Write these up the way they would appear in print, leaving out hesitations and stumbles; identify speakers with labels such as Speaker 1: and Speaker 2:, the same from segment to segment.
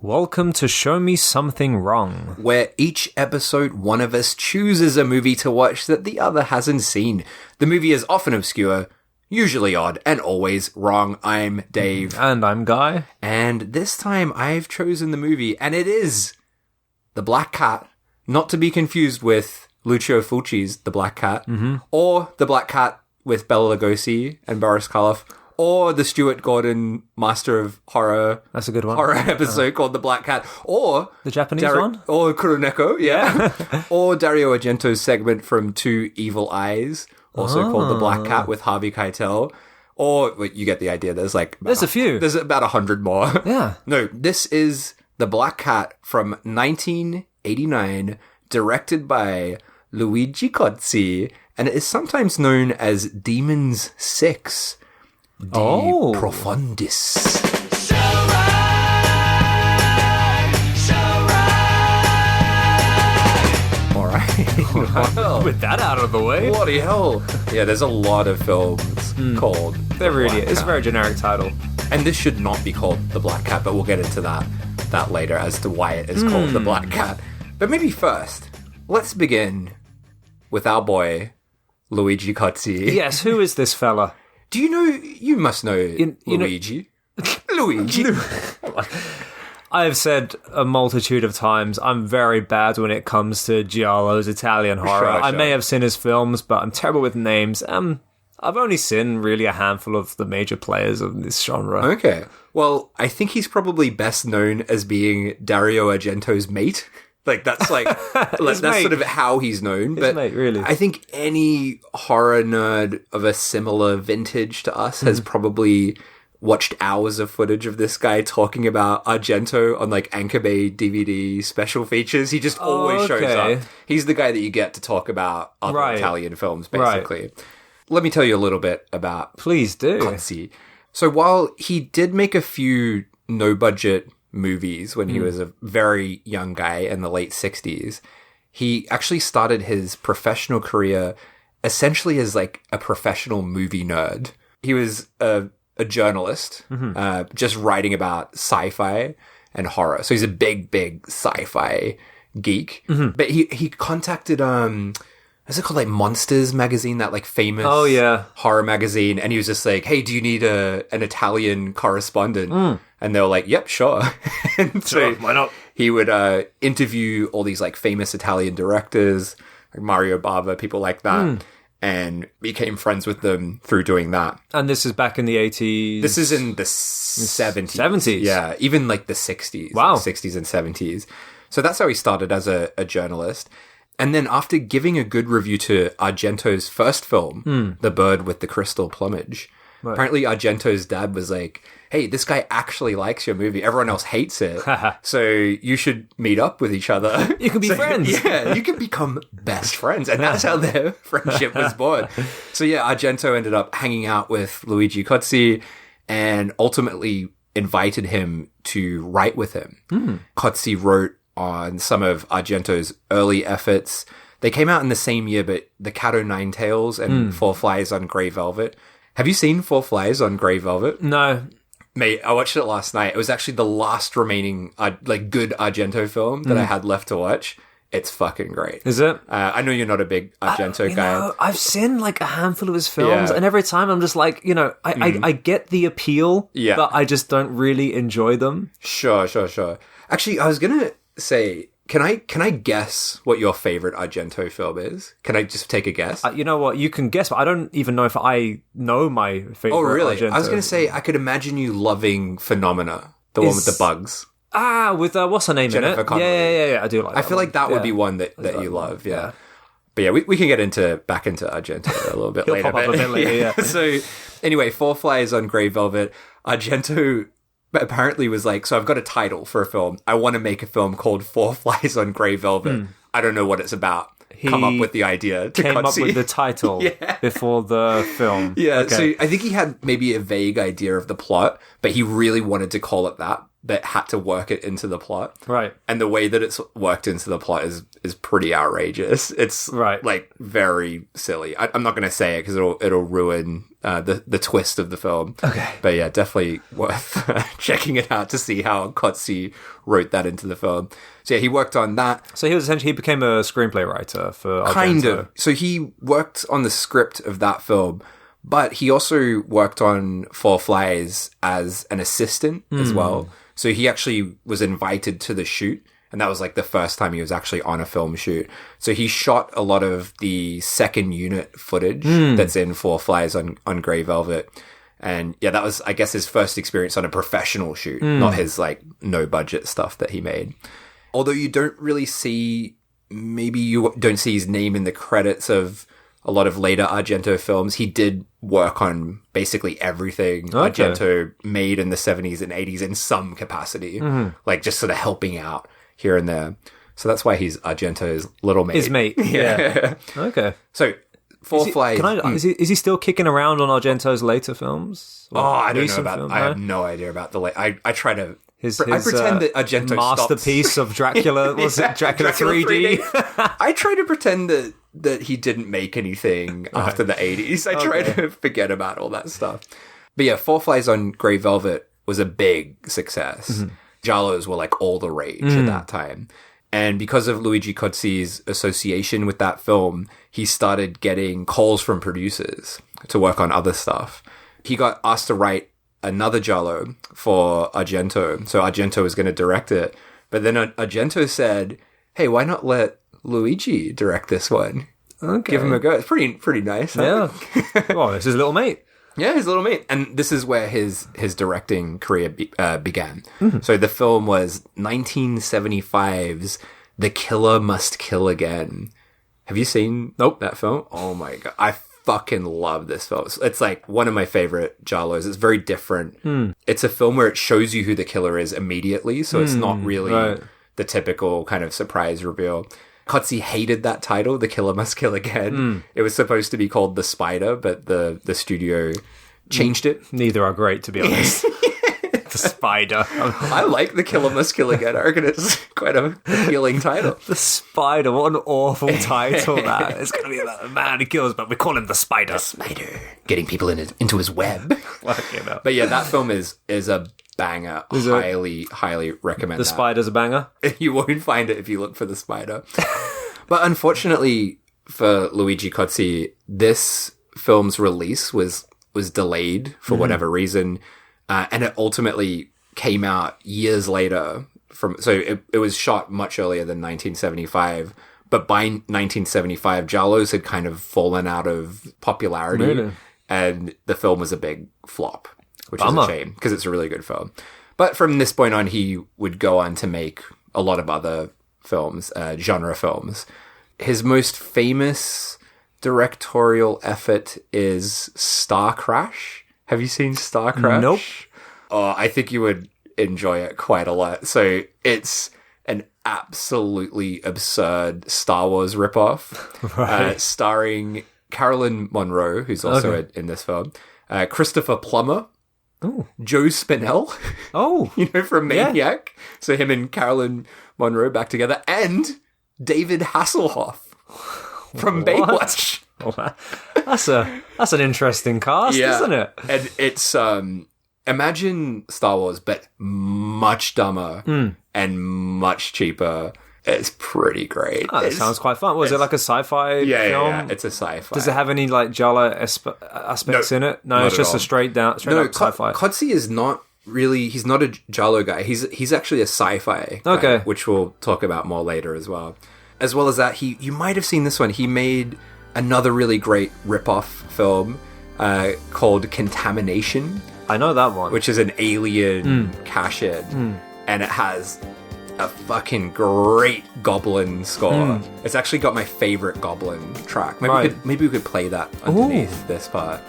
Speaker 1: Welcome to Show Me Something Wrong,
Speaker 2: where each episode one of us chooses a movie to watch that the other hasn't seen. The movie is often obscure, usually odd, and always wrong. I'm Dave.
Speaker 1: And I'm Guy.
Speaker 2: And this time I've chosen the movie, and it is The Black Cat, not to be confused with Lucio Fulci's The Black Cat, or The Black Cat with Bela Lugosi and Boris Karloff, or the Stuart Gordon Master of Horror.
Speaker 1: That's a good one.
Speaker 2: Horror episode called The Black Cat, or
Speaker 1: the Japanese one,
Speaker 2: or Kuroneko, yeah, or Dario Argento's segment from Two Evil Eyes, also called The Black Cat with Harvey Keitel. Or well, you get the idea. There's like
Speaker 1: a few.
Speaker 2: There's about 100 more.
Speaker 1: Yeah.
Speaker 2: No, this is The Black Cat from 1989, directed by Luigi Cozzi, and it is sometimes known as Demons 6. De Profundis. Alright.
Speaker 1: Well, with that out of the way.
Speaker 2: Bloody hell. Yeah, there's a lot of films called
Speaker 1: There really is. It's a very generic title.
Speaker 2: And this should not be called The Black Cat, but we'll get into that later as to why it is called The Black Cat. But maybe first, let's begin with our boy, Luigi Cozzi.
Speaker 1: Yes, who is this fella?
Speaker 2: Do you know, you must know Luigi. Luigi.
Speaker 1: I have said a multitude of times, I'm very bad when it comes to Giallo's Italian horror.
Speaker 2: Sure.
Speaker 1: I may have seen his films, but I'm terrible with names. I've only seen really a handful of the major players of this genre.
Speaker 2: Okay. Well, I think he's probably best known as being Dario Argento's mate. Like, that's like, that's sort of how he's known.
Speaker 1: His mate, really.
Speaker 2: I think any horror nerd of a similar vintage to us has probably watched hours of footage of this guy talking about Argento on like Anchor Bay DVD special features. He just always shows up. He's the guy that you get to talk about other Italian films, basically. Right. Let me tell you a little bit about
Speaker 1: Please do.
Speaker 2: Cozzi. So while he did make a few no-budget movies when he was a very young guy in the late 60s, he actually started his professional career essentially as like a professional movie nerd. He was a journalist, just writing about sci-fi and horror. So he's a big sci-fi geek. But he contacted what's it called, like Monsters magazine, that like famous horror magazine, and he was just like, hey, do you need an Italian correspondent? And they were like, yep, sure. And so
Speaker 1: why not?
Speaker 2: He would interview all these like famous Italian directors, like Mario Bava, people like that, and became friends with them through doing that.
Speaker 1: And this is back in the 80s?
Speaker 2: This is in the 70s.
Speaker 1: 70s?
Speaker 2: Yeah, even like the 60s.
Speaker 1: Wow.
Speaker 2: Like 60s and 70s. So that's how he started as a journalist. And then after giving a good review to Argento's first film, The Bird with the Crystal Plumage, apparently Argento's dad was like, hey, this guy actually likes your movie. Everyone else hates it. So you should meet up with each other.
Speaker 1: You can be friends.
Speaker 2: Yeah, you can become best friends. And that's how their friendship was born. So yeah, Argento ended up hanging out with Luigi Cozzi and ultimately invited him to write with him. Cozzi wrote on some of Argento's early efforts. They came out in the same year, but The Cat O' Nine Tails and Four Flies on Grey Velvet. Have you seen Four Flies on Grey Velvet?
Speaker 1: No.
Speaker 2: Mate, I watched it last night. It was actually the last remaining like good Argento film that I had left to watch. It's fucking great.
Speaker 1: Is it?
Speaker 2: I know you're not a big Argento guy.
Speaker 1: Know, I've seen like a handful of his films, and every time I'm just like, I get the appeal, but I just don't really enjoy them.
Speaker 2: Sure. Actually, I was gonna say, can I guess what your favorite Argento film is? Can I just take a guess?
Speaker 1: You know what? You can guess, but I don't even know if I know my favorite.
Speaker 2: Oh, really?
Speaker 1: Argento.
Speaker 2: I was gonna say I could imagine you loving Phenomena, the one with the bugs.
Speaker 1: With what's her name
Speaker 2: Jennifer
Speaker 1: in it?
Speaker 2: Connelly.
Speaker 1: Yeah. I do like.
Speaker 2: I feel like that would be one that you love. Yeah. But yeah, we can get back into Argento a little bit later.
Speaker 1: Pop up a bit later, yeah.
Speaker 2: So anyway, Four Flies on Grey Velvet. Argento apparently was like, so I've got a title for a film. I want to make a film called Four Flies on Grey Velvet. I don't know what it's about. Come up with the idea.
Speaker 1: Came up with the title before the film.
Speaker 2: Yeah,
Speaker 1: okay.
Speaker 2: So I think he had maybe a vague idea of the plot, but he really wanted to call it that. but had to work it into the plot.
Speaker 1: Right.
Speaker 2: And the way that it's worked into the plot is pretty outrageous. It's like very silly. I'm not going to say it because it'll ruin the twist of the film.
Speaker 1: Okay.
Speaker 2: But yeah, definitely worth checking it out to see how Cozzi wrote that into the film. So yeah, he worked on that.
Speaker 1: So he became a screenplay writer for Argento.
Speaker 2: Kind of. So he worked on the script of that film, but he also worked on Four Flies as an assistant as well. So he actually was invited to the shoot, and that was like the first time he was actually on a film shoot. So he shot a lot of the second unit footage that's in Four Flies on Grey Velvet. And yeah, that was, I guess, his first experience on a professional shoot, not his like no budget stuff that he made. Although you don't really see, maybe you don't see his name in the credits of a lot of later Argento films. He did work on basically everything Argento made in the 70s and 80s in some capacity, like just sort of helping out here and there. So that's why he's Argento's little mate.
Speaker 1: His mate, yeah. Okay.
Speaker 2: So, Four Flies...
Speaker 1: Is he still kicking around on Argento's later films?
Speaker 2: I don't know about... I have no idea about the late... I try to... I pretend that Argento
Speaker 1: masterpiece of Dracula, was it Dracula 3D?
Speaker 2: I try to pretend that he didn't make anything after the 80s. I try to forget about all that stuff. But yeah, Four Flies on Grey Velvet was a big success. Giallos were like all the rage at that time. And because of Luigi Cozzi's association with that film, he started getting calls from producers to work on other stuff. He got asked to write another Giallo for Argento. So Argento was going to direct it. But then Argento said, hey, why not let Luigi direct this one? Okay. Give him a go. It's pretty nice.
Speaker 1: Yeah. Well, it's his little mate.
Speaker 2: Yeah, his little mate. And this is where his directing career began. So the film was 1975's The Killer Must Kill Again. Have you seen that film? Oh my God. I fucking love this film. It's like one of my favorite Giallos. It's very different. It's a film where it shows you who the killer is immediately, so it's not really the typical kind of surprise reveal. Cozzi hated that title, The Killer Must Kill Again. It was supposed to be called The Spider, but the studio changed it.
Speaker 1: Neither are great, to be honest. The Spider.
Speaker 2: I like The Killer Must Kill Again. I reckon it's quite an appealing title.
Speaker 1: The Spider. What an awful title that. It's going to be about a man who kills, but we call him The Spider.
Speaker 2: The Spider. Getting people into his web. But yeah, that film is a banger. Highly recommend
Speaker 1: The Spider's a banger?
Speaker 2: You won't find it if you look for The Spider. But unfortunately for Luigi Cozzi, this film's release was delayed for whatever reason. And it ultimately came out years later. So it was shot much earlier than 1975. But by 1975, Giallos had kind of fallen out of popularity. Really? And the film was a big flop, which is a shame because it's a really good film. But from this point on, he would go on to make a lot of other films, genre films. His most famous directorial effort is Star Crash. Have you seen Star Crash?
Speaker 1: Nope.
Speaker 2: Oh, I think you would enjoy it quite a lot. So it's an absolutely absurd Star Wars ripoff, starring Carolyn Monroe, who's also in this film, Christopher Plummer, Joe Spinell, from Maniac. Yeah. So him and Carolyn Monroe back together, and David Hasselhoff from Baywatch.
Speaker 1: That's an interesting cast, isn't it?
Speaker 2: And it's imagine Star Wars, but much dumber and much cheaper. It's pretty great.
Speaker 1: Oh, that sounds quite fun. Was it like a sci-fi film?
Speaker 2: Yeah, it's a sci-fi.
Speaker 1: Does it have any like Giallo aspects in it? No, it's just a straight up sci-fi.
Speaker 2: Cozzi is not really. He's not a Giallo guy. He's actually a sci-fi guy, which we'll talk about more later as well. As well as that, you might have seen this one. He made another really great rip-off film called Contamination.
Speaker 1: I know that one.
Speaker 2: Which is an alien cash-in. And it has a fucking great Goblin score. It's actually got my favorite Goblin track. Maybe we could play that underneath this part.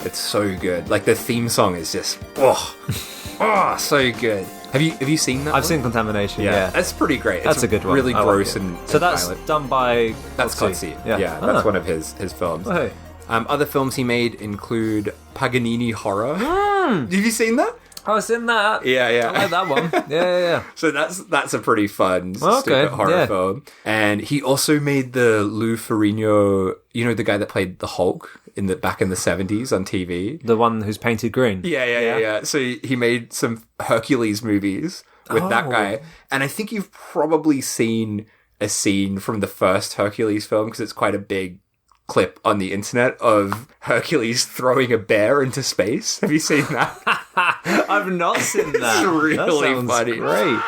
Speaker 2: It's so good. Like the theme song is just so good. Have you seen that?
Speaker 1: I've seen Contamination. Yeah,
Speaker 2: that's pretty great.
Speaker 1: That's a good one.
Speaker 2: Really gross and
Speaker 1: so that's
Speaker 2: violent.
Speaker 1: Done by
Speaker 2: that's Cozzi. Yeah, that's one of his films.
Speaker 1: Oh, hey.
Speaker 2: Other films he made include Paganini Horror. Have you seen that?
Speaker 1: Oh, it's in that.
Speaker 2: Yeah.
Speaker 1: I like that one. Yeah.
Speaker 2: So that's a pretty fun, stupid horror film. And he also made the Lou Ferrigno, the guy that played the Hulk back in the 70s on TV.
Speaker 1: The one who's painted green.
Speaker 2: Yeah. So he made some Hercules movies with that guy. And I think you've probably seen a scene from the first Hercules film, because it's quite a big clip on the internet of Hercules throwing a bear into space. Have you seen that?
Speaker 1: I've not seen that.
Speaker 2: It's really
Speaker 1: that
Speaker 2: funny.
Speaker 1: Great.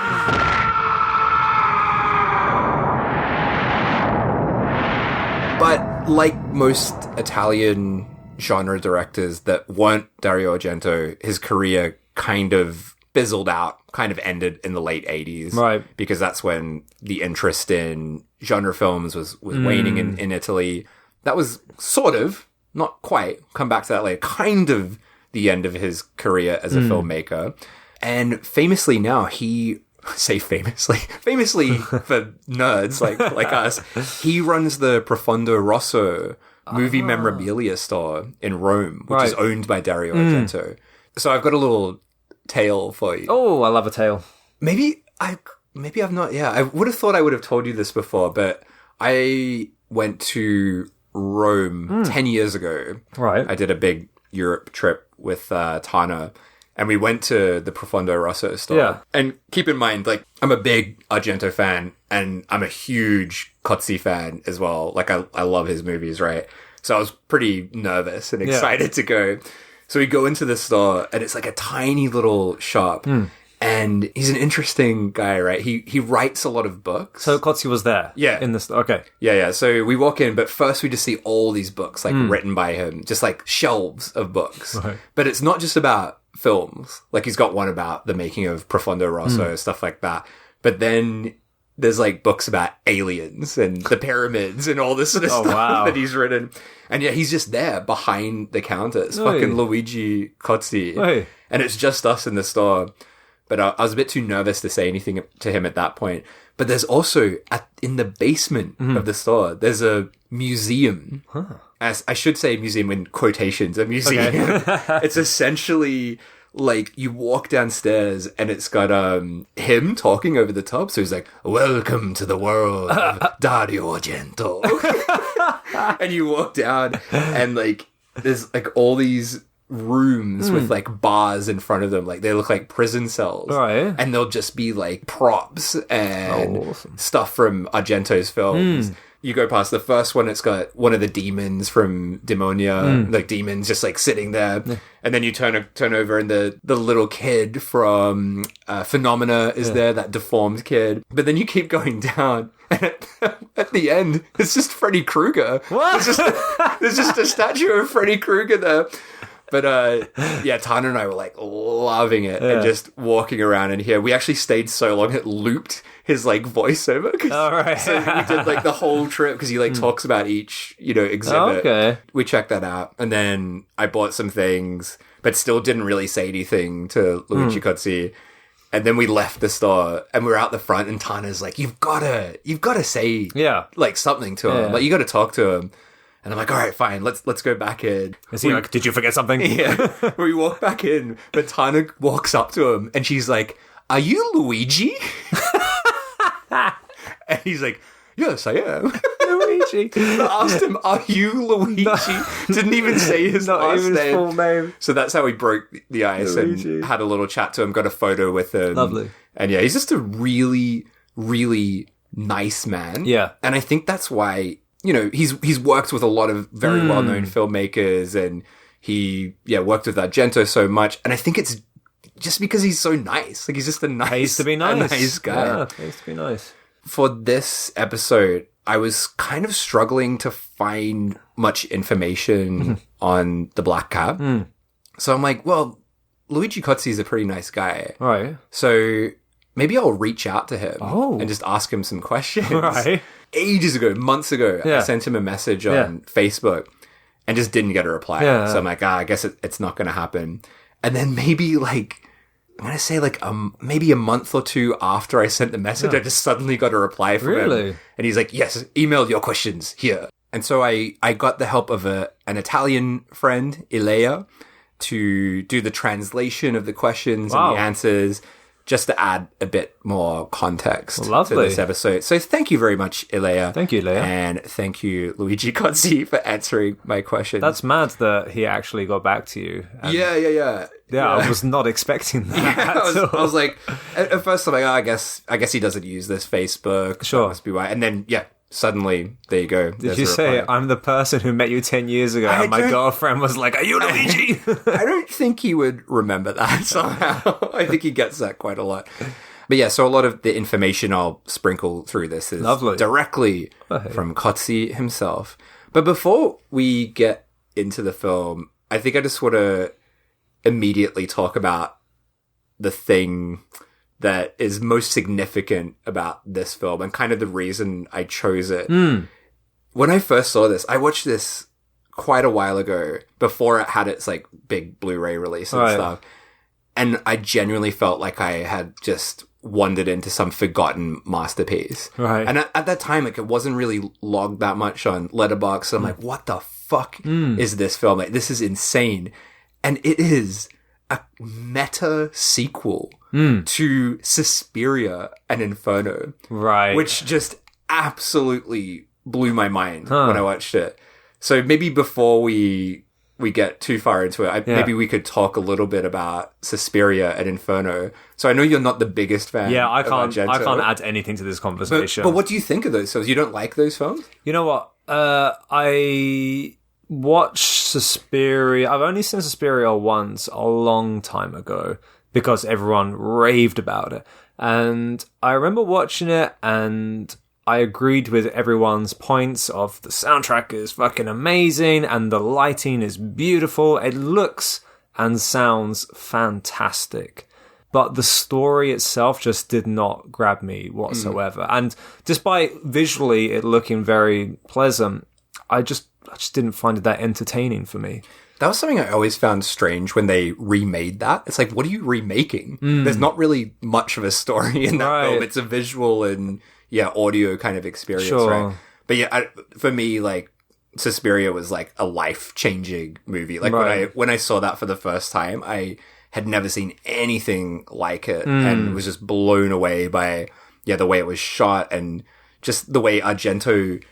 Speaker 2: But like most Italian genre directors that weren't Dario Argento, his career kind of fizzled out, kind of ended in the late 80s.
Speaker 1: Right.
Speaker 2: Because that's when the interest in genre films was waning in Italy. That was sort of, not quite, come back to that later, kind of the end of his career as a filmmaker. And famously now, famously for nerds like us, he runs the Profondo Rosso movie memorabilia store in Rome, which is owned by Dario Argento. So I've got a little tale for you.
Speaker 1: Oh, I love a tale.
Speaker 2: Maybe I've not, I would have thought I would have told you this before, but I went to Rome 10 years ago.
Speaker 1: Right.
Speaker 2: I did a big Europe trip with Tana, and we went to the Profondo Rosso store.
Speaker 1: Yeah.
Speaker 2: And keep in mind, like, I'm a big Argento fan, and I'm a huge Cozzi fan as well. Like, I love his movies, right? So I was pretty nervous and excited to go. So we go into the store, and it's like a tiny little shop. And he's an interesting guy, right? He writes a lot of books.
Speaker 1: So Cozzi was there?
Speaker 2: Yeah.
Speaker 1: In this. Okay.
Speaker 2: Yeah. So we walk in, but first we just see all these books, like, written by him. Just, like, shelves of books.
Speaker 1: Right.
Speaker 2: But it's not just about films. Like, he's got one about the making of Profondo Rosso, stuff like that. But then there's, like, books about aliens and the pyramids and all this sort of stuff that he's written. And yeah, he's just there behind the counter. It's fucking Luigi Cozzi. And it's just us in the store. But I was a bit too nervous to say anything to him at that point. But there's also, in the basement of the store, there's a museum. As I should say museum in quotations, a museum. Okay. It's essentially like you walk downstairs and it's got him talking over the top. So he's like, "Welcome to the world of Dario Argento." And you walk down and like there's like all these rooms with like bars in front of them, like they look like prison cells, and they'll just be like props and stuff from Argento's films. You go past the first one, it's got one of the demons from Demonia, like demons just like sitting there, and then you turn over and the little kid from Phenomena is there, that deformed kid. But then you keep going down, and at the end, it's just Freddy Krueger. What? There's just a statue of Freddy Krueger there. But yeah, Tana and I were like loving it and just walking around in here. We actually stayed so long it looped his like voiceover. So we did like the whole trip because he like talks about each exhibit. We checked that out, and then I bought some things, but still didn't really say anything to Luigi Cozzi. And then we left the store and we were out the front, and Tana's like, "You've gotta say like something to him. Like you gotta talk to him." And I'm like, all right, fine, let's go back in.
Speaker 1: Is he like, did you forget something?
Speaker 2: Yeah. We walk back in, but Tana walks up to him and she's like, "Are you Luigi?" And he's like, "Yes, I am."
Speaker 1: Luigi.
Speaker 2: I asked him, "Are you Luigi?" Didn't even say his last
Speaker 1: even his full name.
Speaker 2: So that's how we broke the ice Luigi. And had a little chat to him, got a photo with him.
Speaker 1: Lovely.
Speaker 2: And yeah, he's just a really, really nice man.
Speaker 1: Yeah.
Speaker 2: And I think that's why... he's worked with a lot of very well-known filmmakers, and he worked with Argento so much. And I think it's just because he's so nice. Like, he's just a nice
Speaker 1: guy.
Speaker 2: Yeah,
Speaker 1: pays to be nice.
Speaker 2: For this episode, I was kind of struggling to find much information on the Black Cab. So I'm like, well, Luigi Cozzi is a pretty nice guy.
Speaker 1: Right.
Speaker 2: So maybe I'll reach out to him and just ask him some questions.
Speaker 1: Right.
Speaker 2: Ages ago, months ago, I sent him a message on Facebook and just didn't get a reply. So I'm like, I guess it's not going to happen. And then maybe I'm going to say maybe a month or two after I sent the message, I just suddenly got a reply from him. And he's like, "Yes, email your questions here." And so I got the help of an Italian friend, Ilea, to do the translation of the questions and the answers, just to add a bit more context to this episode. So thank you very much, Ilea.
Speaker 1: Thank you, Ilea.
Speaker 2: And thank you, Luigi Cozzi, for answering my questions.
Speaker 1: That's mad that he actually got back to you.
Speaker 2: Yeah.
Speaker 1: Yeah, I was not expecting that.
Speaker 2: I was like, at first I'm like, I guess he doesn't use this Facebook.
Speaker 1: Sure.
Speaker 2: That must be why. And then, suddenly, there you go.
Speaker 1: Did you say, I'm the person who met you 10 years ago, and my girlfriend was like, are you Luigi?
Speaker 2: I don't think he would remember that somehow. I think he gets that quite a lot. But yeah, so a lot of the information I'll sprinkle through this is directly from Cozzi himself. But before we get into the film, I think I just want to immediately talk about the thing that is most significant about this film and kind of the reason I chose it. When I first saw this, I watched this quite a while ago before it had its like big Blu-ray release and stuff. And I genuinely felt like I had just wandered into some forgotten masterpiece.
Speaker 1: Right.
Speaker 2: And at that time, like, it wasn't really logged that much on Letterboxd. So I'm like, what the fuck is this film? Like, this is insane. And it is a meta sequel to Suspiria and Inferno.
Speaker 1: Right.
Speaker 2: Which just absolutely blew my mind when I watched it. So maybe before we get too far into it, maybe we could talk a little bit about Suspiria and Inferno. So I know you're not the biggest fan.
Speaker 1: Yeah, I
Speaker 2: of
Speaker 1: can't
Speaker 2: Argento,
Speaker 1: add anything to this conversation.
Speaker 2: But what do you think of those films? You don't like those films?
Speaker 1: You know what? I watched Suspiria. I've only seen Suspiria once a long time ago because everyone raved about it. And I remember watching it and I agreed with everyone's points of the soundtrack is fucking amazing and the lighting is beautiful. It looks and sounds fantastic. But the story itself just did not grab me whatsoever. And despite visually it looking very pleasant, I just didn't find it that entertaining for me.
Speaker 2: That was something I always found strange when they remade that. It's like, what are you remaking? There's not really much of a story in that film. It's a visual and audio kind of experience, right? But yeah, for me, like, Suspiria was like a life-changing movie. Like when I saw that for the first time, I had never seen anything like it and was just blown away by the way it was shot and just the way Argento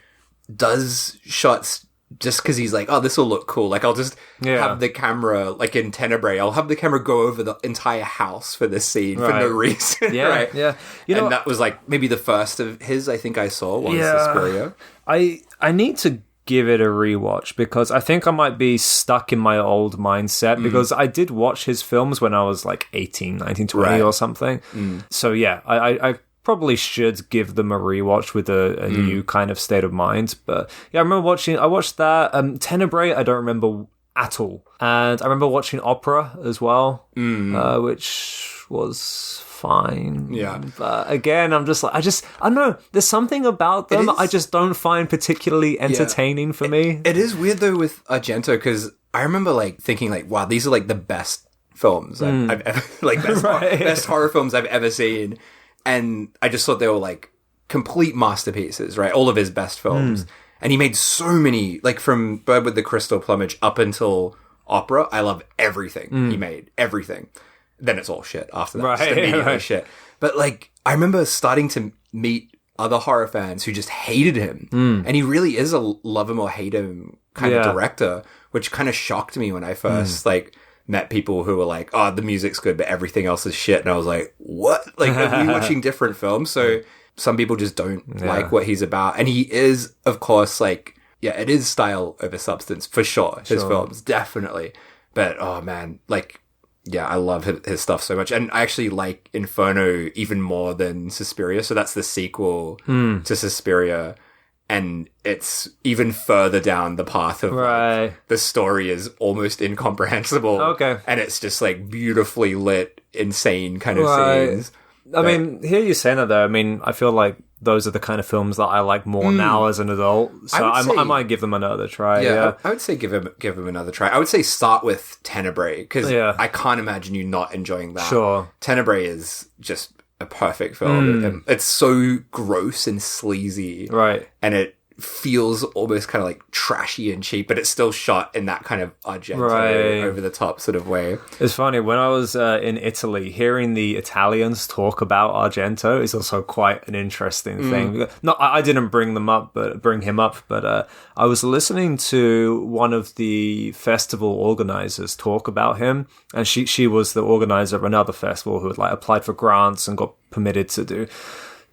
Speaker 2: does shots. Just because he's like, oh, this will look cool. Like, I'll just have the camera, like in Tenebrae, I'll have the camera go over the entire house for this scene for no reason. Right?
Speaker 1: Yeah.
Speaker 2: And that was like maybe the first of his I think I saw was Suspiria.
Speaker 1: I need to give it a rewatch because I think I might be stuck in my old mindset because I did watch his films when I was like 18, 19, 20 or something. So yeah, I probably should give them a rewatch with a new kind of state of mind. But yeah, I watched that. Tenebrae, I don't remember at all. And I remember watching Opera as well, which was fine.
Speaker 2: Yeah.
Speaker 1: But again, I'm just like, I don't know. There's something about them I just don't find particularly entertaining for me.
Speaker 2: It is weird though with Argento because I remember like thinking like, wow, these are like the best films I've ever, like best horror films I've ever seen. And I just thought they were like complete masterpieces, right? All of his best films. And he made so many, like from Bird with the Crystal Plumage up until Opera. I love everything he made, everything. Then it's all shit after that. Just immediately shit. But like, I remember starting to meet other horror fans who just hated him. And he really is a love him or hate him kind of director, which kind of shocked me when I first like met people who were like, oh, the music's good, but everything else is shit. And I was like, what? Like, are we watching different films? So some people just don't like what he's about. And he is, of course, like, it is style over substance for sure. His films, definitely. But, oh man, like, I love his stuff so much. And I actually like Inferno even more than Suspiria. So that's the sequel to Suspiria. And it's even further down the path of like, the story is almost incomprehensible.
Speaker 1: Okay.
Speaker 2: And it's just like beautifully lit, insane kind of scenes.
Speaker 1: I mean, hear you saying that though. I mean, I feel like those are the kind of films that I like more now as an adult. So I might give them another try. Yeah.
Speaker 2: I would say give him another try. I would say start with Tenebrae because I can't imagine you not enjoying that.
Speaker 1: Sure.
Speaker 2: Tenebrae is just a perfect film. It's so gross and sleazy.
Speaker 1: Right.
Speaker 2: And it feels almost kind of like trashy and cheap, but it's still shot in that kind of Argento over the top sort of way.
Speaker 1: It's funny, when I was in Italy, hearing the Italians talk about Argento is also quite an interesting thing. No, I didn't bring him up, but I was listening to one of the festival organizers talk about him, and she was the organizer of another festival who had like applied for grants and got permitted to do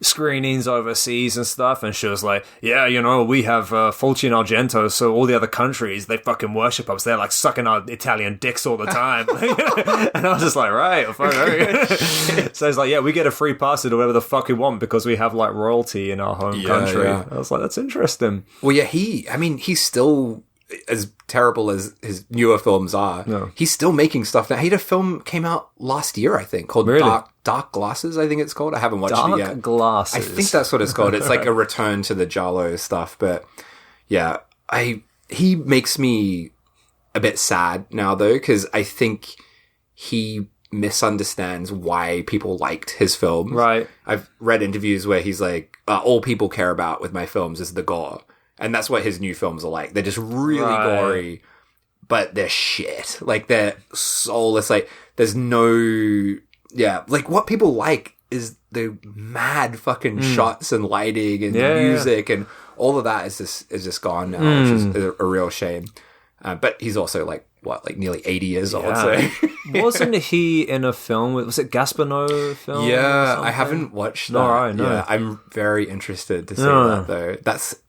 Speaker 1: screenings overseas and stuff, and she was like, yeah, you know, we have Fulci and Argento, so all the other countries, they fucking worship us. They're like sucking our Italian dicks all the time. And I was just like, right, fuck, okay. So it's like, yeah, we get a free pass to do whatever the fuck we want because we have like royalty in our home country. Yeah. I was like, that's interesting.
Speaker 2: Well, yeah, he's still, as terrible as his newer films are, he's still making stuff now. He had a film came out last year, I think, called Dark Glasses, I think it's called. I haven't watched it yet.
Speaker 1: Dark Glasses.
Speaker 2: I think that's what it's called. It's like a return to the Giallo stuff. But yeah, he makes me a bit sad now, though, because I think he misunderstands why people liked his films.
Speaker 1: Right.
Speaker 2: I've read interviews where he's like, all people care about with my films is the gore. And that's what his new films are like. They're just really gory, but they're shit. Like, they're soulless. Like, there's no... Yeah, like, what people like is the mad fucking shots and lighting and music and all of that is just gone now, which is a real shame. But he's also, like, nearly 80 years old, so...
Speaker 1: Wasn't he in a film? Was it Gaspino film?
Speaker 2: Yeah, I haven't watched that.
Speaker 1: No, right, no.
Speaker 2: Yeah, I'm very interested to see that, though. That's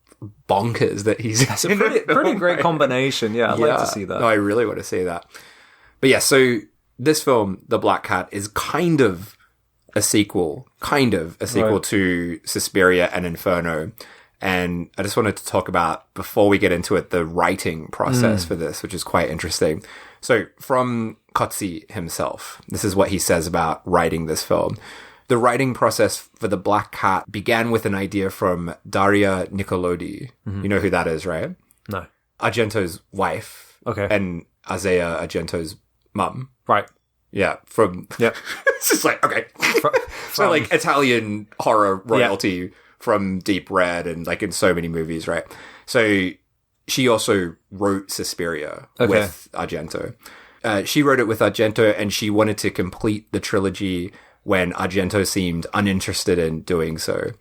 Speaker 2: bonkers that he's...
Speaker 1: It's a pretty great combination. Yeah, I'd like to see that.
Speaker 2: No, I really want to see that. But yeah, so this film, The Black Cat, is kind of a sequel to Suspiria and Inferno. And I just wanted to talk about, before we get into it, the writing process for this, which is quite interesting. So from Cozzi himself, this is what he says about writing this film. The writing process for The Black Cat began with an idea from Daria Nicolodi. You know who that is, right?
Speaker 1: No.
Speaker 2: Argento's wife.
Speaker 1: Okay.
Speaker 2: And Azea Argento's mum.
Speaker 1: Right.
Speaker 2: Yeah. It's just like, okay. So like Italian horror royalty from Deep Red and like in so many movies, right? So she also wrote Suspiria with Argento. She wrote it with Argento, and she wanted to complete the trilogy when Argento seemed uninterested in doing so.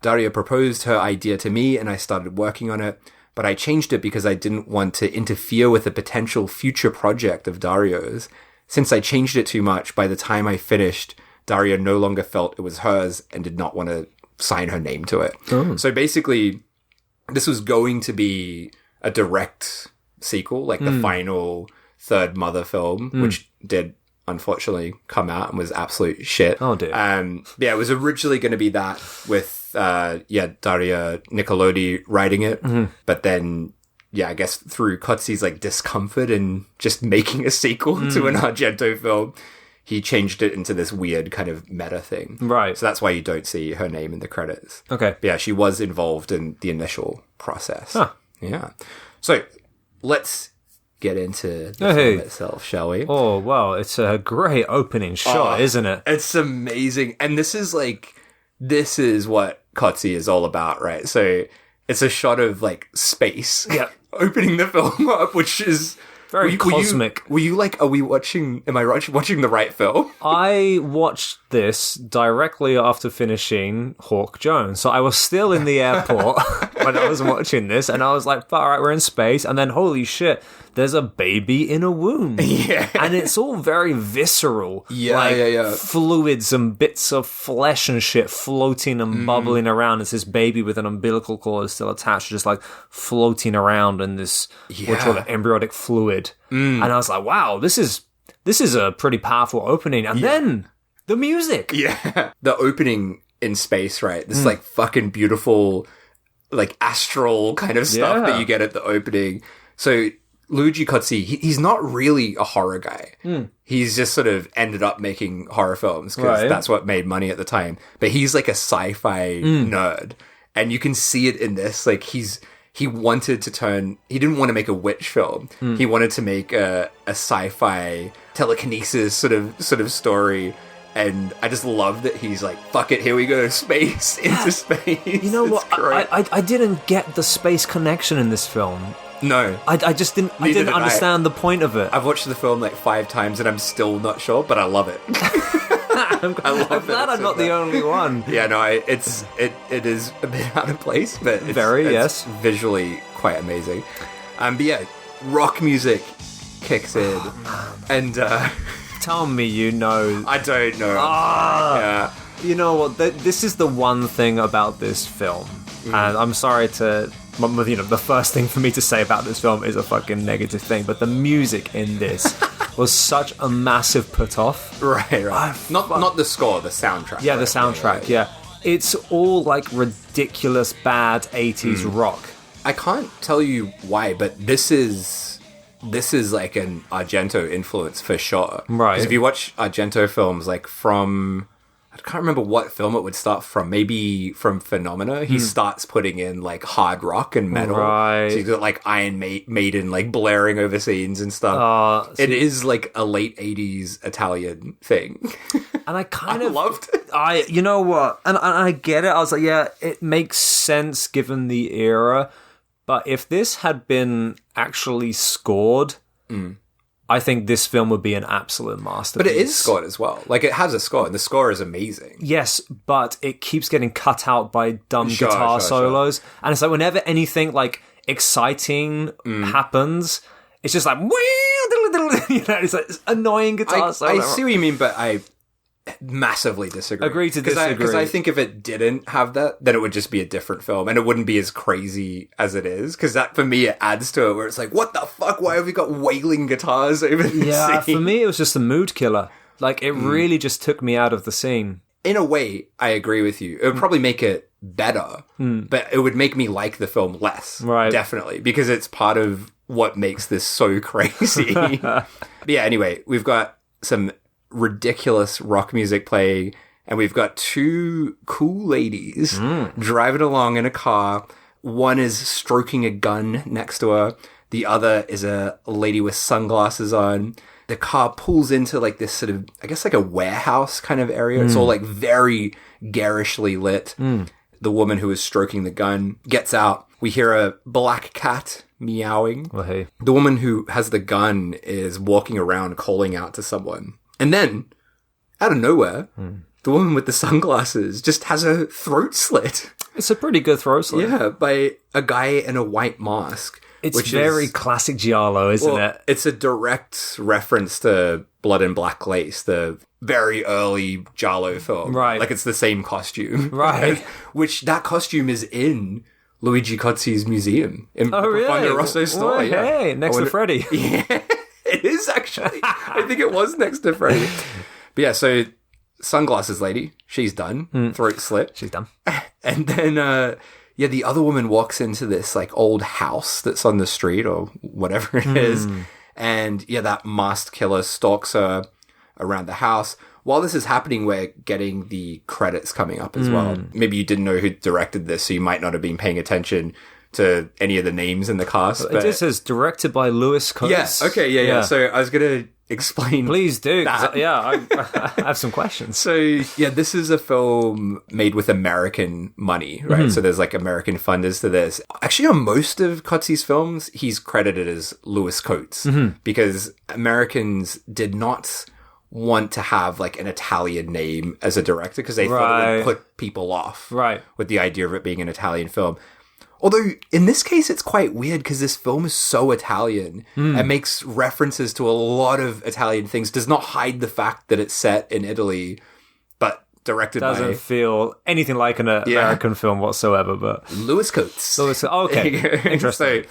Speaker 2: Daria proposed her idea to me, and I started working on it, but I changed it because I didn't want to interfere with a potential future project of Dario's. Since I changed it too much, by the time I finished, Daria no longer felt it was hers and did not want to sign her name to it. So basically, this was going to be a direct sequel, like the final third Mother film, which did unfortunately come out and was absolute shit.
Speaker 1: Oh dear.
Speaker 2: Yeah, it was originally going to be that with Daria Nicolodi writing it, but then I guess through Cozzi's like discomfort in just making a sequel to an Argento film, he changed it into this weird kind of meta thing.
Speaker 1: Right.
Speaker 2: So that's why you don't see her name in the credits.
Speaker 1: Okay.
Speaker 2: But yeah, she was involved in the initial process.
Speaker 1: Huh.
Speaker 2: Yeah. So let's get into the film itself, shall we?
Speaker 1: Oh, wow. It's a great opening shot, isn't it?
Speaker 2: It's amazing. And this is what Cozzi is all about, right? So it's a shot of like space opening the film up, which is
Speaker 1: very cosmic.
Speaker 2: Were you like, am I watching the right film?
Speaker 1: I watched this directly after finishing Hawk Jones. So I was still in the airport when I was watching this, and I was like, all right, we're in space. And then, holy shit, there's a baby in a womb.
Speaker 2: Yeah.
Speaker 1: And it's all very visceral. Fluids and bits of flesh and shit floating and bubbling around. It's this baby with an umbilical cord still attached, just like floating around in this, what you call it, embryonic fluid. And I was like, wow, this is a pretty powerful opening. And then the music.
Speaker 2: Yeah. The opening in space, right? This like fucking beautiful, like astral kind of stuff that you get at the opening. So Luigi Cozzi, he's not really a horror guy. He's just sort of ended up making horror films because that's what made money at the time. But he's like a sci-fi nerd. And you can see it in this. Like he didn't want to make a witch film. He wanted to make a sci-fi telekinesis sort of story. And I just love that he's like, fuck it, here we go, space, into space.
Speaker 1: You know what?
Speaker 2: Great.
Speaker 1: I didn't get the space connection in this film.
Speaker 2: No.
Speaker 1: I just didn't. I didn't understand the point of it.
Speaker 2: I've watched the film like 5 times and I'm still not sure, but I love it.
Speaker 1: I'm glad I'm not the only one.
Speaker 2: Yeah, no, it is a bit out of place, but it's visually quite amazing. But yeah, rock music kicks in, and
Speaker 1: tell me you know.
Speaker 2: I don't know. Yeah.
Speaker 1: You know what? This is the one thing about this film, and I'm sorry to. The first thing for me to say about this film is a fucking negative thing, but the music in this was such a massive put off.
Speaker 2: Right. Not the score, the soundtrack.
Speaker 1: Yeah, the soundtrack, yeah. It's all like ridiculous bad 80s rock. I
Speaker 2: can't tell you why, but this is like an Argento influence for sure.
Speaker 1: Right.
Speaker 2: Because if you watch Argento films like from... I can't remember what film it would start from. Maybe from Phenomena. He starts putting in like hard rock and metal.
Speaker 1: Right.
Speaker 2: So you've got like Iron Maiden like blaring over scenes and stuff. It is like a late 80s Italian thing.
Speaker 1: And I kind of
Speaker 2: loved it.
Speaker 1: You know what? And I get it. I was like, yeah, it makes sense given the era. But if this had been actually scored... I think this film would be an absolute masterpiece.
Speaker 2: But it is scored as well. Like, it has a score, and the score is amazing.
Speaker 1: Yes, but it keeps getting cut out by dumb guitar solos. Sure. And it's like, whenever anything, like, exciting happens, it's just like, it's like annoying guitar solo.
Speaker 2: I see what you mean, but I massively disagree.
Speaker 1: Agree to disagree.
Speaker 2: Because I think if it didn't have that, then it would just be a different film, and it wouldn't be as crazy as it is. Because that, for me, it adds to it, where it's like, what the fuck? Why have we got wailing guitars over the scene?
Speaker 1: Yeah, for me, it was just a mood killer. Like, it really just took me out of the scene.
Speaker 2: In a way, I agree with you. It would probably make it better, but it would make me like the film less.
Speaker 1: Right.
Speaker 2: Definitely. Because it's part of what makes this so crazy. But yeah, anyway, we've got some ridiculous rock music playing, and we've got 2 cool ladies driving along in a car. One is stroking a gun next to her. The other is a lady with sunglasses on. The car pulls into like this sort of, I guess like a warehouse kind of area. It's all like very garishly lit. The woman who is stroking the gun gets out. We hear a black cat meowing.
Speaker 1: Well, hey.
Speaker 2: The woman who has the gun is walking around calling out to someone. And then, out of nowhere, the woman with the sunglasses just has her throat slit.
Speaker 1: It's a pretty good throat slit.
Speaker 2: Yeah, by a guy in a white mask.
Speaker 1: It's very classic Giallo, isn't it?
Speaker 2: It's a direct reference to Blood and Black Lace, the very early Giallo film.
Speaker 1: Right.
Speaker 2: Like, it's the same costume.
Speaker 1: Right.
Speaker 2: Which, that costume is in Luigi Cozzi's museum. In the Profondo Rosso store.
Speaker 1: Well, hey, next to Freddy.
Speaker 2: Yeah. It is, actually. I think it was next to Freddy. But yeah, so sunglasses lady, she's done. Throat slit.
Speaker 1: She's done.
Speaker 2: And then, the other woman walks into this, like, old house that's on the street or whatever it is. And, that masked killer stalks her around the house. While this is happening, we're getting the credits coming up as well. Maybe you didn't know who directed this, so you might not have been paying attention to any of the names in the cast.
Speaker 1: But it just says directed by Luigi Cozzi.
Speaker 2: Yeah, okay, yeah. So I was going to explain.
Speaker 1: Please do.
Speaker 2: That.
Speaker 1: I have some questions.
Speaker 2: So, this is a film made with American money, right? So there's like American funders to this. Actually, on most of Cozzi's films, he's credited as Louis Coates because Americans did not want to have like an Italian name as a director because they thought it would put people off with the idea of it being an Italian film. Although, in this case, it's quite weird because this film is so Italian and makes references to a lot of Italian things, does not hide the fact that it's set in Italy, but directed by...
Speaker 1: Doesn't feel anything like an American film whatsoever, but...
Speaker 2: Louis Coates.
Speaker 1: Okay, interesting.
Speaker 2: So,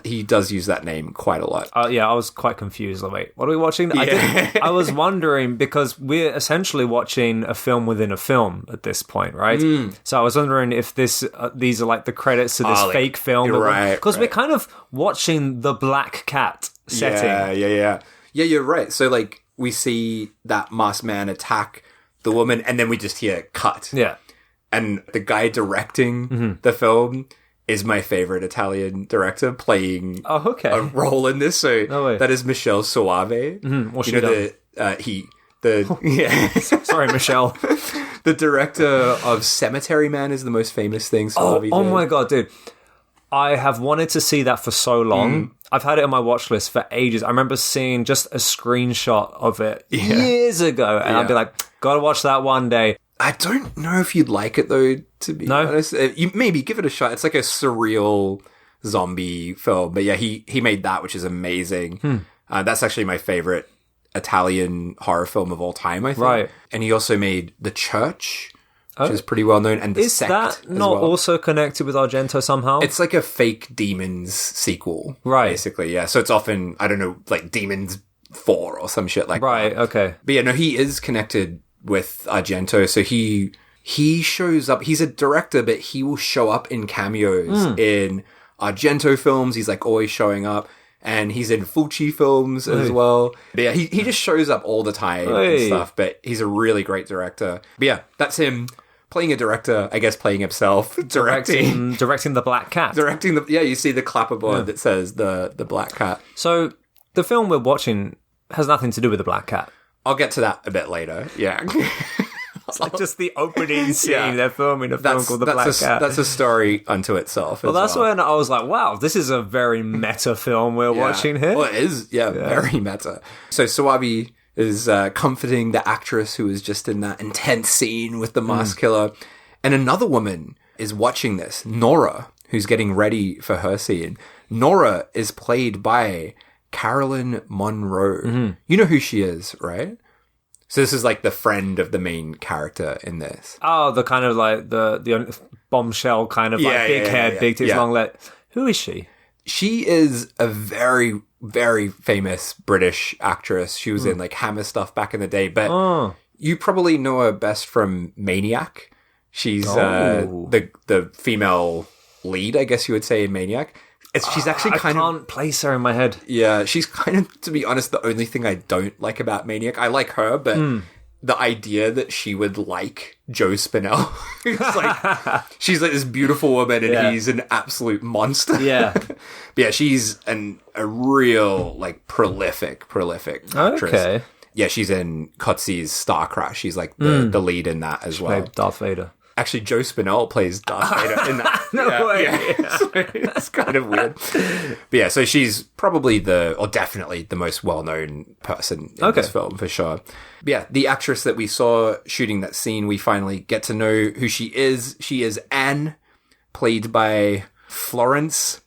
Speaker 2: he does use that name quite a lot.
Speaker 1: I was quite confused. Like, wait, what are we watching? I was wondering, because we're essentially watching a film within a film at this point, right? So I was wondering if these are like the credits to this fake film. Because we're kind of watching the Black Cat setting.
Speaker 2: Yeah, you're right. So, like, we see that masked man attack the woman, and then we just hear cut.
Speaker 1: Yeah.
Speaker 2: And the guy directing the film is my favorite Italian director playing a role in this. So that is Michelle Soave.
Speaker 1: What's she done?
Speaker 2: He
Speaker 1: Sorry, Michelle.
Speaker 2: The director of Cemetery Man is the most famous thing Suavi did.
Speaker 1: Oh my god, dude. I have wanted to see that for so long. I've had it on my watch list for ages. I remember seeing just a screenshot of it years ago, and I'd be like, gotta watch that one day.
Speaker 2: I don't know if you'd like it, though, to be honest. You maybe give it a shot. It's like a surreal zombie film. But yeah, he made that, which is amazing. That's actually my favorite Italian horror film of all time, I think.
Speaker 1: Right.
Speaker 2: And he also made The Church, which is pretty well known, and The Sect
Speaker 1: that not also connected with Argento somehow?
Speaker 2: It's like a fake Demons sequel.
Speaker 1: Right.
Speaker 2: Basically, yeah. So it's often, I don't know, like Demons 4 or some shit like that.
Speaker 1: Right, okay.
Speaker 2: But yeah, no, he is connected with Argento. So he shows up. He's a director, but he will show up in cameos in Argento films. He's like always showing up. And he's in Fulci films as well. But yeah, he just shows up all the time and stuff. But he's a really great director. But yeah, that's him playing a director, I guess playing himself. Directing
Speaker 1: the Black Cat.
Speaker 2: You see the clapperboard that says the Black Cat.
Speaker 1: So the film we're watching has nothing to do with the Black Cat.
Speaker 2: I'll get to that a bit later. Yeah.
Speaker 1: It's like just the opening scene. They're filming a film called The Black Cat.
Speaker 2: That's a story unto itself.
Speaker 1: Well, that's when I was like, wow, this is a very meta film we're watching here.
Speaker 2: Well, it is, very meta. So Suavi is comforting the actress who was just in that intense scene with the mask killer. And another woman is watching this, Nora, who's getting ready for her scene. Nora is played by Caroline Munro. You know who she is, right? So this is like the friend of the main character in this.
Speaker 1: Oh, the kind of like the bombshell kind of like big head, big tits, long leg. Who is she?
Speaker 2: She is a very, very famous British actress. She was in like Hammer stuff back in the day, but you probably know her best from Maniac. She's the female lead, I guess you would say, in Maniac. She's actually I
Speaker 1: can't place her in my head.
Speaker 2: Yeah, she's kind of, to be honest, the only thing I don't like about Maniac. I like her, but the idea that she would like Joe Spinell. It's like, she's like this beautiful woman and he's an absolute monster.
Speaker 1: Yeah.
Speaker 2: But yeah, she's a real, like, prolific actress. Okay. Yeah, she's in Cozzi's Star Crash. She's like the lead in that as well.
Speaker 1: Darth Vader.
Speaker 2: Actually, Joe Spinell plays Darth Vader in that.
Speaker 1: No way.
Speaker 2: Yeah. So it's kind of weird. But yeah, so she's probably definitely the most well-known person in this film, for sure. But yeah, the actress that we saw shooting that scene, we finally get to know who she is. She is Anne, played by Florence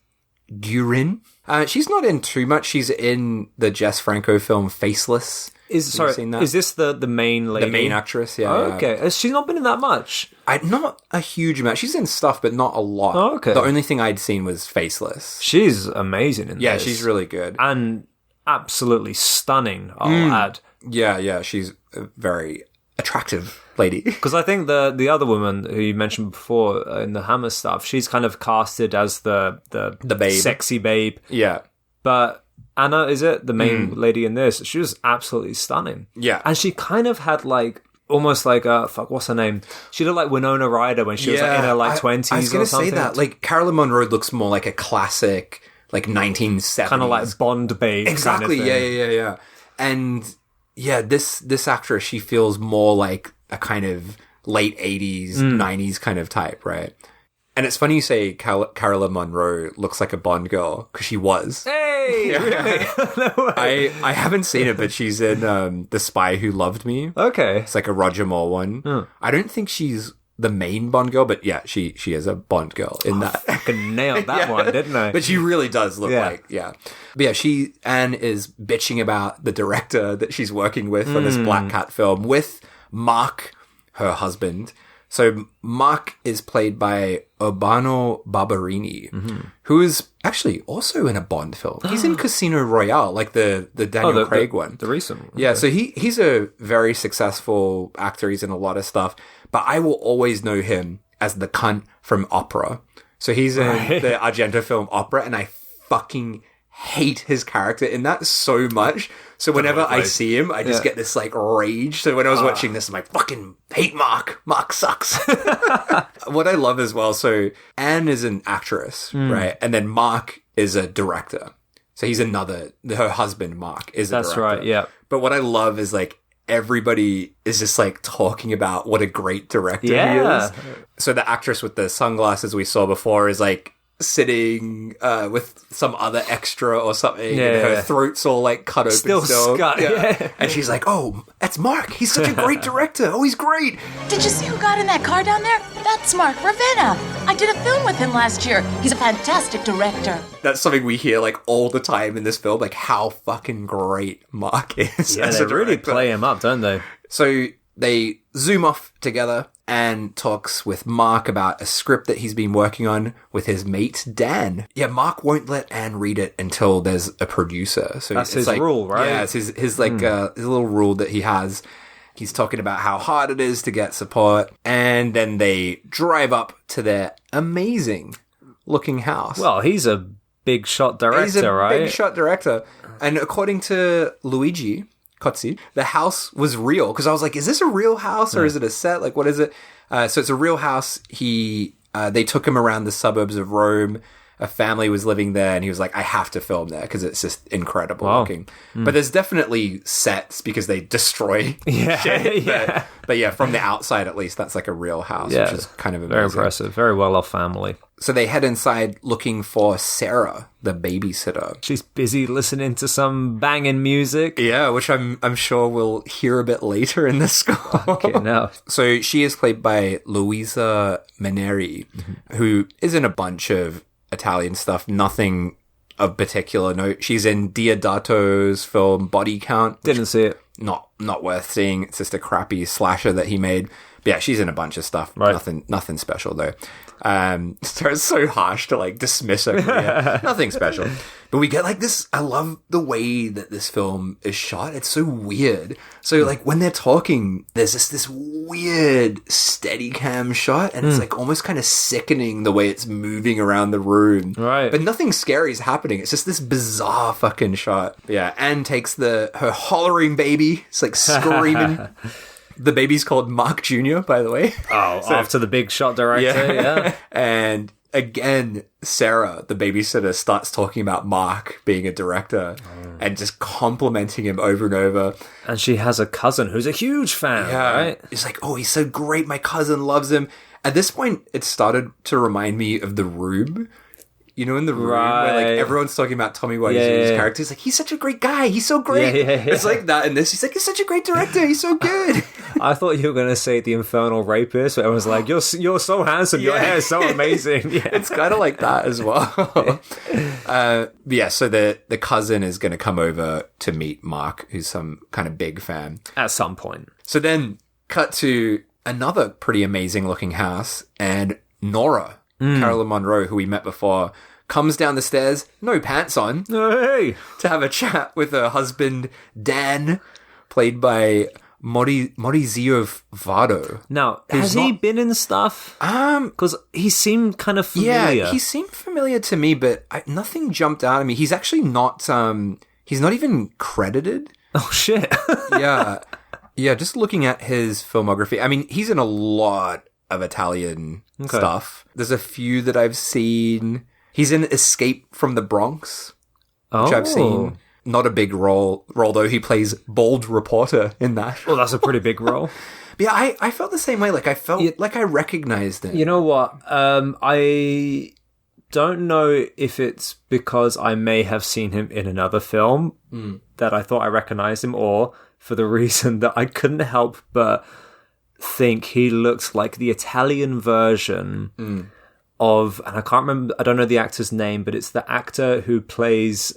Speaker 2: Guerin. She's not in too much. She's in the Jess Franco film Faceless.
Speaker 1: Is this the main lady?
Speaker 2: The main actress, yeah.
Speaker 1: Oh, okay. Has she not been in that much?
Speaker 2: Not a huge amount. She's in stuff, but not a lot.
Speaker 1: Oh, okay.
Speaker 2: The only thing I'd seen was Faceless.
Speaker 1: She's amazing in this.
Speaker 2: Yeah, she's really good.
Speaker 1: And absolutely stunning, I'll add.
Speaker 2: Yeah, she's a very attractive lady.
Speaker 1: Because I think the other woman who you mentioned before in the Hammer stuff, she's kind of casted as the
Speaker 2: babe.
Speaker 1: Sexy babe.
Speaker 2: Yeah.
Speaker 1: But Anna, is it? The main lady in this. She was absolutely stunning.
Speaker 2: Yeah.
Speaker 1: And she kind of had like, almost like, what's her name? She looked like Winona Ryder when she was like in her like 20s
Speaker 2: I was going to say that. Like, Caroline Munro looks more like a classic, like 1970s.
Speaker 1: Kind of like Bond babe.
Speaker 2: Exactly,
Speaker 1: kind of
Speaker 2: yeah. And yeah, this actress, she feels more like a kind of late 80s, 90s kind of type, right? And it's funny you say Caroline Munro looks like a Bond girl, because she was.
Speaker 1: Hey!
Speaker 2: Yeah.
Speaker 1: Really? No way.
Speaker 2: I haven't seen it, but she's in The Spy Who Loved Me.
Speaker 1: Okay.
Speaker 2: It's like a Roger Moore one. I don't think she's the main Bond girl, but yeah, she is a Bond girl in that.
Speaker 1: I fucking nailed that one, didn't I?
Speaker 2: But she really does look like, But yeah, Anne is bitching about the director that she's working with on this Black Cat film with Mark, her husband. So Mark is played by Urbano Barberini, who is actually also in a Bond film. He's in Casino Royale, like the Daniel Craig one.
Speaker 1: The recent one.
Speaker 2: Yeah, so he's a very successful actor. He's in a lot of stuff. But I will always know him as the cunt from Opera. So he's in the Argento film Opera, and I fucking hate his character in that so much. So whenever I see him, I just get this like rage. So when I was watching this, I'm like, fucking hate Mark. Mark sucks. What I love as well, so Anne is an actress, right? And then Mark is a director. So he's her husband, Mark, is a director.
Speaker 1: That's right, yeah.
Speaker 2: But what I love is like, everybody is just like talking about what a great director he is. So the actress with the sunglasses we saw before is like sitting with some other extra or something, and her throat's all like cut open still. And she's like, "Oh, that's Mark. He's such a great director. Oh, he's great."
Speaker 3: Did you see who got in that car down there? That's Mark Ravenna. I did a film with him last year. He's a fantastic director.
Speaker 2: That's something we hear like all the time in this film, like how fucking great Mark is.
Speaker 1: Yeah, they really play him up, don't they?
Speaker 2: So they zoom off together and talks with Mark about a script that he's been working on with his mate, Dan. Yeah, Mark won't let Anne read it until there's a producer. So
Speaker 1: that's
Speaker 2: it's
Speaker 1: his rule, right?
Speaker 2: Yeah, it's his like his little rule that he has. He's talking about how hard it is to get support. And then they drive up to their amazing looking house.
Speaker 1: Well, he's a big shot director, right?
Speaker 2: Big shot director. And according to Luigi Cozzi, the house was real, because I was like, is this a real house or is it a set? Like, what is it? So it's a real house. They took him around the suburbs of Rome. A family was living there, and he was like, I have to film there because it's just incredible looking. But there's definitely sets because they destroy shit. But yeah, from the outside at least, that's like a real house, which is kind of amazing.
Speaker 1: Very impressive. Very well-off family.
Speaker 2: So they head inside looking for Sarah, the babysitter.
Speaker 1: She's busy listening to some banging music.
Speaker 2: Yeah, which I'm sure we'll hear a bit later in the score.
Speaker 1: Okay, no.
Speaker 2: So she is played by Luisa Maneri, who is in a bunch of Italian stuff, nothing of particular note. She's in Diodato's film Body Count.
Speaker 1: Didn't see it.
Speaker 2: Not worth seeing. It's just a crappy slasher that he made. But yeah, she's in a bunch of stuff.
Speaker 1: Right.
Speaker 2: Nothing special though. So it's so harsh to like dismiss her career. Nothing special. But we get like this, I love the way that this film is shot. It's so weird. So like when they're talking, there's this weird steady cam shot, and it's like almost kind of sickening the way it's moving around the room.
Speaker 1: Right.
Speaker 2: But nothing scary is happening. It's just this bizarre fucking shot. Yeah. Anne takes her hollering baby. It's like screaming. The baby's called Mark Jr., by the way.
Speaker 1: Oh, so, after the big shot director, yeah.
Speaker 2: And again, Sarah, the babysitter, starts talking about Mark being a director and just complimenting him over and over.
Speaker 1: And she has a cousin who's a huge fan, right?
Speaker 2: It's like, oh, he's so great. My cousin loves him. At this point, it started to remind me of The Room. You know, in The Room, where like everyone's talking about Tommy Wiseau's character. He's like, he's such a great guy. He's so great. It's like that in this. He's like, he's such a great director. He's so good.
Speaker 1: I thought you were going to say The Infernal Rapist, but I was like, you're so handsome. Your hair is so amazing. Yeah.
Speaker 2: It's kind of like that as well. So the cousin is going to come over to meet Mark, who's some kind of big fan.
Speaker 1: At some point.
Speaker 2: So then cut to another pretty amazing looking house, and Nora, Carolyn Monroe, who we met before, comes down the stairs, no pants on, to have a chat with her husband, Dan, played by Maurizio Vado.
Speaker 1: Now, has he been in stuff? Because he seemed kind of familiar.
Speaker 2: Yeah, he seemed familiar to me, but nothing jumped out at me. He's actually not, he's not even credited.
Speaker 1: Oh, shit.
Speaker 2: Yeah, just looking at his filmography. I mean, he's in a lot of Italian stuff. There's a few that I've seen. He's in Escape from the Bronx, which I've seen. Not a big role though. He plays bald reporter in that.
Speaker 1: Well, that's a pretty big role.
Speaker 2: Yeah, I felt the same way. Like I felt like I recognized him.
Speaker 1: You know what? I don't know if it's because I may have seen him in another film that I thought I recognized him, or for the reason that I couldn't help but think he looks like the Italian version of, and I can't remember, I don't know the actor's name, but it's the actor who plays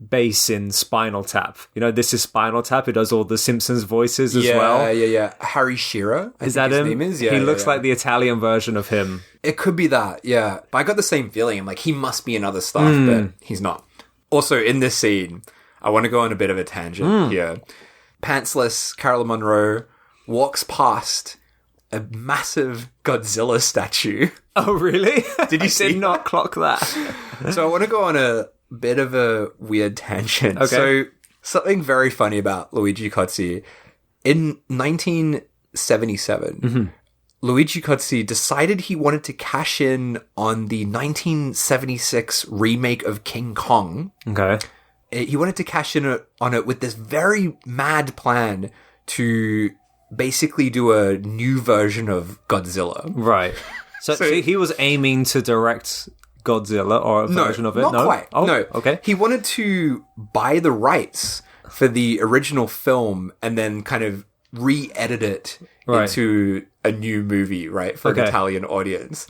Speaker 1: bass in Spinal Tap. You know, this is Spinal Tap, who does all the Simpsons voices as well.
Speaker 2: Yeah. Harry Shearer,
Speaker 1: is that him?
Speaker 2: Name is?
Speaker 1: He looks like the Italian version of him.
Speaker 2: It could be that, yeah. But I got the same feeling. I'm like, he must be in other stuff, but he's not. Also, in this scene, I want to go on a bit of a tangent here. Pantsless Carolyn Monroe walks past a massive Godzilla statue.
Speaker 1: Oh, really?
Speaker 2: Did you see?
Speaker 1: Did not clock that.
Speaker 2: So I want to go on a bit of a weird tangent.
Speaker 1: Okay.
Speaker 2: So something very funny about Luigi Cozzi. In 1977, Luigi Cozzi decided he wanted to cash in on the 1976 remake of King Kong.
Speaker 1: Okay.
Speaker 2: he wanted to cash in on it with this very mad plan to basically do a new version of Godzilla.
Speaker 1: Right. So he was aiming to direct Godzilla or a version of it?
Speaker 2: Not quite.
Speaker 1: Oh,
Speaker 2: no.
Speaker 1: Okay.
Speaker 2: He wanted to buy the rights for the original film and then kind of re-edit it into a new movie, right, for an Italian audience.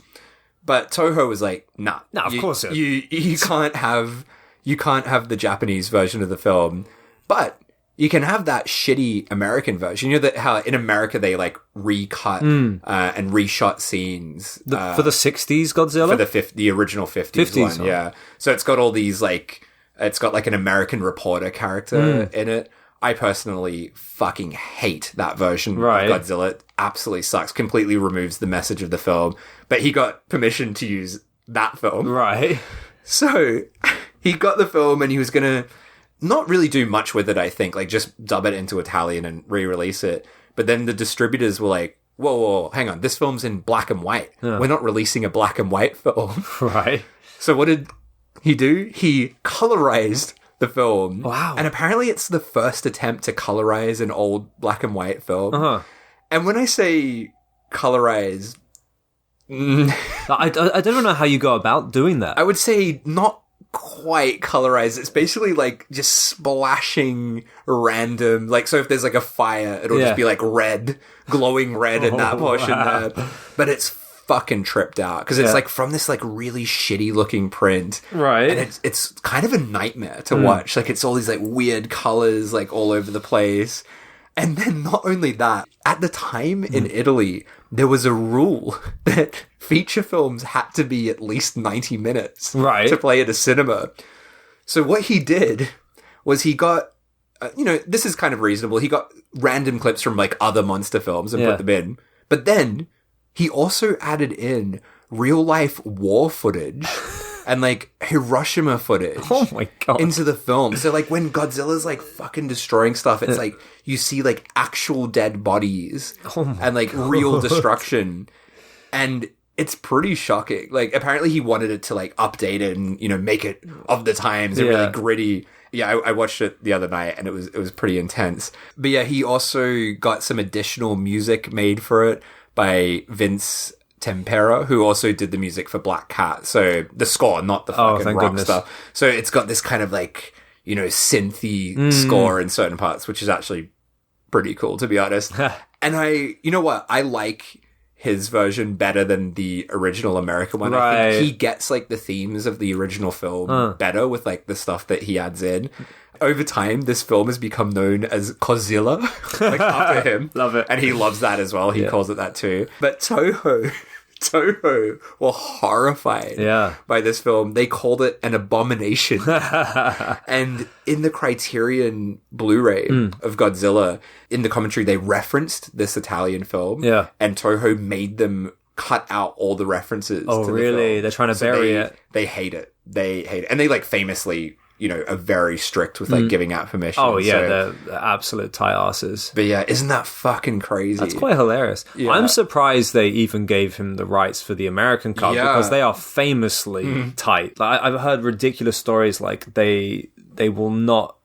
Speaker 2: But Toho was like, nah.
Speaker 1: No, of course not.
Speaker 2: You can't have the Japanese version of the film, but you can have that shitty American version. You know that how in America they like recut and reshot scenes
Speaker 1: for the 60s Godzilla?
Speaker 2: For the original 50s one, yeah. So it's got all these like it's got like an American reporter character in it. I personally fucking hate that version of Godzilla. It absolutely sucks. Completely removes the message of the film. But he got permission to use that film.
Speaker 1: Right.
Speaker 2: So he got the film and he was going to not really do much with it, I think. Like just dub it into Italian and re-release it. But then the distributors were like, whoa, hang on. This film's in black and white. We're not releasing a black and white film.
Speaker 1: Right.
Speaker 2: So what did he do? He colorized the film.
Speaker 1: Wow.
Speaker 2: And apparently it's the first attempt to colorize an old black and white film. And when I say colorize,
Speaker 1: I don't even know how you go about doing that.
Speaker 2: I would say not quite colorized. It's basically like just splashing random, like, so if there's like a fire, it'll just be like red, glowing red in that portion there. But it's fucking tripped out because it's like from this like really shitty looking print,
Speaker 1: right?
Speaker 2: And it's kind of a nightmare to watch. Like it's all these like weird colors like all over the place. And then not only that, at the time in Italy, there was a rule that feature films had to be at least 90 minutes to play at a cinema. So what he did was he got, this is kind of reasonable. He got random clips from like other monster films and put them in. But then he also added in real life war footage and like Hiroshima footage into the film. So like when Godzilla's like fucking destroying stuff, it's like you see like actual dead bodies and like real destruction. And it's pretty shocking. Like apparently he wanted it to like update it and, make it of the times and really gritty. Yeah, I watched it the other night and it was pretty intense. But yeah, he also got some additional music made for it by Vince Tempera, who also did the music for Black Cat. So the score, not the fucking rock stuff. So it's got this kind of like, synthy score in certain parts, which is actually pretty cool, to be honest. And you know what? I like his version better than the original American one.
Speaker 1: Right.
Speaker 2: I think he gets like the themes of the original film better with like the stuff that he adds in. Over time, this film has become known as Cozilla, like after him.
Speaker 1: Love it.
Speaker 2: And he loves that as well. He calls it that too. But Toho were horrified by this film. They called it an abomination. And in the Criterion Blu-ray of Godzilla, in the commentary, they referenced this Italian film. Yeah. And Toho made them cut out all the references to the
Speaker 1: really?
Speaker 2: film.
Speaker 1: They're trying to bury it.
Speaker 2: They hate it. They hate it. And they like famously... are very strict with like giving out permission.
Speaker 1: Oh yeah, they're absolute tie asses.
Speaker 2: But yeah, isn't that fucking crazy?
Speaker 1: That's quite hilarious. Yeah. I'm surprised they even gave him the rights for the American cut because they are famously tight. Like, I've heard ridiculous stories like they will not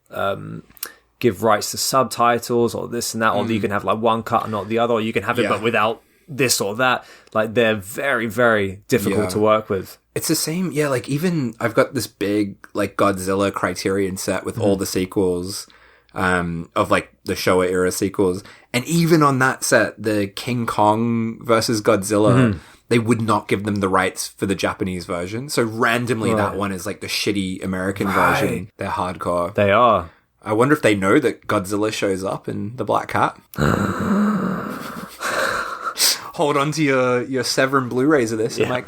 Speaker 1: give rights to subtitles or this and that, or you can have like one cut and not the other, or you can have it but without this or that. Like they're very, very difficult to work with.
Speaker 2: It's the same, like even I've got this big like Godzilla Criterion set with all the sequels of like the Showa era sequels, and even on that set, the King Kong versus Godzilla, they would not give them the rights for the Japanese version. So randomly that one is like the shitty American version. They're hardcore.
Speaker 1: They are.
Speaker 2: I wonder if they know that Godzilla shows up in the Black Cat. Hold on to your Severin Blu-rays of this. It might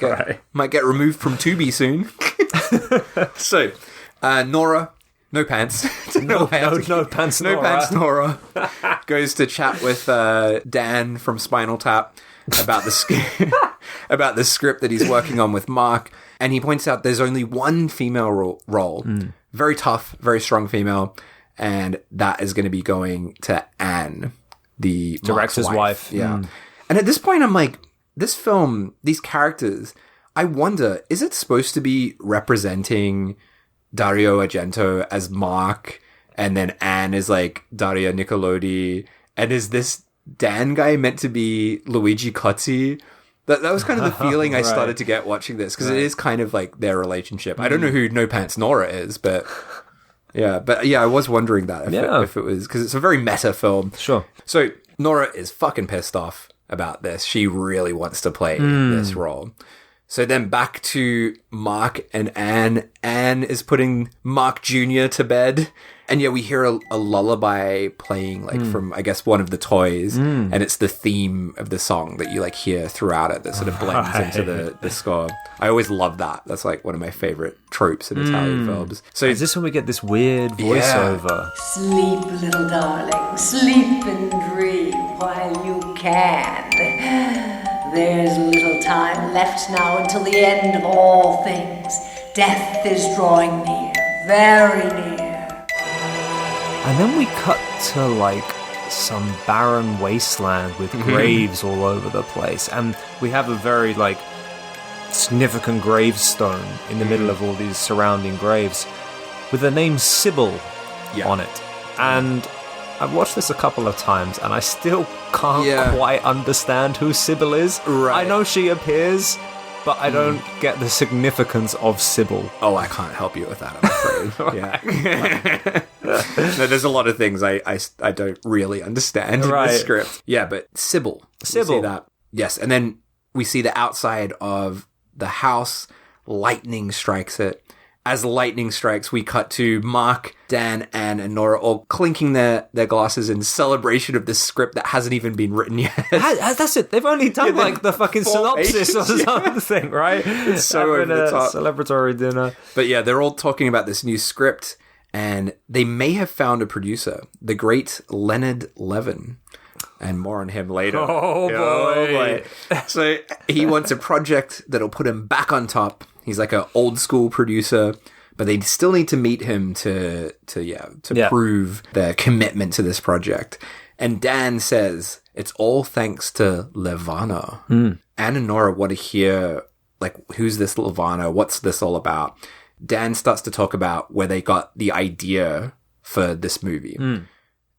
Speaker 2: get removed from Tubi soon. So, Nora, no pants.
Speaker 1: No pants
Speaker 2: Nora goes to chat with Dan from Spinal Tap about the script that he's working on with Mark, and he points out there's only one female role, very tough, very strong female, and that is going to be going to Anne, the
Speaker 1: director's wife.
Speaker 2: Yeah. And at this point, I'm like, this film, these characters, I wonder, is it supposed to be representing Dario Argento as Mark, and then Anne is like Daria Nicolodi, and is this Dan guy meant to be Luigi Cozzi? That was kind of the feeling I started to get watching this, because it is kind of like their relationship. I don't know who No Pants Nora is, but I was wondering that if it was, because it's a very meta film.
Speaker 1: Sure.
Speaker 2: So Nora is fucking pissed off about this. She really wants to play this role. So then back to Mark and Anne. Anne is putting Mark Jr. to bed. And we hear a lullaby playing from, I guess, one of the toys. And it's the theme of the song that you hear throughout it that sort of blends into the score. I always love that. That's one of my favorite tropes in Italian films. So
Speaker 1: is this when we get this weird voiceover?
Speaker 4: Sleep, little darling. Sleep and dream while you can. There's little time left now until the end of all things. Death is drawing near, very near.
Speaker 1: And then we cut to some barren wasteland with graves all over the place. And we have a very significant gravestone in the middle of all these surrounding graves with the name Sybil on it. And I've watched this a couple of times, and I still can't quite understand who Sybil is.
Speaker 2: Right.
Speaker 1: I know she appears, but I don't get the significance of Sybil.
Speaker 2: Oh, I can't help you with that, I'm afraid. No, there's a lot of things I don't really understand in the script. Yeah, but Sybil. We see that. Yes, and then we see the outside of the house. Lightning strikes it. As lightning strikes, we cut to Mark, Dan, Anne, and Nora all clinking their glasses in celebration of this script that hasn't even been written yet.
Speaker 1: That's it. They've only done the fucking synopsis or something, right?
Speaker 2: It's so over the top.
Speaker 1: Celebratory dinner.
Speaker 2: But they're all talking about this new script, and they may have found a producer, the great Leonard Levin. And more on him later.
Speaker 1: Oh boy.
Speaker 2: So he wants a project that'll put him back on top. He's like an old school producer, but they still need to meet him to prove their commitment to this project. And Dan says it's all thanks to Levana. Anne and Nora want to hear who's this Levana? What's this all about? Dan starts to talk about where they got the idea for this movie.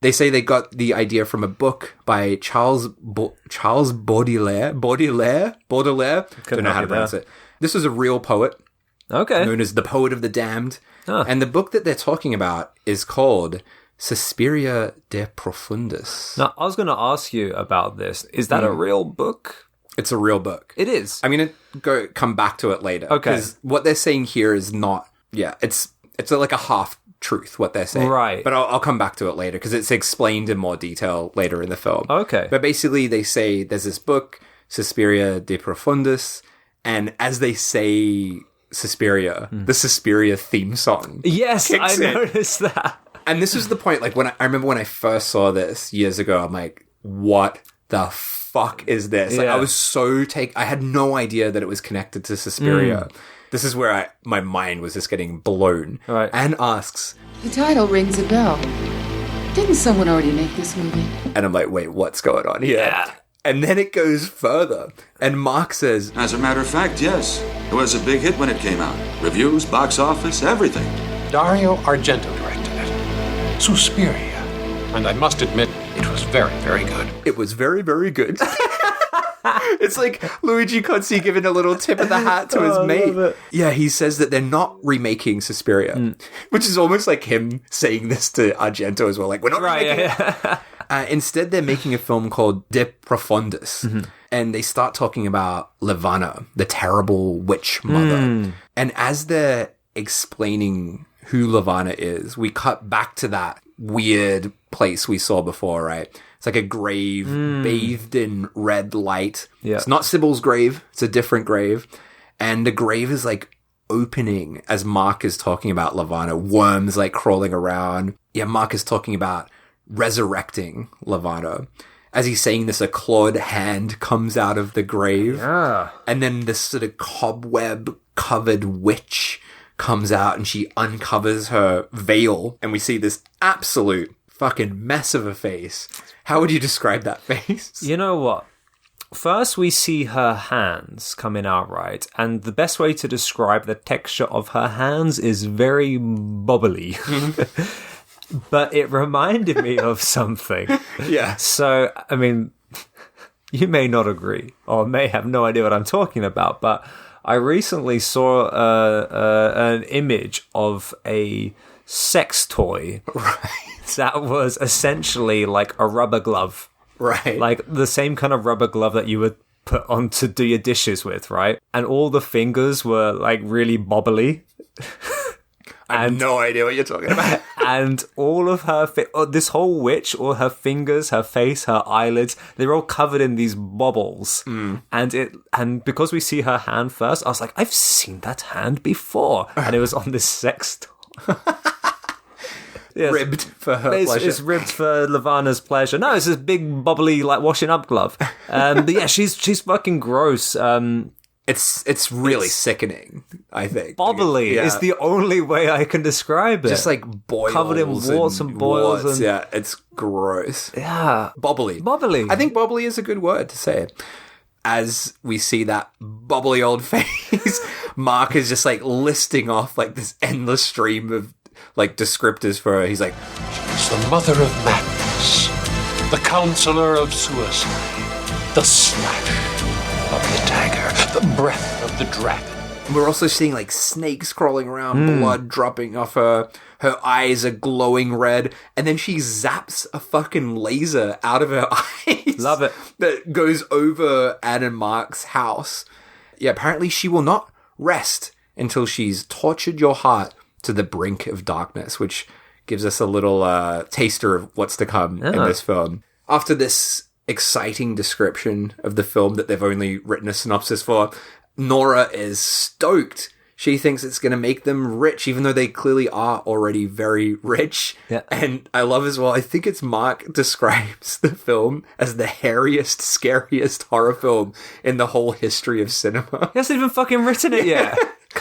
Speaker 2: They say they got the idea from a book by Charles Baudelaire. Don't know how to pronounce it. This was a real poet.
Speaker 1: Okay.
Speaker 2: Known as the Poet of the Damned. And the book that they're talking about is called Suspiria de Profundis.
Speaker 1: Now, I was going to ask you about this. Is that a real book?
Speaker 2: It's a real book.
Speaker 1: It is.
Speaker 2: I'm going to come back to it later.
Speaker 1: Okay.
Speaker 2: Because what they're saying here is not... Yeah, it's like a half-truth, what they're saying.
Speaker 1: Right.
Speaker 2: But I'll come back to it later, because it's explained in more detail later in the film.
Speaker 1: Okay.
Speaker 2: But basically, they say there's this book, Suspiria de Profundis, and as they say Suspiria, the Suspiria theme song.
Speaker 1: Yes, I noticed that.
Speaker 2: And this was the point, I remember when I first saw this years ago, I'm like, what the fuck is this? I was so I had no idea that it was connected to Suspiria. This is where my mind was just getting blown.
Speaker 1: Right.
Speaker 2: Anne asks...
Speaker 5: The title rings a bell. Didn't someone already make this movie?
Speaker 2: And I'm like, wait, what's going on here? Yeah. And then it goes further. And Mark says...
Speaker 6: As a matter of fact, yes. It was a big hit when it came out. Reviews, box office, everything.
Speaker 7: Dario Argento directed it. Suspiria. And I must admit, it was very, very good.
Speaker 2: It was very, very good. It's like Luigi Cozzi giving a little tip of the hat to his mate. Yeah, he says that they're not remaking Suspiria, which is almost like him saying this to Argento as well. We're not remaking it. Instead, they're making a film called De Profundis. And they start talking about Levana, the terrible witch mother. And as they're explaining who Levana is, we cut back to that weird place we saw before, right? It's like a grave bathed in red light. Yeah. It's not Sybil's grave. It's a different grave. And the grave is opening as Mark is talking about Levana. Worms crawling around. Yeah, Mark is talking about resurrecting Levana. As he's saying this, a clawed hand comes out of the grave. Yeah. And then this sort of cobweb-covered witch comes out and she uncovers her veil. And we see this absolute fucking mess of a face. How would you describe that face?
Speaker 1: You know what? first we see her hands coming out, right? And the best way to describe the texture of her hands is very bubbly. But it reminded me of something.
Speaker 2: Yeah.
Speaker 1: So, I mean, you may not agree or may have no idea what I'm talking about, but I recently saw an image of a sex toy that was essentially like a rubber glove.
Speaker 2: Right.
Speaker 1: Like the same kind of rubber glove that you would put on to do your dishes with, right? And all the fingers were like really bobbly.
Speaker 2: I have no idea what you're talking about.
Speaker 1: And all of her, this whole witch, all her fingers, her face, her eyelids, they're all covered in these bobbles. And because we see her hand first, I was like, I've seen that hand before. And it was on this sex toy. Yes.
Speaker 2: Ribbed for her pleasure.
Speaker 1: It's ribbed for Levana's pleasure. No, it's this big bubbly like washing up glove. But yeah, she's fucking gross.
Speaker 2: It's really sickening, I think.
Speaker 1: Bubbly is the only way I can describe it.
Speaker 2: Just like boils.
Speaker 1: Covered in warts and boils. And...
Speaker 2: Yeah, it's gross.
Speaker 1: Yeah.
Speaker 2: Bubbly.
Speaker 1: Bubbly.
Speaker 2: I think bubbly is a good word to say. As we see that bubbly old face, Mark is just like listing off like this endless stream of like descriptors for her. He's like,
Speaker 7: she's the mother of madness, the counselor of suicide, the slash of the dagger, the breath of the dragon.
Speaker 2: And we're also seeing like snakes crawling around, blood dropping off her. Her eyes are glowing red, and then she zaps a fucking laser out of her eyes.
Speaker 1: Love it.
Speaker 2: That goes over Anne and Mark's house. Yeah, apparently she will not rest until she's tortured your heart to the brink of darkness, which gives us a little taster of what's to come in this film. After this exciting description of the film that they've only written a synopsis for, Nora is stoked. She thinks it's going to make them rich, even though they clearly are already very rich.
Speaker 1: Yeah.
Speaker 2: And I love as well, I think it's Mark describes the film as the hairiest, scariest horror film in the whole history of cinema.
Speaker 1: He hasn't even fucking written it yet.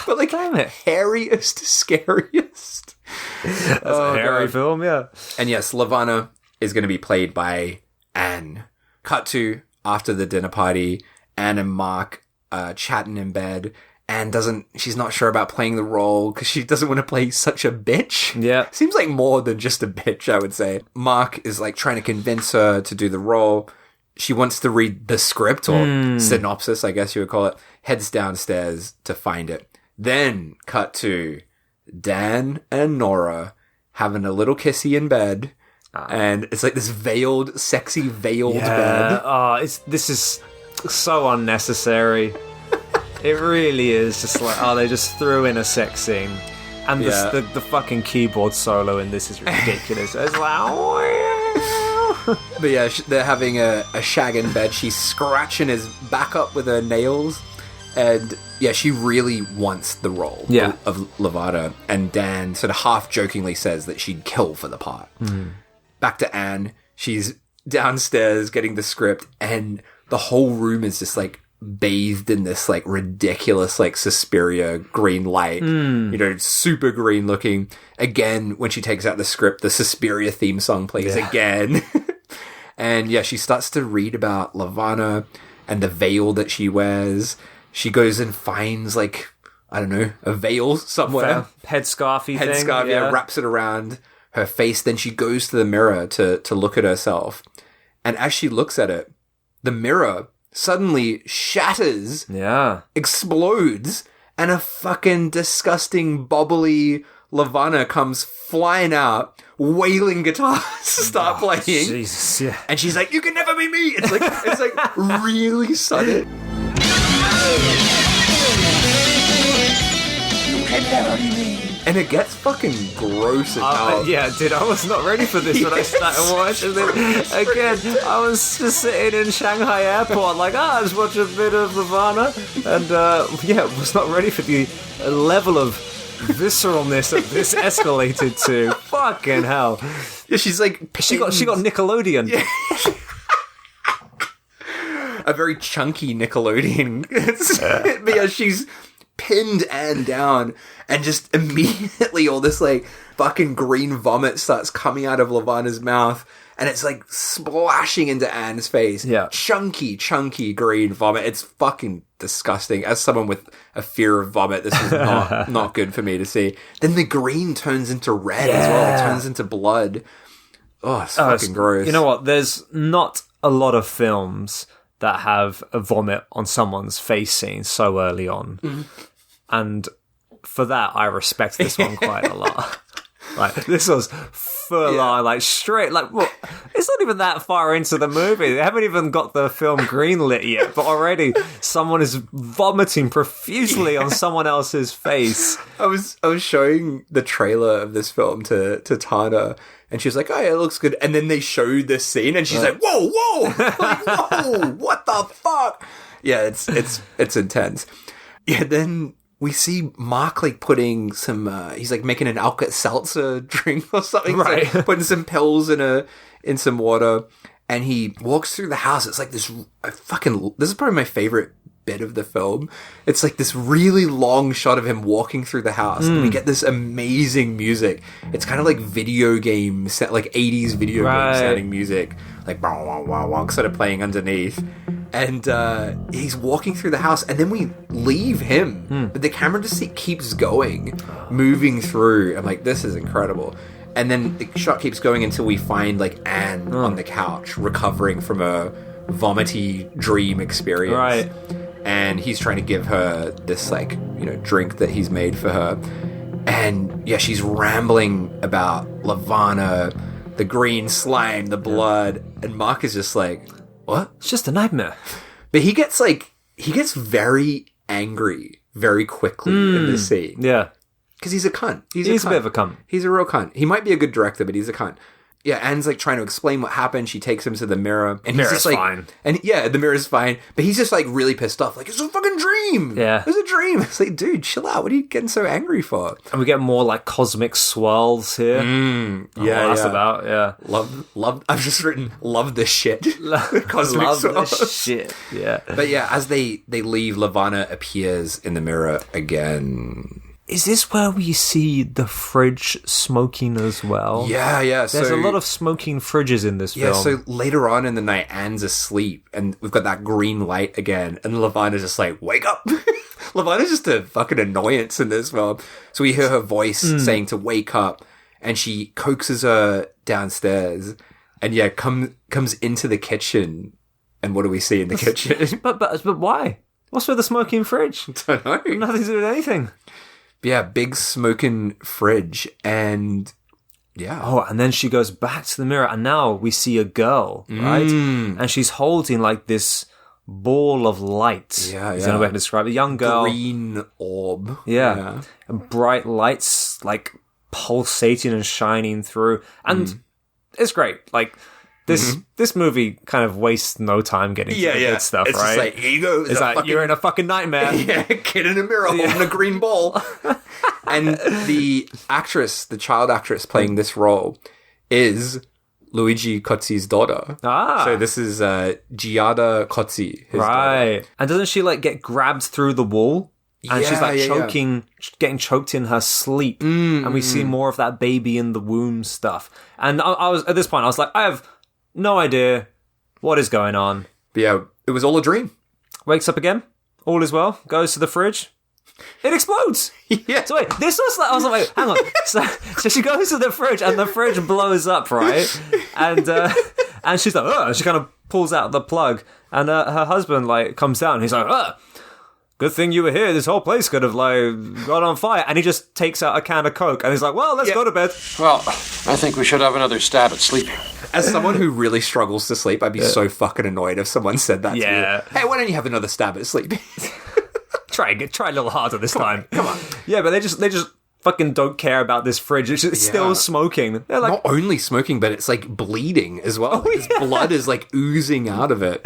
Speaker 2: But like,
Speaker 1: damn it.
Speaker 2: hairiest, scariest.
Speaker 1: That's a hairy film, yeah.
Speaker 2: And yes, Levana is going to be played by Anne. Cut to after the dinner party, Anne and Mark chatting in bed. Anne she's not sure about playing the role because she doesn't want to play such a bitch.
Speaker 1: Yeah.
Speaker 2: Seems like more than just a bitch, I would say. Mark is like trying to convince her to do the role. She wants to read the script or synopsis, I guess you would call it. Heads downstairs to find it. Then cut to Dan and Nora having a little kissy in bed. And it's like this sexy veiled bed.
Speaker 1: Oh, this is so unnecessary. It really is just like, they just threw in a sex scene. And the fucking keyboard solo in this is ridiculous. It's like,
Speaker 2: But yeah, they're having a shag in bed. She's scratching his back up with her nails. And yeah, she really wants the role of Levana. And Dan sort of half jokingly says that she'd kill for the part. Back to Anne. She's downstairs getting the script. And the whole room is just like bathed in this like ridiculous like Suspiria green light, super green looking. Again, when she takes out the script, the Suspiria theme song plays again. And yeah, she starts to read about Levana and the veil that she wears. She goes and finds like, I don't know, a veil somewhere.
Speaker 1: Headscarfy thing.
Speaker 2: Headscarf, wraps it around her face. Then she goes to the mirror to look at herself. And as she looks at it, the mirror suddenly shatters, explodes, and a fucking disgusting, bubbly Levana comes flying out, wailing guitars start playing.
Speaker 1: Jesus, yeah.
Speaker 2: And she's like, "You can never be me!" It's like really sudden. You can never be me. And it gets fucking gross and
Speaker 1: yeah, dude, I was not ready for this when I started watching it. Again, I was just sitting in Shanghai airport like, I just watched a bit of Nirvana. And, was not ready for the level of visceralness that this escalated to. Fucking hell.
Speaker 2: Yeah, she's like...
Speaker 1: She got Nickelodeon.
Speaker 2: Yeah. A very chunky Nickelodeon. But yeah, she's pinned Anne down, and just immediately all this like fucking green vomit starts coming out of Levana's mouth. And it's like splashing into Anne's face.
Speaker 1: Yeah.
Speaker 2: Chunky green vomit. It's fucking disgusting. As someone with a fear of vomit, this is not good for me to see. Then the green turns into red as well. It turns into blood. Oh, it's fucking gross.
Speaker 1: You know what? There's not a lot of films that have a vomit on someone's face scene so early on. Mm-hmm. And for that, I respect this one quite a lot. Like, this was full on, like, straight, like, well, it's not even that far into the movie. They haven't even got the film greenlit yet, but already someone is vomiting profusely on someone else's face.
Speaker 2: I was showing the trailer of this film to Tana, and she was like, oh yeah, it looks good. And then they showed this scene, and she's like, whoa, like, whoa, what the fuck? Yeah, it's intense. Yeah, then we see Mark, like, putting some, he's, like, making an Alka-Seltzer drink or something.
Speaker 1: Right.
Speaker 2: He's, like, putting some pills in some water. And he walks through the house. It's like this, this is probably my favorite bit of the film. It's like this really long shot of him walking through the house. And we get this amazing music. It's kind of like video game, like 80s video game sounding music. Like, wow, wow, wow, wow, sort of playing underneath. And he's walking through the house, and then we leave him. But the camera just keeps going, moving through. I'm like, this is incredible. And then the shot keeps going until we find, like, Anne on the couch, recovering from a vomity dream experience.
Speaker 1: Right.
Speaker 2: And he's trying to give her this, like, you know, drink that he's made for her. And, yeah, she's rambling about Levana, the green slime, the blood. And Mark is just like, what?
Speaker 1: It's just a nightmare.
Speaker 2: But he gets very angry very quickly in this scene.
Speaker 1: Yeah.
Speaker 2: Because he's a cunt. He's
Speaker 1: a bit of a cunt.
Speaker 2: He's a real cunt. He might be a good director, but he's a cunt. Yeah, Anne's, like, trying to explain what happened. She takes him to the mirror. And he's just like,
Speaker 1: fine.
Speaker 2: And yeah, the mirror's fine. But he's just, like, really pissed off. Like, it's a fucking dream.
Speaker 1: Yeah.
Speaker 2: It was a dream. It's like, dude, chill out. What are you getting so angry for?
Speaker 1: And we get more, like, cosmic swirls here. That's about, yeah.
Speaker 2: Love, I've just written, love this shit.
Speaker 1: Cosmic love swirls. This shit, yeah.
Speaker 2: But yeah, as they leave, Levana appears in the mirror again.
Speaker 1: Is this where we see the fridge smoking as well?
Speaker 2: Yeah.
Speaker 1: There's a lot of smoking fridges in this film.
Speaker 2: Yeah, so later on in the night, Anne's asleep, and we've got that green light again, and Levana's just like, wake up! Levana's just a fucking annoyance in this film. So we hear her voice saying to wake up, and she coaxes her downstairs, and yeah, comes into the kitchen, and what do we see in the kitchen?
Speaker 1: But why? What's with the smoking fridge?
Speaker 2: I don't know.
Speaker 1: Nothing to do with anything.
Speaker 2: Yeah, big smoking fridge, and yeah.
Speaker 1: Oh, and then she goes back to the mirror, and now we see a girl, right? And she's holding, like, this ball of light.
Speaker 2: Yeah.
Speaker 1: Is the only way to describe it. A young girl.
Speaker 2: Green orb.
Speaker 1: Yeah. And bright lights, like, pulsating and shining through. And it's great. Like, this movie kind of wastes no time getting to the good stuff,
Speaker 2: it's
Speaker 1: right?
Speaker 2: It's just like, here you go.
Speaker 1: It's like, you're in a fucking nightmare.
Speaker 2: Yeah, kid in a mirror holding a green ball. And the child actress playing this role is Luigi Cozzi's daughter. So this is Giada Cozzi, his daughter.
Speaker 1: And doesn't she, like, get grabbed through the wall? And she's, like, getting choked in her sleep. And we see more of that baby in the womb stuff. And I was, at this point, I was like, I have no idea what is going on.
Speaker 2: But yeah, it was all a dream.
Speaker 1: Wakes up again. All is well. Goes to the fridge. It explodes.
Speaker 2: Yeah.
Speaker 1: So wait, this was like, I was like, wait, hang on. So she goes to the fridge and the fridge blows up, right? And she's like, oh, she kind of pulls out the plug, and her husband, like, comes down. And he's like, oh, good thing you were here. This whole place could have, like, got on fire. And he just takes out a can of Coke, and he's like, well, let's go to bed.
Speaker 7: Well, I think we should have another stab at sleeping.
Speaker 2: As someone who really struggles to sleep, I'd be so fucking annoyed if someone said that to me. Hey, why don't you have another stab at sleeping?
Speaker 1: Try a little harder this time.
Speaker 2: Come on.
Speaker 1: Yeah, but they just fucking don't care about this fridge. It's still smoking. They're like,
Speaker 2: not only smoking, but it's, like, bleeding as well. His blood is, like, oozing out of it.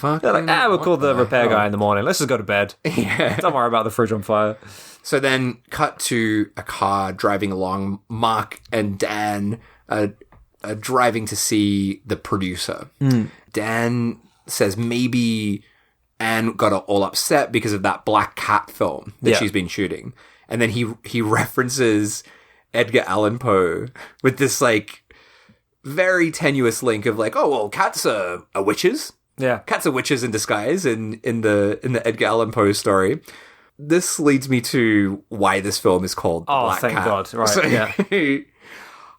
Speaker 1: They're like, we'll call the repair guy in the morning. Let's just go to bed.
Speaker 2: Yeah.
Speaker 1: Don't worry about the fridge on fire.
Speaker 2: So then, cut to a car driving along. Mark and Dan are driving to see the producer. Dan says maybe Anne got all upset because of that Black Cat film that she's been shooting. And then he references Edgar Allan Poe with this like very tenuous link of like, oh well, cats are witches.
Speaker 1: Yeah.
Speaker 2: Cats are witches in disguise in the Edgar Allan Poe story. This leads me to why this film is called The Black
Speaker 1: thank
Speaker 2: Cat.
Speaker 1: God. Right,
Speaker 2: So,
Speaker 1: yeah.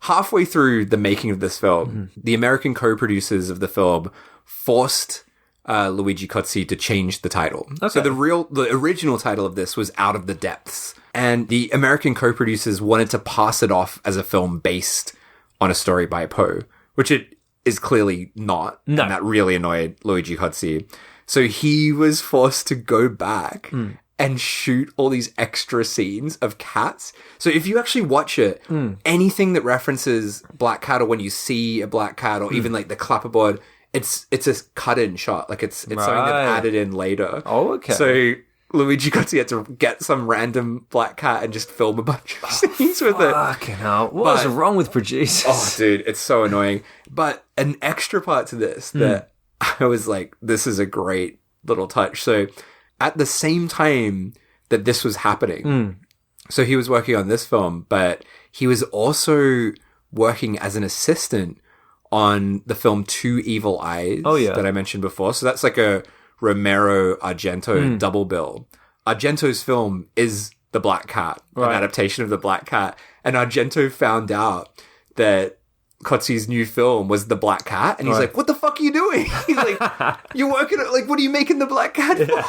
Speaker 2: halfway through the making of this film, the American co-producers of the film forced Luigi Cozzi to change the title.
Speaker 1: Okay.
Speaker 2: So the original title of this was Out of the Depths. And the American co-producers wanted to pass it off as a film based on a story by Poe, which it is clearly not.
Speaker 1: No.
Speaker 2: And that really annoyed Luigi Cozzi. So he was forced to go back and shoot all these extra scenes of cats. So if you actually watch it, anything that references black cat, or when you see a black cat, or even like the clapperboard, it's a cut-in shot. Like it's something they've added in later.
Speaker 1: Oh, okay.
Speaker 2: So Luigi Cozzi had to get some random black cat and just film a bunch of scenes with it.
Speaker 1: Fucking hell. What is wrong with producers?
Speaker 2: Oh, dude, it's so annoying. But an extra part to this that I was like, this is a great little touch. So at the same time that this was happening, so he was working on this film, but he was also working as an assistant on the film Two Evil Eyes that I mentioned before. So that's like a Romero Argento double bill. Argento's film is The Black Cat, an adaptation of The Black Cat. And Argento found out that Cozzi's new film was The Black Cat, and he's like, what the fuck are you doing? He's like, you're working at, like, what are you making The Black Cat for?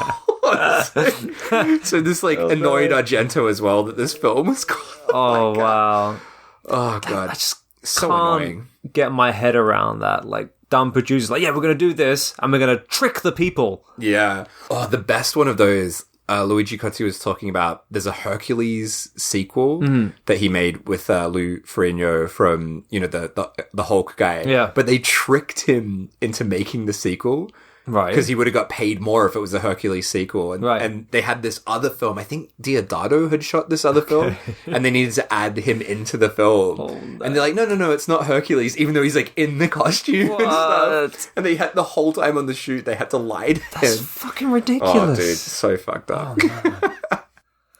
Speaker 2: So this, like, annoyed Argento as well that this film was called The Black Cat.
Speaker 1: Wow.
Speaker 2: Oh, God.
Speaker 1: I just
Speaker 2: so
Speaker 1: can't
Speaker 2: annoying.
Speaker 1: get my head around that. Like, dumb producers, like, yeah, we're going to do this, and we're going to trick the people.
Speaker 2: Yeah. Oh, the best one of those, Luigi Cozzi was talking about, there's a Hercules sequel that he made with Lou Ferrigno from, you know, the Hulk guy.
Speaker 1: Yeah.
Speaker 2: But they tricked him into making the sequel.
Speaker 1: Right.
Speaker 2: Because he would have got paid more if it was a Hercules sequel. And, and they had this other film. I think Diodato had shot this other film. And they needed to add him into the film. Oh, and they're like, no, it's not Hercules. Even though he's like in the costume and stuff. And they had the whole time on the shoot, they had to lie to him.
Speaker 1: That's fucking ridiculous.
Speaker 2: Oh, dude. So fucked up. Oh,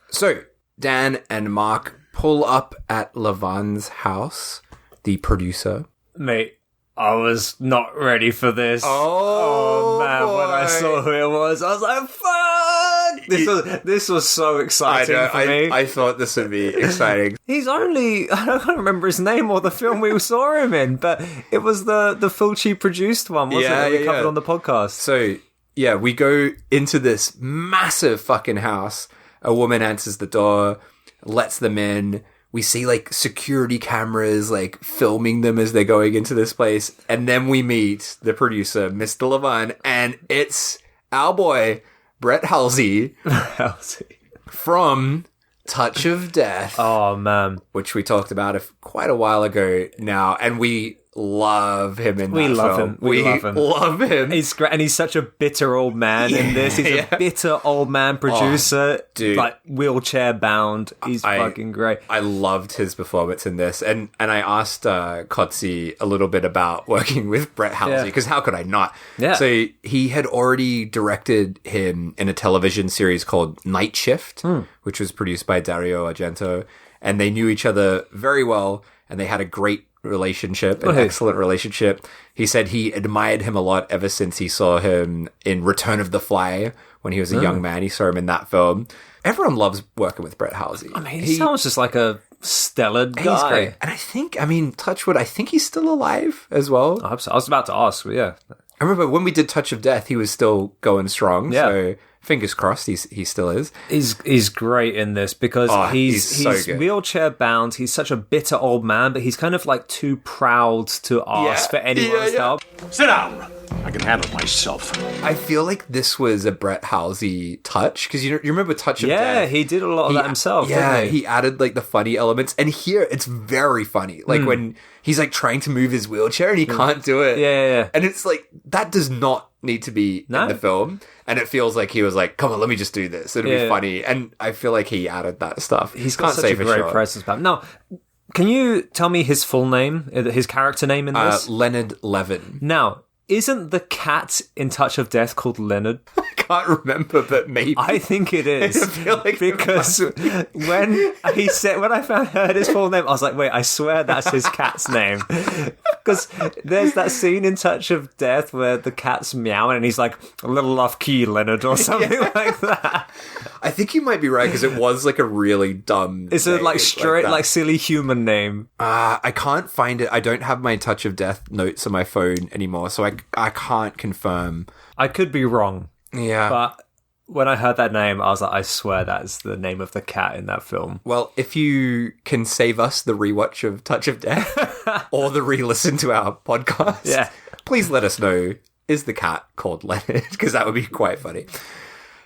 Speaker 2: so, Dan and Mark pull up at Lavan's house, the producer.
Speaker 1: Mate, I was not ready for this.
Speaker 2: Oh
Speaker 1: man,
Speaker 2: boy.
Speaker 1: when I saw who it was, I was like, fuck! This was so exciting for me.
Speaker 2: I thought this would be exciting.
Speaker 1: He's only, I don't remember his name or the film we saw him in, but it was the Fulci produced one, wasn't it? That we covered on the podcast.
Speaker 2: So, yeah, we go into this massive fucking house. A woman answers the door, lets them in. We see, like, security cameras, like, filming them as they're going into this place. And then we meet the producer, Mr. Lavan, and it's our boy, Brett Halsey. From Touch of Death.
Speaker 1: Oh, man.
Speaker 2: Which we talked about quite a while ago now. And we love him in that film. We love him.
Speaker 1: He's great, and he's such a bitter old man in this. He's a bitter old man producer,
Speaker 2: dude.
Speaker 1: Like wheelchair bound. He's fucking great.
Speaker 2: I loved his performance in this, and I asked Cozzi a little bit about working with Brett Halsey, because how could I not?
Speaker 1: Yeah.
Speaker 2: So he had already directed him in a television series called Night Shift, which was produced by Dario Argento, and they knew each other very well, and they had a great relationship, an excellent relationship. He said he admired him a lot ever since he saw him in Return of the Fly when he was a young man. He saw him in that film. Everyone loves working with Brett Halsey.
Speaker 1: I mean, he sounds just like a stellar guy.
Speaker 2: He's great. And I think, Touchwood, I think he's still alive as well.
Speaker 1: I hope so. I was about to ask, but yeah.
Speaker 2: I remember when we did Touch of Death, he was still going strong.
Speaker 1: Yeah.
Speaker 2: So fingers crossed he still is.
Speaker 1: He's great in this because he's
Speaker 2: so good.
Speaker 1: wheelchair bound. He's such a bitter old man, but he's kind of like too proud to ask for anyone's help.
Speaker 7: Sit down. I can handle myself.
Speaker 2: I feel like this was a Brett Halsey touch, because you remember Touch of Death?
Speaker 1: Yeah, he did a lot of that himself.
Speaker 2: Yeah,
Speaker 1: didn't he?
Speaker 2: he added like the funny elements, and here it's very funny. Like when he's like trying to move his wheelchair and he can't do it.
Speaker 1: Yeah.
Speaker 2: And it's like, that does not need to be in the film. And it feels like he was like, come on, let me just do this. It'll be funny. And I feel like he added that stuff.
Speaker 1: He's got such a great presence. Now, can you tell me his full name, his character name in this?
Speaker 2: Leonard Levin.
Speaker 1: Now, Isn't the cat in Touch of Death called Leonard?
Speaker 2: I can't remember, but maybe.
Speaker 1: I think it is.
Speaker 2: I feel like
Speaker 1: because when I heard his full name, I was like, wait, I swear that's his cat's name. Because there's that scene in Touch of Death where the cat's meowing and he's like, a little off key, Leonard, or something like that.
Speaker 2: I think you might be right, because it was like a really dumb
Speaker 1: It's a
Speaker 2: name,
Speaker 1: like straight,
Speaker 2: that.
Speaker 1: like silly human name.
Speaker 2: I can't find it. I don't have my Touch of Death notes on my phone anymore, so I can't confirm.
Speaker 1: I could be wrong.
Speaker 2: Yeah.
Speaker 1: But when I heard that name, I was like, I swear that's the name of the cat in that film.
Speaker 2: Well, if you can save us the rewatch of Touch of Death or the re-listen to our podcast, please let us know, is the cat called Leonard? Because that would be quite funny.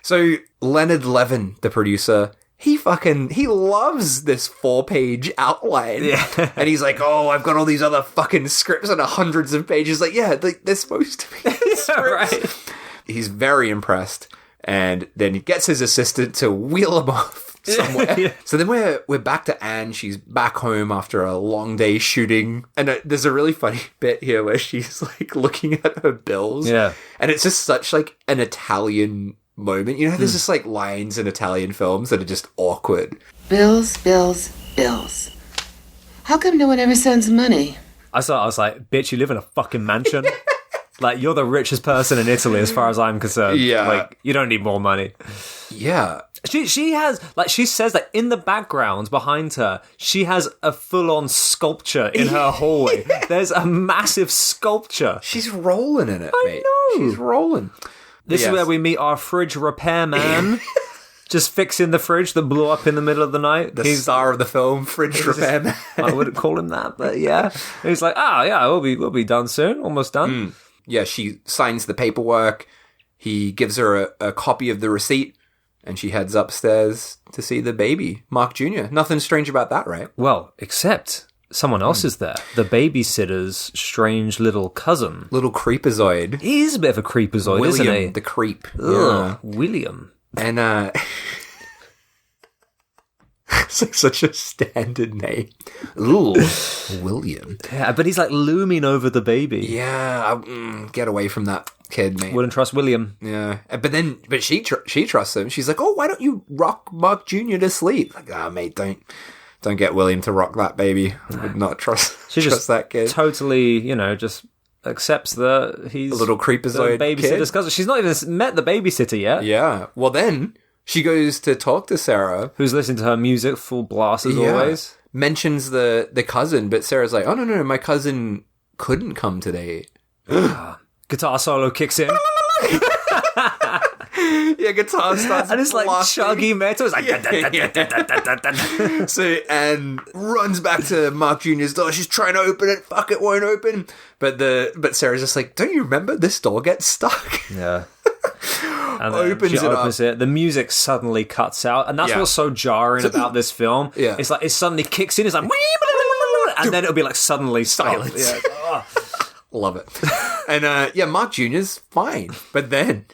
Speaker 2: So Leonard Levin, the producer, he loves this 4-page outline.
Speaker 1: Yeah.
Speaker 2: And he's like, oh, I've got all these other fucking scripts and hundreds of pages. Like, yeah, they're supposed to be scripts.
Speaker 1: Right.
Speaker 2: He's very impressed. And then he gets his assistant to wheel him off somewhere.
Speaker 1: Yeah.
Speaker 2: So then we're back to Anne. She's back home after a long day shooting. And there's a really funny bit here where she's like looking at her bills.
Speaker 1: Yeah.
Speaker 2: And it's just such like an Italian moment. You know, there's just like lines in Italian films that are just awkward.
Speaker 5: Bills, bills, bills. How come no one ever sends money?
Speaker 1: I was like, bitch, you live in a fucking mansion. Like, you're the richest person in Italy as far as I'm concerned.
Speaker 2: Yeah.
Speaker 1: Like, you don't need more money.
Speaker 2: Yeah.
Speaker 1: She has, like, she says that in the background behind her, she has a full-on sculpture in her hallway. There's a massive sculpture.
Speaker 2: She's rolling in it, mate.
Speaker 1: know.
Speaker 2: She's rolling.
Speaker 1: This is where we meet our fridge repairman. Just fixing the fridge that blew up in the middle of the night.
Speaker 2: The star of the film, Fridge Repairman.
Speaker 1: I wouldn't call him that, but yeah. And he's like, yeah, we'll be done soon. Almost done.
Speaker 2: Yeah, she signs the paperwork. He gives her a copy of the receipt, and she heads upstairs to see the baby, Mark Jr. Nothing strange about that, right?
Speaker 1: Well, except someone else is there. The babysitter's strange little cousin.
Speaker 2: Little creepazoid.
Speaker 1: He's a bit of a creepazoid,
Speaker 2: William,
Speaker 1: isn't he?
Speaker 2: the creep.
Speaker 1: Ugh,
Speaker 2: Yeah.
Speaker 1: William.
Speaker 2: And, it's like such a standard name. Ooh, William.
Speaker 1: Yeah, but he's like looming over the baby.
Speaker 2: Yeah, get away from that kid, mate.
Speaker 1: Wouldn't trust William.
Speaker 2: Yeah, but she trusts him. She's like, oh, why don't you rock Mark Jr. to sleep? Like, mate, don't get William to rock that baby. I would not trust that kid.
Speaker 1: Totally, just accepts that he's
Speaker 2: A little creepazoid
Speaker 1: the babysitter's
Speaker 2: kid.
Speaker 1: cousin. She's not even met the babysitter yet.
Speaker 2: Yeah. Well, then she goes to talk to Sarah,
Speaker 1: Who's listening to her music full blast as always.
Speaker 2: Mentions the cousin, but Sarah's like, oh, no, my cousin couldn't come today.
Speaker 1: Guitar solo kicks in.
Speaker 2: Yeah, guitar starts
Speaker 1: And it's like
Speaker 2: blasting.
Speaker 1: chuggy metal. It's like...
Speaker 2: So Anne runs back to Mark Jr.'s door. She's trying to open it. Fuck, it won't open. But Sarah's just like, don't you remember this door gets stuck?
Speaker 1: Yeah. And then
Speaker 2: Opens
Speaker 1: she
Speaker 2: it
Speaker 1: opens
Speaker 2: up.
Speaker 1: it. The music suddenly cuts out. And that's
Speaker 2: Yeah.
Speaker 1: what's so jarring about this film.
Speaker 2: Yeah.
Speaker 1: It's like it suddenly kicks in. It's like... And then it'll be like suddenly stopped.
Speaker 2: Silence.
Speaker 1: Yeah.
Speaker 2: Love it. And Mark Jr.'s fine. But then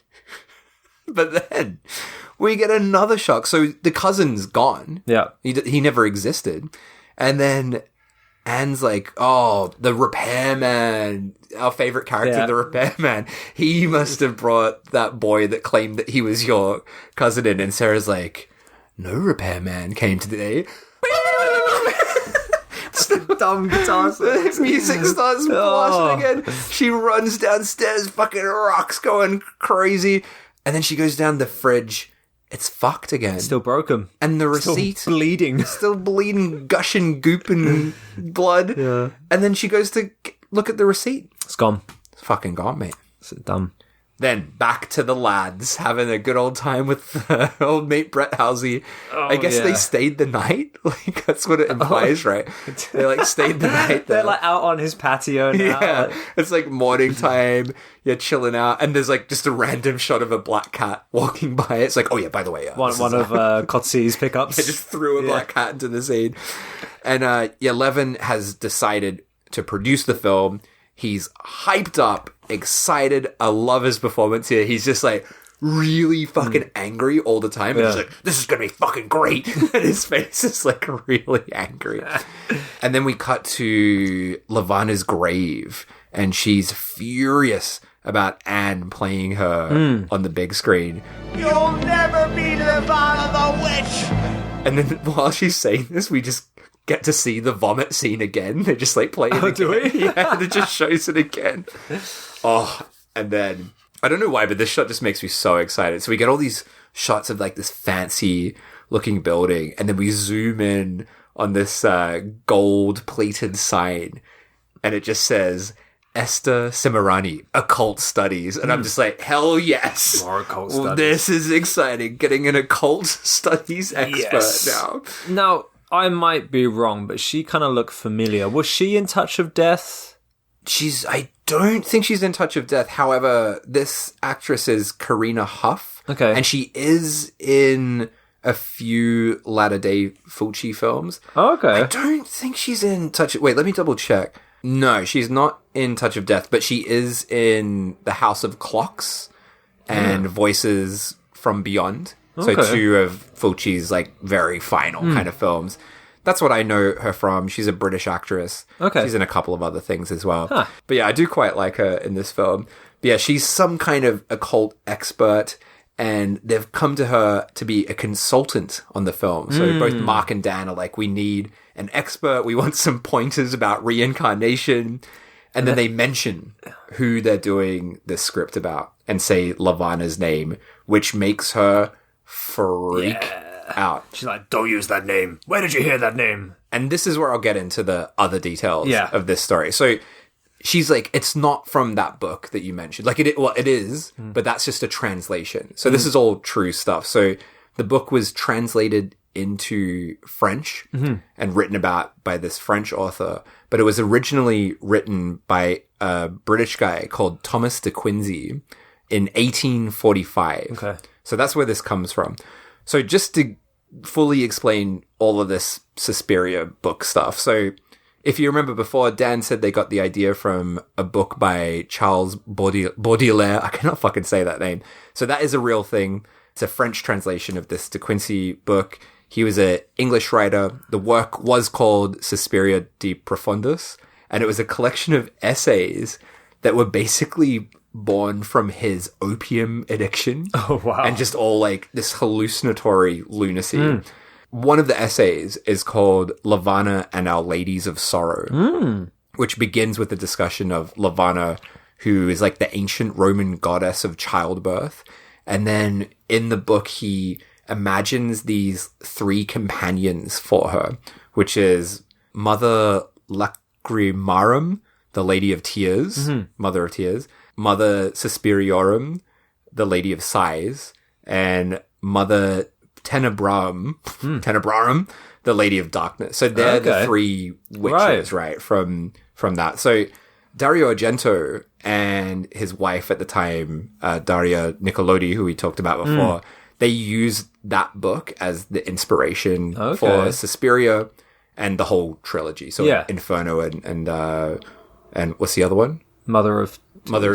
Speaker 2: we get another shock. So the cousin's gone.
Speaker 1: Yeah.
Speaker 2: He never existed. And then Anne's like, oh, the repairman, our favorite character,
Speaker 1: Yeah.
Speaker 2: the repairman. He must have brought that boy that claimed that he was your cousin in. And Sarah's like, no repairman came today.
Speaker 1: Dumb guitar solo.
Speaker 2: The music starts blasting again. She runs downstairs, fucking rocks going crazy. And then she goes down the fridge. It's fucked again.
Speaker 1: Still broken.
Speaker 2: And the
Speaker 1: Still
Speaker 2: receipt...
Speaker 1: bleeding.
Speaker 2: Still bleeding, gushing goop and blood.
Speaker 1: Yeah.
Speaker 2: And then she goes to look at the receipt.
Speaker 1: It's gone.
Speaker 2: It's fucking gone, mate.
Speaker 1: It's dumb.
Speaker 2: Then back to the lads, having a good old time with old mate Brett Halsey. I guess
Speaker 1: yeah.
Speaker 2: they stayed the night. Like, that's what it implies, right? They, like, stayed the night there.
Speaker 1: They're like out on his patio now.
Speaker 2: Yeah,
Speaker 1: Like,
Speaker 2: it's like morning time. You're chilling out, and there's like just a random shot of a black cat walking by. It's like, oh yeah, by the way,
Speaker 1: one of Cozzi's pickups.
Speaker 2: I just threw a black cat into the scene. And Levin has decided to produce the film. He's hyped up, excited. I love his performance here. He's just like really fucking angry all the time. And he's like, this is going to be fucking great. And his face is like really angry. And then we cut to Lavana's grave, and she's furious about Anne playing her on the big screen.
Speaker 8: You'll never be Nirvana the Witch!
Speaker 2: And then while she's saying this, we just get to see the vomit scene again. They just like play it again.
Speaker 1: Do we?
Speaker 2: Yeah, it just shows it again. Oh, and then I don't know why, but this shot just makes me so excited. So we get all these shots of like this fancy looking building, and then we zoom in on this gold plated sign, and it just says Esther Cimarrani, Occult Studies. And I'm just like, hell yes.
Speaker 1: More occult studies.
Speaker 2: This is exciting. Getting an occult studies expert now.
Speaker 1: Now, I might be wrong, but she kind of looked familiar. Was she in Touch of Death?
Speaker 2: I don't think she's in Touch of Death. However, this actress is Karina Huff.
Speaker 1: Okay.
Speaker 2: And she is in a few latter-day Fulci films.
Speaker 1: Oh, okay.
Speaker 2: I don't think she's in Wait, let me double check. No, she's not in Touch of Death, but she is in The House of Clocks and Voices from Beyond. So
Speaker 1: Okay.
Speaker 2: two of Fulci's like very final kind of films. That's what I know her from. She's a British actress.
Speaker 1: Okay.
Speaker 2: She's in a couple of other things as well.
Speaker 1: Huh.
Speaker 2: But yeah, I do quite like her in this film. But yeah, she's some kind of occult expert, and they've come to her to be a consultant on the film. So both Mark and Dan are like, we need an expert. We want some pointers about reincarnation. And then they mention who they're doing this script about and say Lavana's name, which makes her freak out.
Speaker 1: She's like, don't use that name. Where did you hear that name?
Speaker 2: And this is where I'll get into the other details
Speaker 1: Yeah.
Speaker 2: of this story. So she's like, it's not from that book that you mentioned. Like, it is, but that's just a translation. So this is all true stuff. So the book was translated into French and written about by this French author, but it was originally written by a British guy called Thomas de Quincey in 1845.
Speaker 1: Okay.
Speaker 2: So that's where this comes from. So just to fully explain all of this Suspiria book stuff. So if you remember before, Dan said they got the idea from a book by Charles Baudelaire. I cannot fucking say that name. So that is a real thing. It's a French translation of this De Quincey book. He was an English writer. The work was called Suspiria de Profundus, and it was a collection of essays that were basically born from his opium addiction.
Speaker 1: Oh, wow.
Speaker 2: And just all like this hallucinatory lunacy. One of the essays is called Lavana and Our Ladies of Sorrow, which begins with a discussion of Lavana, who is like the ancient Roman goddess of childbirth. And then in the book, he imagines these three companions for her, which is Mother Lacrimarum, the Lady of Tears, Mother of Tears, Mother Suspiriorum, the Lady of Sighs, and Mother Tenebrarum, the Lady of Darkness. So they're the three witches, right, from that. So Dario Argento and his wife at the time, Daria Nicolodi, who we talked about before, they used that book as the inspiration for Suspiria and the whole trilogy. So Inferno and what's the other one?
Speaker 1: Mother of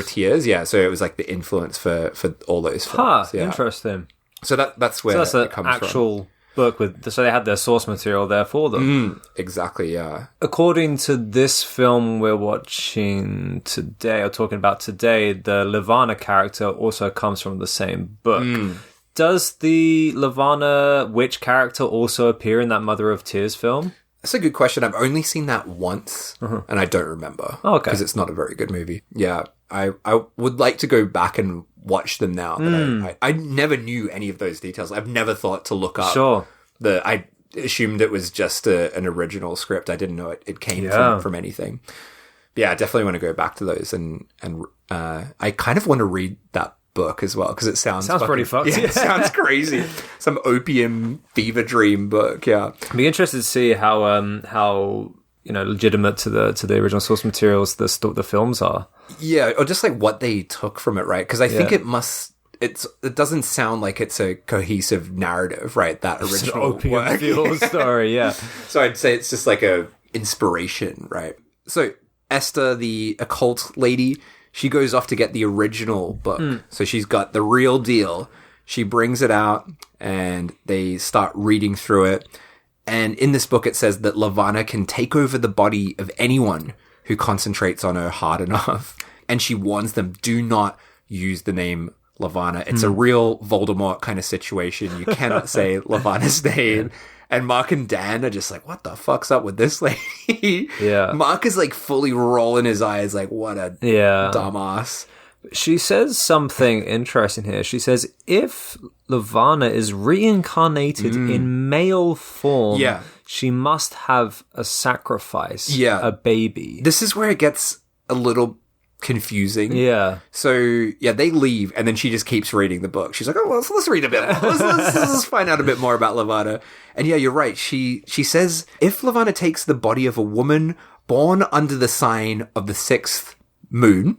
Speaker 2: Tears. Yeah, so it was like the influence for all those films. Yeah.
Speaker 1: Interesting.
Speaker 2: So that's where
Speaker 1: that's
Speaker 2: it comes
Speaker 1: actual book with. So they had their source material there for them.
Speaker 2: Exactly. Yeah.
Speaker 1: According to this film we're watching today, or talking about today, the Lavana character also comes from the same book. Does the Lavana witch character also appear in that Mother of Tears film?
Speaker 2: That's a good question. I've only seen that once, and I don't remember.
Speaker 1: Oh, okay.
Speaker 2: Because it's not a very good movie. Yeah, I would like to go back and watch them now. But I never knew any of those details. I've never thought to look up.
Speaker 1: Sure.
Speaker 2: I assumed it was just an original script. I didn't know it came from anything. But yeah, I definitely want to go back to those, and I kind of want to read that book as well, because it sounds
Speaker 1: pretty fucked.
Speaker 2: Yeah, it sounds crazy. Some opium fever dream book. Yeah,
Speaker 1: I'd be interested to see how legitimate to the original source materials the films are.
Speaker 2: Yeah, or just like what they took from it, right? Because I think it doesn't sound like it's a cohesive narrative, right? That original
Speaker 1: opium field story, yeah.
Speaker 2: So I'd say it's just like a inspiration, right? So Esther, the occult lady, she goes off to get the original book. So she's got the real deal. She brings it out and they start reading through it. And in this book, it says that Lavana can take over the body of anyone who concentrates on her hard enough. And she warns them, do not use the name Levana. It's a real Voldemort kind of situation. You cannot say Levana's name. And Mark and Dan are just like, what the fuck's up with this lady?
Speaker 1: Yeah.
Speaker 2: Mark is like fully rolling his eyes like, what a dumbass.
Speaker 1: She says something interesting here. She says, if Levana is reincarnated in male form, she must have a sacrifice, a baby.
Speaker 2: This is where it gets a little confusing.
Speaker 1: Yeah.
Speaker 2: So, they leave, and then she just keeps reading the book. She's like, oh, well, let's read a bit more. Let's find out a bit more about Levana. And you're right. She says, if Levana takes the body of a woman born under the sign of the 6th moon...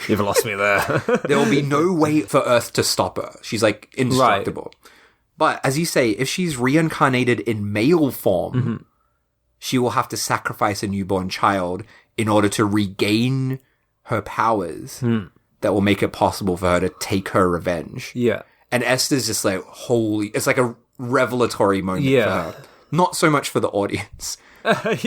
Speaker 1: You've lost me there.
Speaker 2: There will be no way for Earth to stop her. She's like indestructible. Right. But as you say, if she's reincarnated in male form, she will have to sacrifice a newborn child in order to regain her powers that will make it possible for her to take her revenge.
Speaker 1: Yeah.
Speaker 2: And Esther's just like, holy, it's like a revelatory moment for her. Not so much for the audience. But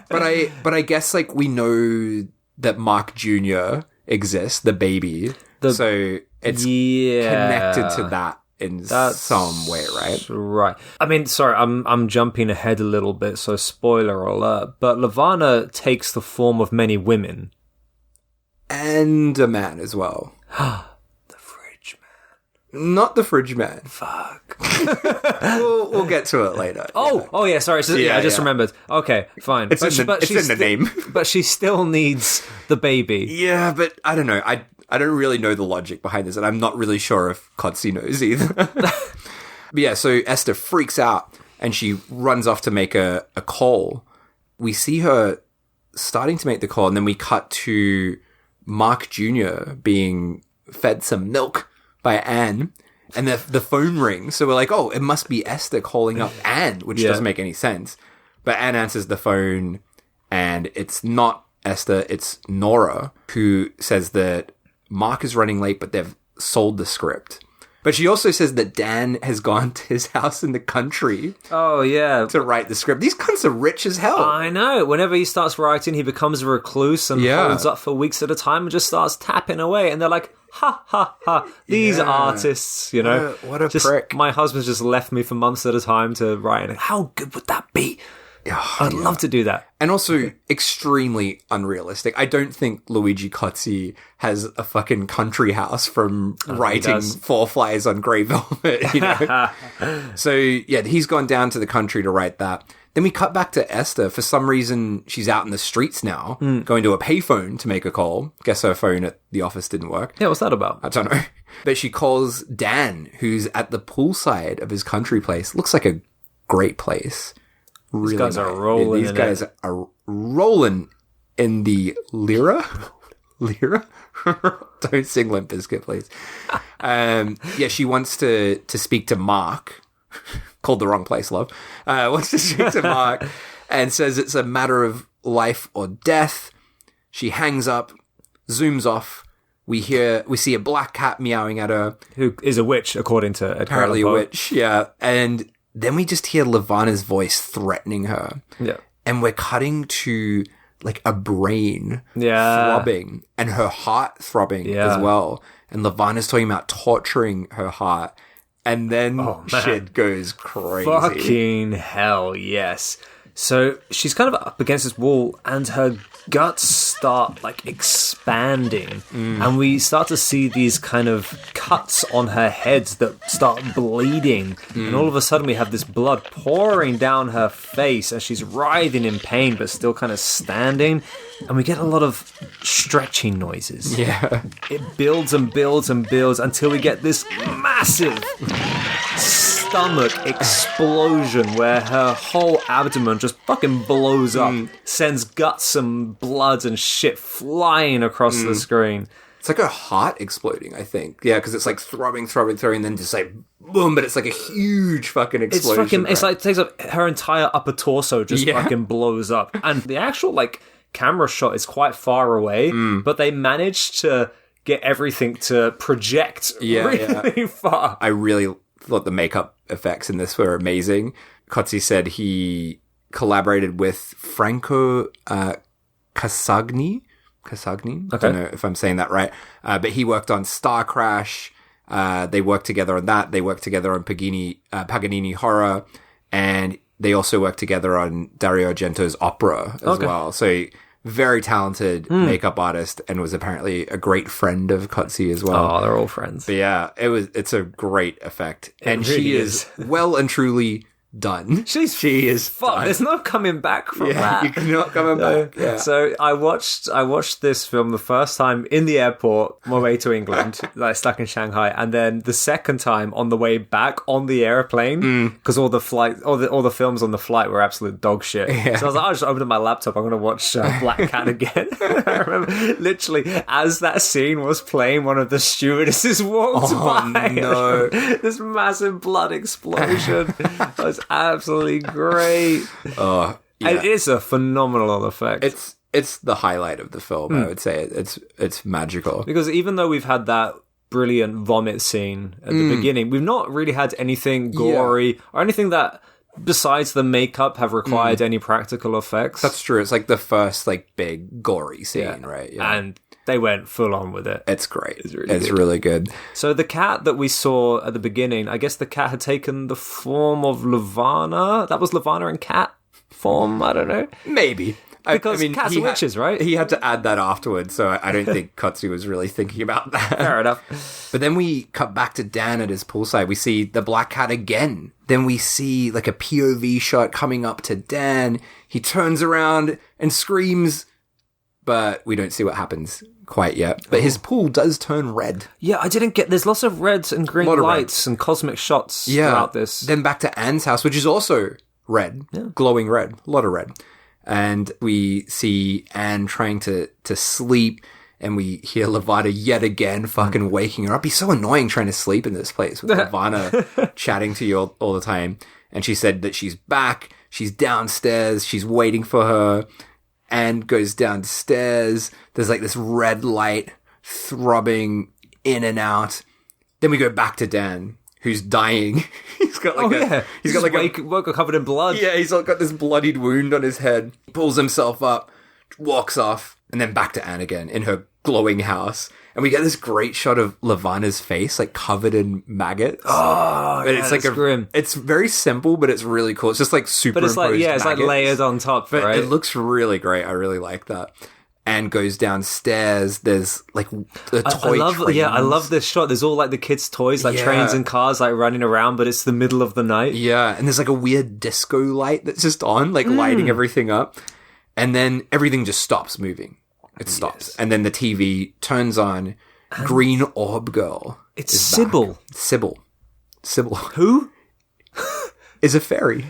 Speaker 2: I guess like we know that Mark Jr. exists, the baby. So it's connected to that in some way, right?
Speaker 1: Right. I mean, sorry, I'm jumping ahead a little bit, so spoiler alert. But Levana takes the form of many women.
Speaker 2: And a man as well.
Speaker 1: The fridge man.
Speaker 2: Not the fridge man.
Speaker 1: Fuck.
Speaker 2: We'll get to it later.
Speaker 1: Oh yeah, sorry. So, I just remembered. Okay, fine.
Speaker 2: It's in the name.
Speaker 1: But she still needs the baby.
Speaker 2: Yeah, but I don't know. I don't really know the logic behind this, and I'm not really sure if Cozzi knows either. But yeah, so Esther freaks out, and she runs off to make a call. We see her starting to make the call, and then we cut to Mark Jr. being fed some milk by Anne. And the phone rings, so we're like, oh, it must be Esther calling up Anne, which doesn't make any sense. But Anne answers the phone, and it's not Esther, it's Nora, who says that Mark is running late, but they've sold the script. But she also says that Dan has gone to his house in the country.
Speaker 1: Oh, yeah.
Speaker 2: To write the script. These cunts are rich as hell.
Speaker 1: I know. Whenever he starts writing, he becomes a recluse and holds up for weeks at a time and just starts tapping away. And they're like, ha, ha, ha. These artists, you know.
Speaker 2: What a prick.
Speaker 1: My husband's just left me for months at a time to write. And how good would that be? I'd love to do that.
Speaker 2: And also extremely unrealistic. I don't think Luigi Cozzi has a fucking country house from writing Four Flies on Grey Velvet, you know? So, he's gone down to the country to write that. Then we cut back to Esther. For some reason, she's out in the streets now, going to a payphone to make a call. Guess her phone at the office didn't work.
Speaker 1: Yeah, what's that about?
Speaker 2: I don't know. But she calls Dan, who's at the poolside of his country place. Looks like a great place. Really
Speaker 1: These guys are rolling.
Speaker 2: These guys are rolling in the lira. Lira? Don't sing Limp Bizkit, please. She wants to speak to Mark. Called the wrong place, love. Wants to speak to Mark and says it's a matter of life or death. She hangs up, zooms off. We see a black cat meowing at her,
Speaker 1: who is a witch, according to Edgar
Speaker 2: apparently
Speaker 1: Allan Poe.
Speaker 2: A witch. Yeah, and then we just hear Levana's voice threatening her.
Speaker 1: Yeah.
Speaker 2: And we're cutting to like a brain throbbing and her heart throbbing as well. And Levana's talking about torturing her heart. And then shit goes crazy.
Speaker 1: Fucking hell, yes. So she's kind of up against this wall and her guts start like expanding and we start to see these kind of cuts on her head that start bleeding and all of a sudden we have this blood pouring down her face as she's writhing in pain but still kind of standing, and we get a lot of stretching noises. It builds and builds and builds until we get this massive stomach explosion where her whole abdomen just fucking blows up, sends guts and blood and shit flying across the screen.
Speaker 2: It's like her heart exploding, I think. Yeah, because it's like throbbing, and then just like boom, but it's like a huge fucking explosion.
Speaker 1: It's like it takes up her entire upper torso, just fucking blows up. And the actual like camera shot is quite far away, but they managed to get everything to project really far.
Speaker 2: I really thought the makeup effects in this were amazing. Cozzi said he collaborated with Franco Casagni, Casagni.
Speaker 1: Okay.
Speaker 2: I don't know if I'm saying that right. But he worked on Star Crash. They worked together on that. They worked together on Paganini Horror. And they also worked together on Dario Argento's opera as well. So very talented makeup artist, and was apparently a great friend of Cozzi as well.
Speaker 1: Oh, they're all friends.
Speaker 2: But yeah, it's a great effect. And
Speaker 1: really
Speaker 2: she is well and truly done.
Speaker 1: She is fuck.
Speaker 2: done.
Speaker 1: There's no coming back from that.
Speaker 2: You cannot come back. Yeah.
Speaker 1: So I watched this film the first time in the airport on my way to England, like stuck in Shanghai, and then the second time on the way back on the airplane because all the films on the flight were absolute dog shit.
Speaker 2: Yeah.
Speaker 1: So I was like, I'll just open up my laptop. I'm going to watch Black Cat again. I remember literally as that scene was playing, one of the stewardesses walked by.
Speaker 2: No.
Speaker 1: This massive blood explosion. It was absolutely great.
Speaker 2: Yeah.
Speaker 1: It is a phenomenal effect.
Speaker 2: It's the highlight of the film, I would say. It's magical.
Speaker 1: Because even though we've had that brilliant vomit scene at the beginning, we've not really had anything gory or anything that, besides the makeup, have required any practical effects.
Speaker 2: That's true. It's like the first big gory scene, right? Yeah.
Speaker 1: And they went full on with it.
Speaker 2: It's great.
Speaker 1: It's
Speaker 2: really good.
Speaker 1: So the cat that we saw at the beginning, I guess the cat had taken the form of Levana. That was Levana in cat form? I don't know.
Speaker 2: Maybe.
Speaker 1: Because cats are witches, right?
Speaker 2: He had to add that afterwards, so I don't think Cozzi was really thinking about that.
Speaker 1: Fair enough.
Speaker 2: But then we cut back to Dan at his poolside. We see the black cat again. Then we see like a POV shot coming up to Dan. He turns around and screams, but we don't see what happens quite yet. But his pool does turn red.
Speaker 1: Yeah, I didn't get... There's lots of reds and green lights and cosmic shots throughout this.
Speaker 2: Then back to Anne's house, which is also red. Yeah. Glowing red. A lot of red. And we see Anne trying to sleep, and we hear Levana yet again fucking waking her up. He's so annoying trying to sleep in this place with Levana chatting to you all the time. And she said that she's back. She's downstairs. She's waiting for her. Anne goes downstairs. There's like this red light throbbing in and out. Then we go back to Dan, who's dying. He's got like he's got like
Speaker 1: woke covered in blood.
Speaker 2: Yeah, he's got this bloodied wound on his head. Pulls himself up, walks off, and then back to Anne again in her glowing house. And we get this great shot of Levana's face, like covered in maggots.
Speaker 1: Oh,
Speaker 2: but it's like grim. It's very simple, but it's really cool. It's just like superimposed
Speaker 1: But it's like layered on top,
Speaker 2: but
Speaker 1: right?
Speaker 2: It looks really great. I really like that. Anne goes downstairs. There's like a toy train.
Speaker 1: Yeah, I love this shot. There's all like the kids' toys, like trains and cars, like running around, but it's the middle of the night.
Speaker 2: Yeah, and there's like a weird disco light that's just on, like lighting everything up. And then everything just stops moving. It stops. Yes. And then the TV turns on. Green Orb Girl.
Speaker 1: It's Sybil.
Speaker 2: Sybil.
Speaker 1: Who?
Speaker 2: Is a fairy.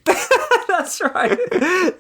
Speaker 1: That's right.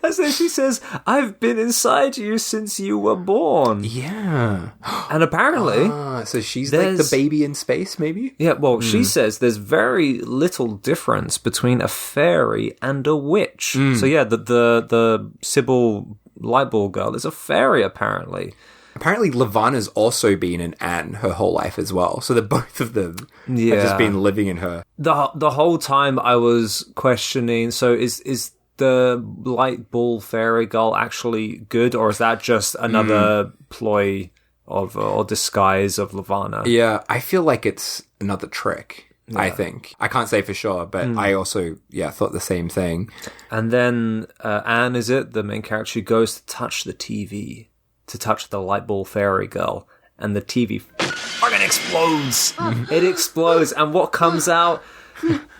Speaker 1: That's it. She says, I've been inside you since you were born.
Speaker 2: Yeah.
Speaker 1: And apparently...
Speaker 2: so she's like the baby in space, maybe?
Speaker 1: Yeah, well, she says there's very little difference between a fairy and a witch. So yeah, the Sybil Lightball girl is a fairy, apparently.
Speaker 2: Apparently, Levana's also been an Anne her whole life as well. So the both of them have just been living in her.
Speaker 1: The whole time I was questioning, so is the light ball fairy girl actually good, or is that just another ploy of or disguise of Levana?
Speaker 2: Yeah, I feel like it's another trick. Yeah. I think. I can't say for sure, but I also, thought the same thing.
Speaker 1: And then Anne, is it? The main character, she goes to touch the TV, to touch the light ball fairy girl, and the TV fucking explodes. It explodes, and what comes out?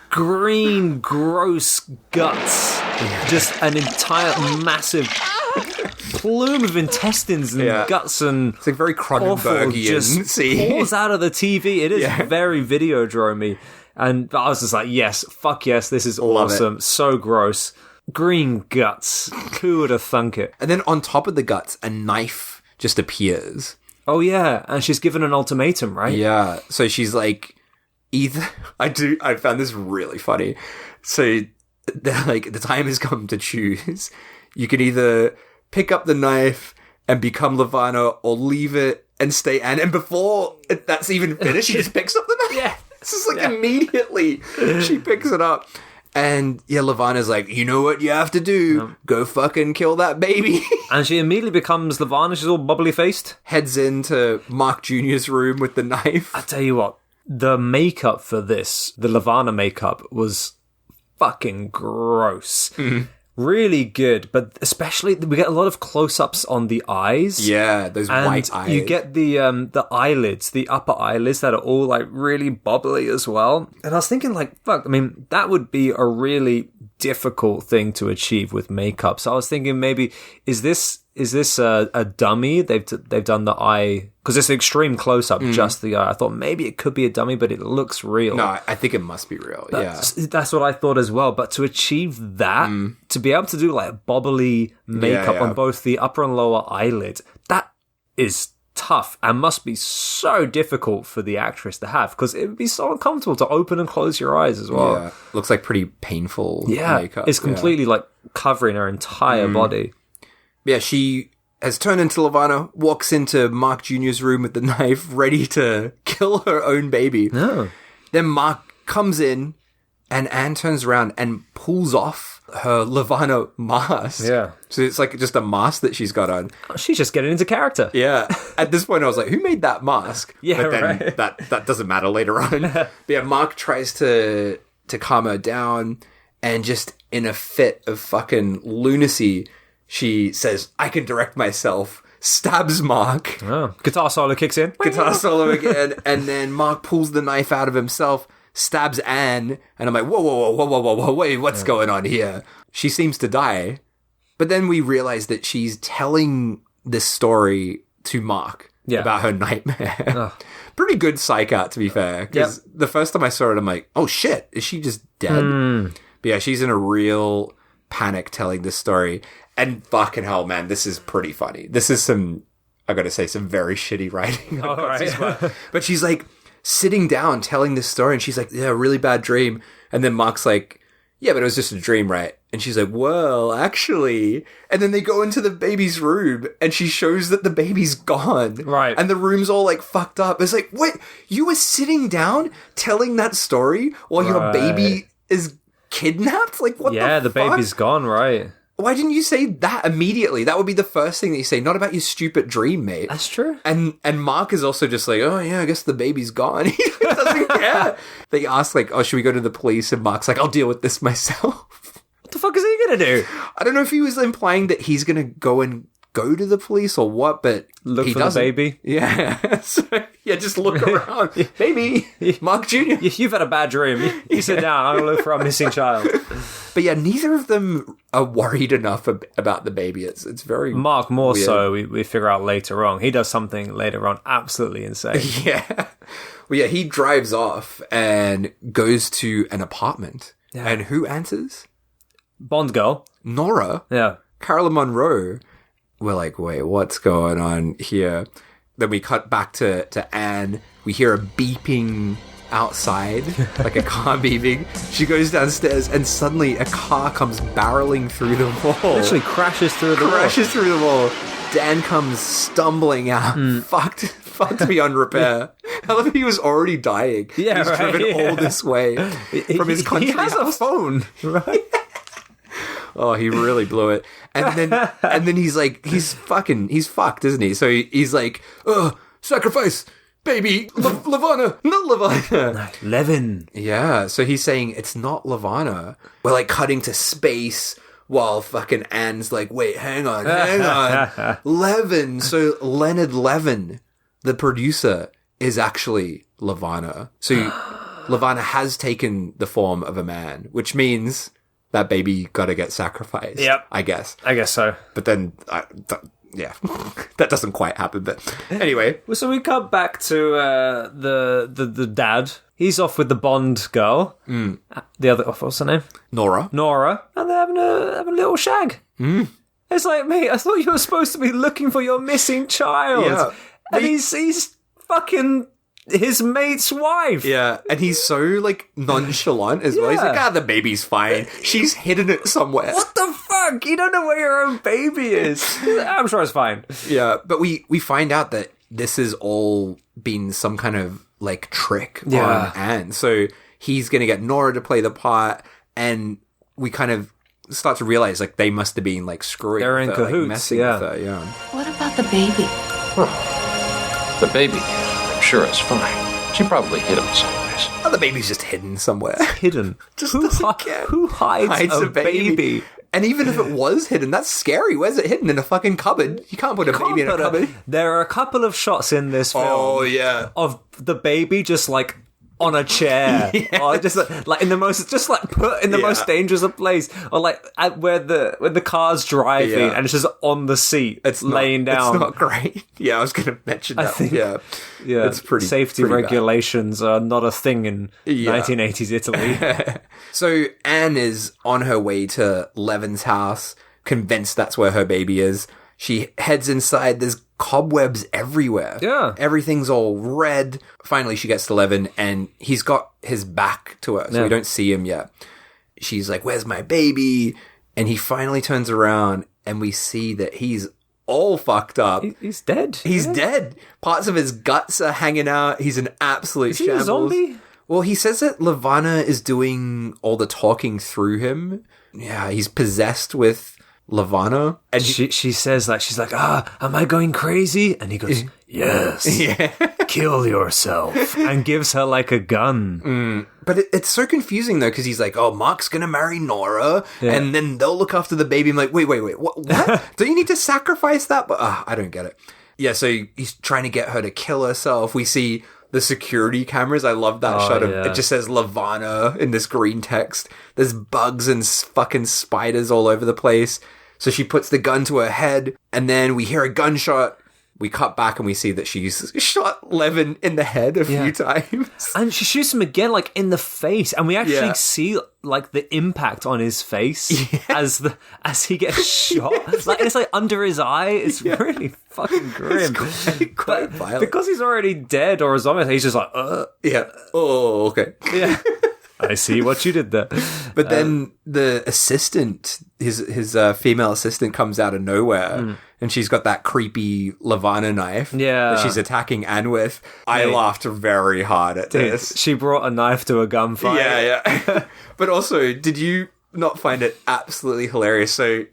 Speaker 1: Green, gross guts. Yeah. Just an entire massive plume of intestines and guts and
Speaker 2: it's like very Cronenbergian.
Speaker 1: Just pours out of the TV. It is very Videodrome-y. And I was just like, yes, fuck yes, this is awesome. So gross. Green guts. Who would have thunk it?
Speaker 2: And then on top of the guts, a knife just appears.
Speaker 1: Oh yeah, and she's given an ultimatum, right?
Speaker 2: Yeah. So she's like, either I found this really funny. So the time has come to choose. You can either pick up the knife and become Levana, or leave it and stay Anne. And before that's even finished, she just picks up the knife.
Speaker 1: Yeah.
Speaker 2: It's just like immediately she picks it up. And yeah, Levana's like, you know what you have to do? Go fucking kill that baby.
Speaker 1: And she immediately becomes Levana. She's all bubbly faced.
Speaker 2: Heads into Mark Jr.'s room with the knife.
Speaker 1: I tell you what, the makeup for this, the Levana makeup, was fucking gross. Really good, but especially we get a lot of close-ups on the eyes.
Speaker 2: Yeah, those white eyes.
Speaker 1: You get the eyelids, the upper eyelids that are all like really bubbly as well. And I was thinking, like, fuck, I mean, that would be a really difficult thing to achieve with makeup. So I was thinking, maybe is this a dummy? They've done the eye because it's an extreme close-up, just the eye. I thought maybe it could be a dummy, but it looks real.
Speaker 2: No, I think it must be real.
Speaker 1: That's what I thought as well. But to achieve that, to be able to do like bubbly makeup on both the upper and lower eyelid, that is tough and must be so difficult for the actress to have, because it would be so uncomfortable to open and close your eyes as well.
Speaker 2: Yeah, looks like pretty painful makeup.
Speaker 1: It's completely like covering her entire body.
Speaker 2: Yeah, she has turned into Levana, walks into Mark Jr.'s room with the knife, ready to kill her own baby.
Speaker 1: No.
Speaker 2: Then Mark comes in, and Anne turns around and pulls off her Levana mask.
Speaker 1: Yeah.
Speaker 2: So it's like just a mask that she's got on.
Speaker 1: She's just getting into character.
Speaker 2: Yeah. At this point, I was like, who made that mask?
Speaker 1: Yeah,
Speaker 2: but then
Speaker 1: right.
Speaker 2: that doesn't matter later on. But yeah, Mark tries to calm her down, and just in a fit of fucking lunacy, she says, I can direct myself, stabs Mark.
Speaker 1: Oh, guitar solo kicks in.
Speaker 2: Guitar solo again, and then Mark pulls the knife out of himself, stabs Anne, and I'm like, whoa, wait, what's going on here? She seems to die. But then we realize that she's telling this story to Mark about her nightmare. Pretty good psych out, to be fair, because the first time I saw it, I'm like, oh shit, is she just dead? But yeah, she's in a real panic telling this story. And fucking hell, man, this is pretty funny. This is I gotta say, some very shitty writing. But she's like sitting down telling this story, and she's like, yeah, really bad dream. And then Mark's like, yeah, but it was just a dream, right? And she's like, well, actually. And then they go into the baby's room, and she shows that the baby's gone.
Speaker 1: Right.
Speaker 2: And the room's all like fucked up. It's like, wait, you were sitting down telling that story while your baby is kidnapped? Like, what the fuck?
Speaker 1: Yeah, the baby's gone, right.
Speaker 2: Why didn't you say that immediately? That would be the first thing that you say, not about your stupid dream, mate.
Speaker 1: That's true.
Speaker 2: And Mark is also just like, oh yeah, I guess the baby's gone. He doesn't care. They ask like, oh, should we go to the police? And Mark's like, I'll deal with this myself.
Speaker 1: What the fuck is he gonna do?
Speaker 2: I don't know if he was implying that he's gonna go to the police or what, but
Speaker 1: look
Speaker 2: he
Speaker 1: for
Speaker 2: doesn't.
Speaker 1: the baby.
Speaker 2: Yeah. So, yeah, just look around. Baby, Mark Jr.
Speaker 1: You've had a bad dream. You sit down. I'm gonna look for our missing child.
Speaker 2: But yeah, neither of them are worried enough about the baby. It's very
Speaker 1: Mark more
Speaker 2: weird.
Speaker 1: so. We figure out later on. He does something later on absolutely insane.
Speaker 2: Yeah. Well, yeah, he drives off and goes to an apartment. Yeah. And who answers?
Speaker 1: Bond girl.
Speaker 2: Nora.
Speaker 1: Yeah.
Speaker 2: Caroline Munro. We're like, wait, what's going on here? Then we cut back to Anne. We hear a beeping outside, like a car beeping. She goes downstairs, and suddenly a car comes barreling through the wall.
Speaker 1: Literally crashes through the wall.
Speaker 2: Dan comes stumbling out, fucked beyond repair. I love he was already dying.
Speaker 1: Yeah,
Speaker 2: he's driven all this way from his country.
Speaker 1: He has a phone, right?
Speaker 2: Oh, he really blew it. And then he's fucked, isn't he? So he's like, sacrifice, baby, Levana, not Levana.
Speaker 1: Levin.
Speaker 2: Yeah, so he's saying it's not Levana. We're like cutting to space while fucking Anne's like, wait, hang on. Levin. So Leonard Levin, the producer, is actually Levana. So Levana has taken the form of a man, which means that baby got to get sacrificed.
Speaker 1: Yep.
Speaker 2: I guess
Speaker 1: so.
Speaker 2: But then, yeah, that doesn't quite happen. But anyway.
Speaker 1: So we cut back to the dad. He's off with the Bond girl. The other, what's her name?
Speaker 2: Nora.
Speaker 1: And they're having a little shag. It's like, mate, I thought you were supposed to be looking for your missing child.
Speaker 2: Yeah.
Speaker 1: And he's fucking his mate's wife.
Speaker 2: Yeah, and he's so, like, nonchalant as well. He's like, the baby's fine. She's hidden it somewhere.
Speaker 1: What the fuck? You don't know where your own baby is. I'm sure it's fine.
Speaker 2: Yeah, but we find out that this has all been some kind of, like, trick on Anne. So he's going to get Nora to play the part, And we kind of start to realize, like, they must have been, like, screwing
Speaker 1: They're
Speaker 2: with
Speaker 1: in
Speaker 2: her,
Speaker 1: cahoots,
Speaker 2: like, messing
Speaker 1: yeah.
Speaker 2: with her, yeah.
Speaker 4: What about the baby?
Speaker 7: The baby, I'm sure, is fine. She probably hid him someplace.
Speaker 2: Oh, the baby's just hidden somewhere.
Speaker 1: Hidden.
Speaker 2: Just
Speaker 1: who,
Speaker 2: doesn't care.
Speaker 1: who hides a baby?
Speaker 2: And even if it was hidden, that's scary. Where's it hidden? In a fucking cupboard? You can't put a baby in a cupboard.
Speaker 1: There are a couple of shots in this film.
Speaker 2: Oh, yeah.
Speaker 1: Of the baby just like on a chair, or just like in the most, just like put in the most dangerous of place, or like where the car's driving and it's just on the seat,
Speaker 2: it's
Speaker 1: laying down.
Speaker 2: It's not great. Yeah, I was going to mention that.
Speaker 1: I think,
Speaker 2: yeah,
Speaker 1: it's pretty. Safety
Speaker 2: pretty
Speaker 1: regulations are not a thing in 1980s Italy.
Speaker 2: So Anne is on her way to Levin's house, convinced that's where her baby is. She heads inside. There's cobwebs everywhere.
Speaker 1: Yeah.
Speaker 2: Everything's all red. Finally, she gets to Levin, and he's got his back to her, so we don't see him yet. She's like, "Where's my baby?" And he finally turns around, and we see that he's all fucked up.
Speaker 1: He's dead.
Speaker 2: He's dead. Parts of his guts are hanging out. He's an absolute
Speaker 1: Is he a
Speaker 2: shambles.
Speaker 1: zombie?
Speaker 2: Well, he says that Levana is doing all the talking through him. Yeah, he's possessed with Levana. And
Speaker 1: She says that, she's like, am I going crazy? And he goes, yes, kill yourself, and gives her like a gun.
Speaker 2: But it's so confusing though, because he's like, oh, Mark's gonna marry Nora, and then they'll look after the baby. I'm like, wait, what? Do you need to sacrifice that? But I don't get it. Yeah, so he's trying to get her to kill herself. We see the security cameras. I love that shot of it. Just says Levana in this green text. There's bugs and fucking spiders all over the place. So she puts the gun to her head, and then we hear a gunshot. We cut back and we see that she's shot Levin in the head a few times.
Speaker 1: And she shoots him again, like, in the face. And we actually see, like, the impact on his face as he gets shot. Like, it's, like, under his eye. It's really fucking grim.
Speaker 2: It's quite violent.
Speaker 1: Because he's already dead or a zombie, he's just like,
Speaker 2: Yeah. Oh, okay.
Speaker 1: Yeah. I see what you did there.
Speaker 2: But then the assistant, his female assistant, comes out of nowhere, and she's got that creepy Levana knife that she's attacking Anne with. I laughed very hard at this.
Speaker 1: She brought a knife to a gunfight.
Speaker 2: Yeah. But also, did you not find it absolutely hilarious? So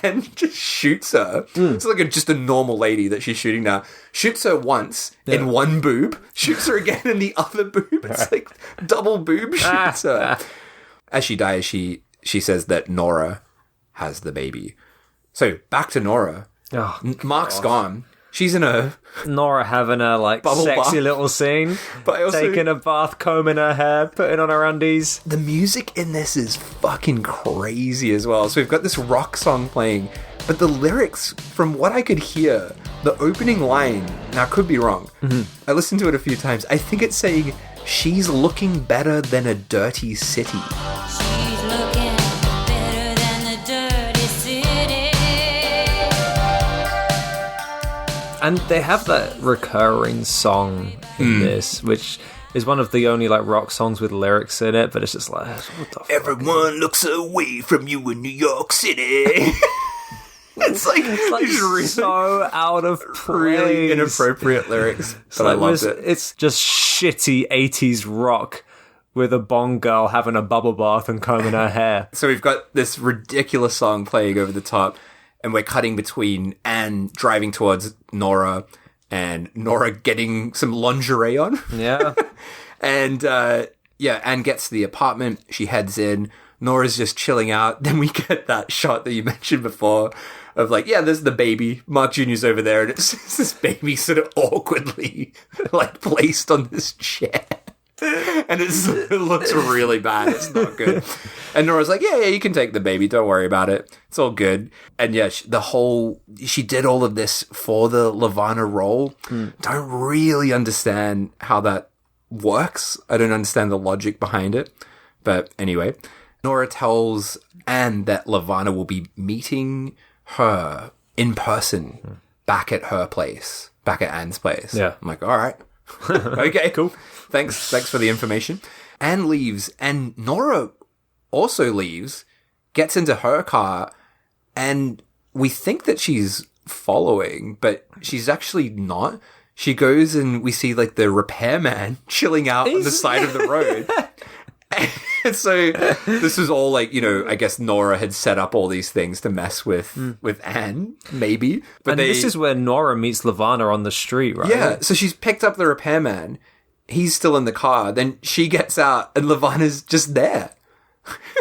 Speaker 2: Anne just shoots her. It's like just a normal lady that she's shooting now. Shoots her once in one boob, shoots her again in the other boob. It's like double boob shoots her. As she dies, she says that Nora has the baby. So back to Nora.
Speaker 1: Oh,
Speaker 2: Mark's gone. She's in a
Speaker 1: Nora having a like
Speaker 2: Bubble
Speaker 1: sexy
Speaker 2: bath.
Speaker 1: little scene,
Speaker 2: But I also-
Speaker 1: taking a bath, combing her hair, putting on her undies.
Speaker 2: The music in this is fucking crazy as well. So we've got this rock song playing, but the lyrics, from what I could hear, the opening line, now I could be wrong, I listened to it a few times, I think it's saying, she's looking better than a dirty city.
Speaker 9: She's looking better than the dirty city.
Speaker 1: And they have that recurring song in this, which is one of the only like rock songs with lyrics in it, but it's just like, what the fuck?
Speaker 2: Everyone looks away from you in New York City. It's like really
Speaker 1: so out of place.
Speaker 2: really inappropriate lyrics, but I loved it.
Speaker 1: It's just shitty 80s rock with a Bond girl having a bubble bath and combing her hair.
Speaker 2: So we've got this ridiculous song playing over the top, and we're cutting between Anne driving towards Nora and Nora getting some lingerie on.
Speaker 1: Yeah.
Speaker 2: And Anne gets to the apartment. She heads in. Nora's just chilling out. Then we get that shot that you mentioned before of like, there's the baby. Mark Jr.'s over there, and it's this baby sort of awkwardly like placed on this chair. And it looks really bad. It's not good. And Nora's like, yeah, you can take the baby. Don't worry about it. It's all good. And she did all of this for the Levana role. Don't really understand how that works. I don't understand the logic behind it. But anyway, Nora tells Anne that Levana will be meeting her in person back at her place, back at Anne's place.
Speaker 1: Yeah.
Speaker 2: I'm like, all right. Okay, cool. Thanks for the information. Anne leaves, and Nora also leaves, gets into her car, and we think that she's following, but she's actually not. She goes and we see like the repairman chilling out on the side of the road. So this was all like, I guess Nora had set up all these things to mess with Anne, maybe. But
Speaker 1: this is where Nora meets Levana on the street, right?
Speaker 2: Yeah, so she's picked up the repairman. He's still in the car. Then she gets out and Levana's just there.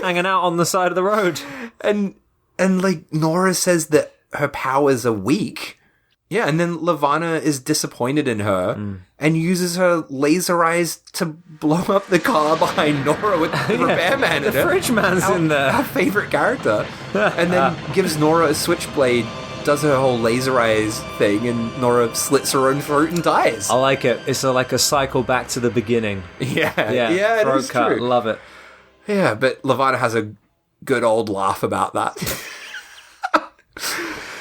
Speaker 1: Hanging out on the side of the road.
Speaker 2: And like Nora says that her powers are weak. Yeah, and then Levana is disappointed in her and uses her laser eyes to blow up the car behind Nora with the repairman in it.
Speaker 1: The fridge man's in there.
Speaker 2: Our favourite character. And then gives Nora a switchblade, does her whole laser eyes thing, and Nora slits her own throat and dies.
Speaker 1: I like it. It's like a cycle back to the beginning.
Speaker 2: Yeah,
Speaker 1: throat
Speaker 2: it is
Speaker 1: cut.
Speaker 2: true.
Speaker 1: Love it.
Speaker 2: Yeah, but Levana has a good old laugh about that.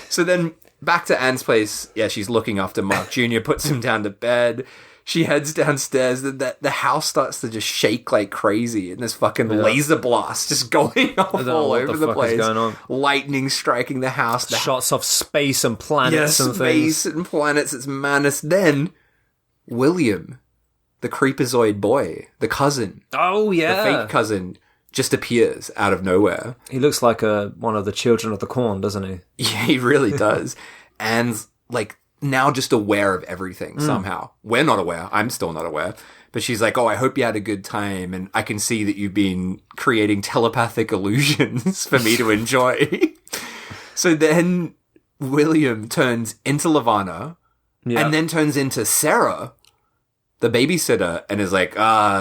Speaker 2: So then, back to Anne's place. Yeah, she's looking after Mark Jr., puts him down to bed. She heads downstairs. The house starts to just shake like crazy, and there's fucking laser blasts just going off all over the place.
Speaker 1: Going on.
Speaker 2: Lightning striking the house.
Speaker 1: Shots of space and planets and
Speaker 2: space
Speaker 1: things.
Speaker 2: and planets. It's madness. Then, William, the creepazoid boy, the cousin.
Speaker 1: Oh, yeah.
Speaker 2: The fake cousin just appears out of nowhere.
Speaker 1: He looks like one of the children of the corn, doesn't he?
Speaker 2: Yeah, he really does. Anne's like now just aware of everything somehow. We're not aware. I'm still not aware. But she's like, oh, I hope you had a good time. And I can see that you've been creating telepathic illusions for me to enjoy. So then William turns into Levana and then turns into Sarah, the babysitter, and is like,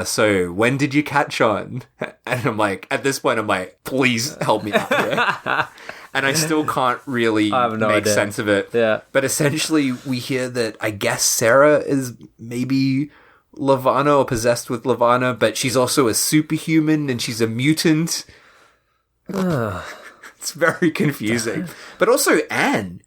Speaker 2: so when did you catch on? And I'm like, at this point, I'm like, please help me out here. And I still can't really make sense of it.
Speaker 1: Yeah.
Speaker 2: But essentially, we hear that I guess Sarah is maybe Levana or possessed with Levana, but she's also a superhuman and she's a mutant. It's very confusing. But also, Anne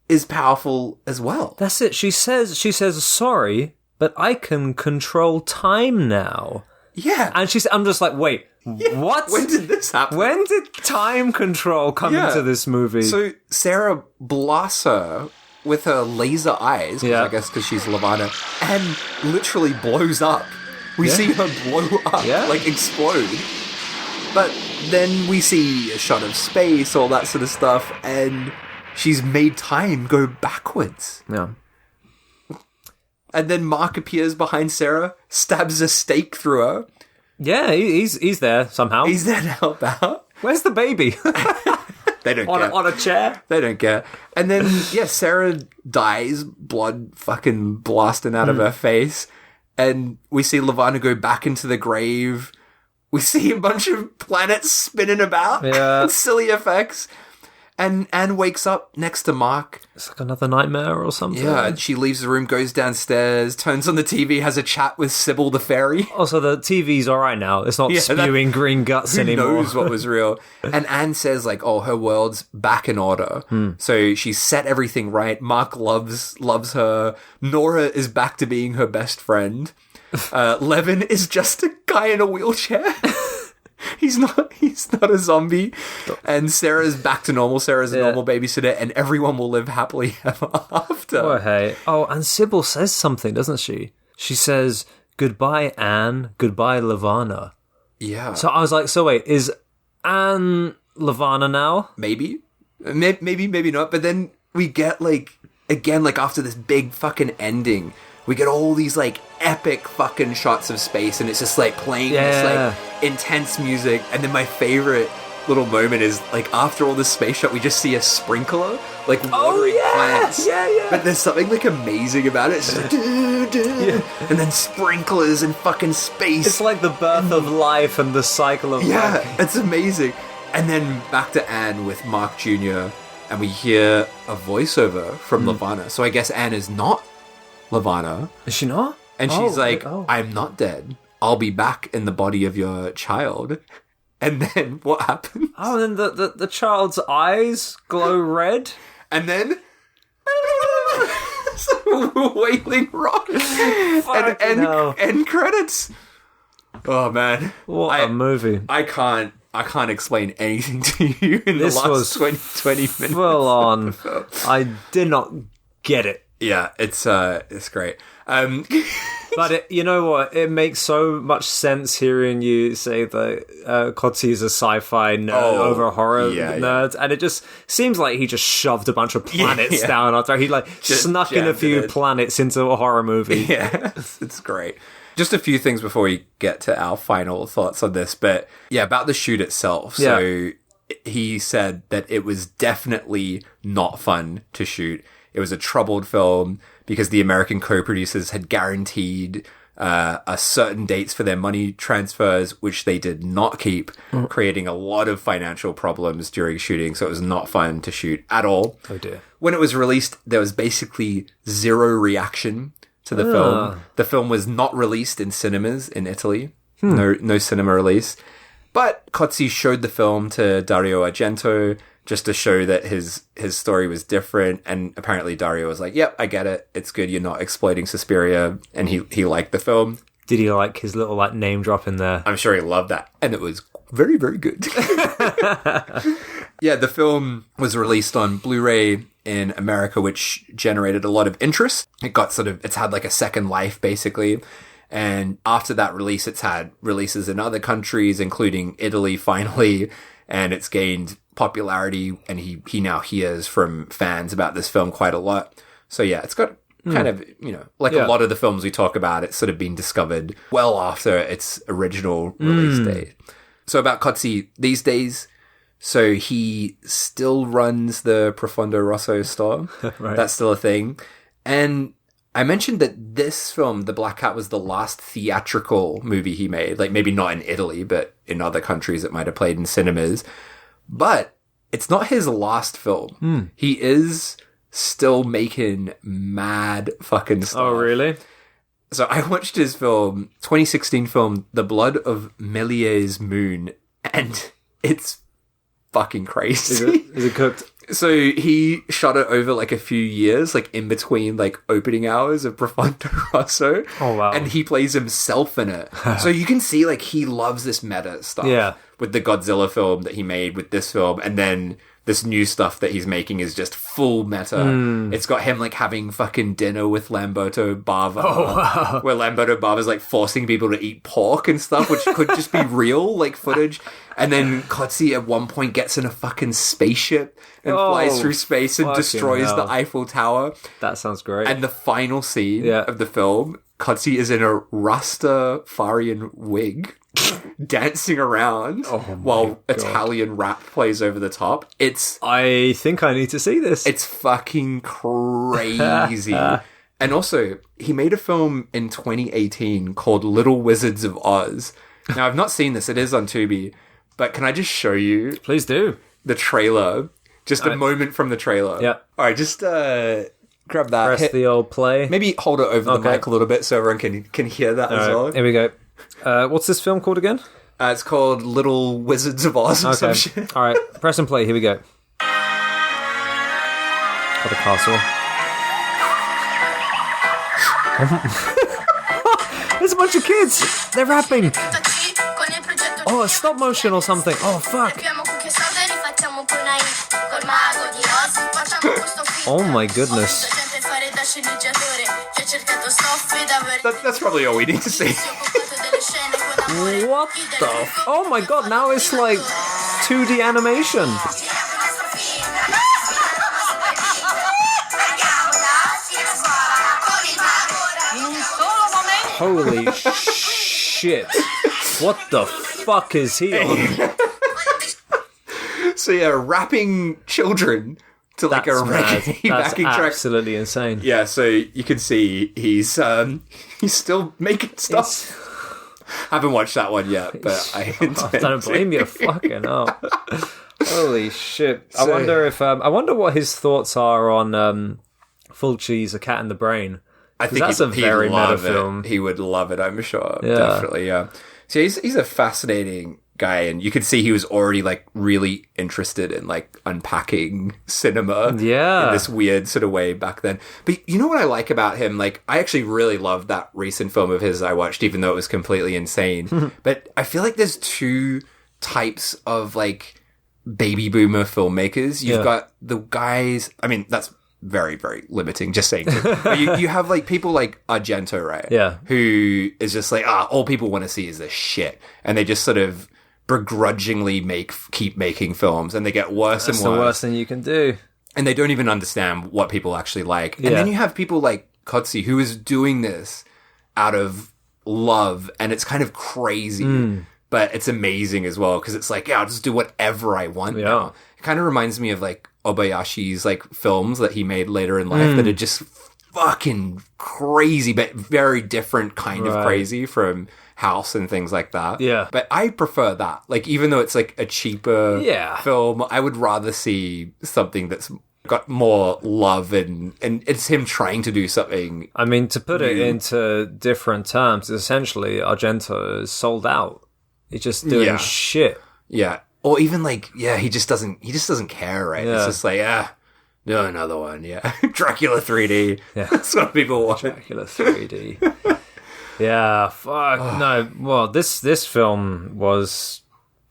Speaker 2: is powerful as well.
Speaker 1: That's it. She says, sorry, but I can control time now.
Speaker 2: Yeah.
Speaker 1: And I'm just like, wait, what?
Speaker 2: When did this happen?
Speaker 1: When did time control come into this movie?
Speaker 2: So Sarah blasts her with her laser eyes, I guess because she's Levana, and literally blows up. We see her blow up, like explode. But then we see a shot of space, all that sort of stuff, and she's made time go backwards.
Speaker 1: Yeah.
Speaker 2: And then Mark appears behind Sarah, stabs a stake through her.
Speaker 1: Yeah, he's there somehow.
Speaker 2: He's there to help out.
Speaker 1: Where's the baby?
Speaker 2: They don't care.
Speaker 1: On a chair?
Speaker 2: They don't care. And then, Sarah dies, blood fucking blasting out of her face. And we see Levana go back into the grave. We see a bunch of planets spinning about.
Speaker 1: Yeah.
Speaker 2: Silly effects. And Anne wakes up next to Mark.
Speaker 1: It's like another nightmare or something.
Speaker 2: Yeah, she leaves the room, goes downstairs, turns on the TV, has a chat with Sybil the fairy.
Speaker 1: Also, the TV's all right now. It's not spewing green guts anymore.
Speaker 2: Who knows what was real? And Anne says, like, oh, her world's back in order. So she's set everything right. Mark loves her. Nora is back to being her best friend. Levin is just a guy in a wheelchair. He's not a zombie. And Sarah's back to normal. Sarah's a normal babysitter, and everyone will live happily ever after.
Speaker 1: Oh, hey. Oh, and Sybil says something, doesn't she? She says, goodbye, Anne. Goodbye, Levana.
Speaker 2: Yeah.
Speaker 1: So I was like, so wait, is Anne Levana now?
Speaker 2: Maybe, maybe not. But then we get, like, again, like, after this big fucking ending, we get all these, like, epic fucking shots of space, and it's just, like, playing this, like, intense music. And then my favorite little moment is, like, after all this space shot, we just see a sprinkler, like, watering plants.
Speaker 1: Yeah.
Speaker 2: But there's something, like, amazing about it. It's just like, and then sprinklers and fucking space.
Speaker 1: It's like the birth of life and the cycle of life.
Speaker 2: It's amazing. And then back to Anne with Mark Jr., and we hear a voiceover from Levana. So I guess Anne is not Levana.
Speaker 1: Is she not?
Speaker 2: And she's like, I'm not dead. I'll be back in the body of your child. And then what happens?
Speaker 1: Oh, and then the child's eyes glow red.
Speaker 2: And then Wailing Rock. And end credits. Oh man.
Speaker 1: What a movie.
Speaker 2: I can't explain anything to you in the last 20 minutes.
Speaker 1: Full on. I did not get it.
Speaker 2: Yeah, it's great.
Speaker 1: But you know what? It makes so much sense hearing you say that Cozzi is a sci-fi nerd over a horror nerd, and it just seems like he just shoved a bunch of planets down our throat. He just snuck in a few planets into a horror movie.
Speaker 2: Yeah, it's great. Just a few things before we get to our final thoughts on this, but yeah, about the shoot itself. So he said that it was definitely not fun to shoot. It was a troubled film because the American co-producers had guaranteed a certain dates for their money transfers, which they did not keep, creating a lot of financial problems during shooting. So it was not fun to shoot at all.
Speaker 1: Oh dear.
Speaker 2: When it was released, there was basically zero reaction to the film. The film was not released in cinemas in Italy. No cinema release. But Cozzi showed the film to Dario Argento just to show that his story was different. And apparently Dario was like, yep, I get it. It's good. You're not exploiting Suspiria. And he liked the film.
Speaker 1: Did he like his little name drop in there?
Speaker 2: I'm sure he loved that. And it was very, very good. Yeah, the film was released on Blu-ray in America, which generated a lot of interest. It's had like a second life, basically. And after that release, it's had releases in other countries, including Italy, finally. And it's gained popularity, and he now hears from fans about this film quite a lot. So yeah, it's got kind of, a lot of the films we talk about, it's sort of been discovered well after its original release date. So about Cozzi these days, so he still runs the Profondo Rosso store.
Speaker 1: Right.
Speaker 2: That's still a thing. And I mentioned that this film, The Black Cat, was the last theatrical movie he made. Like, maybe not in Italy, but in other countries it might have played in cinemas. But it's not his last film. He is still making mad fucking stuff.
Speaker 1: Oh, really?
Speaker 2: So I watched his 2016 film, The Blood of Mélier's Moon, and it's fucking crazy.
Speaker 1: Is it cooked?
Speaker 2: So he shot it over like a few years, like in between like opening hours of Profondo Rosso.
Speaker 1: Oh, wow.
Speaker 2: And he plays himself in it. So you can see like he loves this meta stuff.
Speaker 1: Yeah.
Speaker 2: With the Godzilla film that he made with this film. And then this new stuff that he's making is just full meta. It's got him like having fucking dinner with Lamberto Bava.
Speaker 1: Oh, wow.
Speaker 2: Where Lamberto Bava's like forcing people to eat pork and stuff, which could just be real, like footage. And then Cozzi at one point gets in a fucking spaceship and flies through space and destroys the Eiffel Tower.
Speaker 1: That sounds great.
Speaker 2: And the final scene of the film, Cozzi is in a Rastafarian wig dancing around while Italian rap plays over the top.
Speaker 1: I think I need to see this.
Speaker 2: It's fucking crazy. And also, he made a film in 2018 called Little Wizards of Oz. Now, I've not seen this. It is on Tubi. But can I just show you?
Speaker 1: Please do.
Speaker 2: The trailer. Just a moment from the trailer.
Speaker 1: Yeah.
Speaker 2: All right, just grab that.
Speaker 1: Press the old play.
Speaker 2: Maybe hold it over the mic a little bit so everyone can hear that as well.
Speaker 1: Here we go. What's this film called again?
Speaker 2: It's called Little Wizards of Oz or some shit.
Speaker 1: All right, press and play. Here we go. Got a castle. There's a bunch of kids. They're rapping. Oh, a stop motion or something. Oh, fuck. Oh my goodness.
Speaker 2: That's probably all we need to see.
Speaker 1: What the oh my god, now it's like 2D animation. Holy shit. What the fuck is he on?
Speaker 2: So yeah, rapping children to like
Speaker 1: That's
Speaker 2: a reggae backing track.
Speaker 1: Absolutely insane.
Speaker 2: Yeah, so you can see he's still making stuff. Haven't watched that one yet, but I intend
Speaker 1: don't blame you. Fucking hell. Holy shit. I wonder what his thoughts are on Fulci's A Cat in the Brain.
Speaker 2: I think
Speaker 1: that's a very meta film.
Speaker 2: He would love it, I'm sure.
Speaker 1: Yeah.
Speaker 2: Definitely, yeah. So he's a fascinating guy, and you could see he was already like really interested in like unpacking cinema in this weird sort of way back then. But you know what I like about him? Like, I actually really loved that recent film of his I watched, even though it was completely insane. But I feel like there's two types of like baby boomer filmmakers. You've got the guys, I mean, that's very, very limiting, just saying. But you have like people like Argento, right?
Speaker 1: Yeah.
Speaker 2: Who is just like, all people want to see is this shit. And they just sort of begrudgingly keep making films, and they get worse
Speaker 1: That's
Speaker 2: and worse.
Speaker 1: the worst thing you can do.
Speaker 2: And they don't even understand what people actually like.
Speaker 1: Yeah.
Speaker 2: And then you have people like Cozzi, who is doing this out of love, and it's kind of crazy. But it's amazing as well, because it's like, I'll just do whatever I want now. It kind of reminds me of like Obayashi's like films that he made later in life that are just fucking crazy, but very different kind of crazy from House and things like that.
Speaker 1: Yeah.
Speaker 2: But I prefer that. Like, even though it's like a cheaper
Speaker 1: Yeah.
Speaker 2: film, I would rather see something that's got more love and it's him trying to do something.
Speaker 1: I mean, to put it into different terms, essentially Argento is sold out. He's just doing shit.
Speaker 2: Yeah. Or even like, he just doesn't care, right?
Speaker 1: Yeah.
Speaker 2: It's just like, do another one, Dracula 3D.
Speaker 1: Yeah.
Speaker 2: That's what people want.
Speaker 1: Dracula 3D. Yeah, fuck. No, well, this film was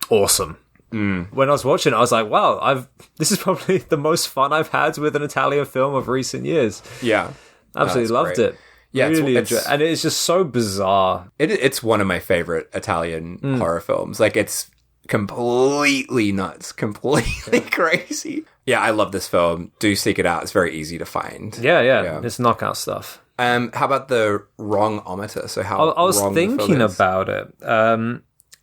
Speaker 1: awesome. When I was watching it, I was like, wow, this is probably the most fun I've had with an Italian film of recent years.
Speaker 2: Yeah.
Speaker 1: Absolutely loved it. Yeah, really and it's just so bizarre.
Speaker 2: It's one of my favorite Italian horror films. Like, it's completely nuts, completely crazy. Yeah, I love this film. Do seek it out. It's very easy to find.
Speaker 1: Yeah. It's knockout stuff.
Speaker 2: How about the wrong-ometer? So how
Speaker 1: I was
Speaker 2: wrong
Speaker 1: thinking
Speaker 2: the film is?
Speaker 1: about it,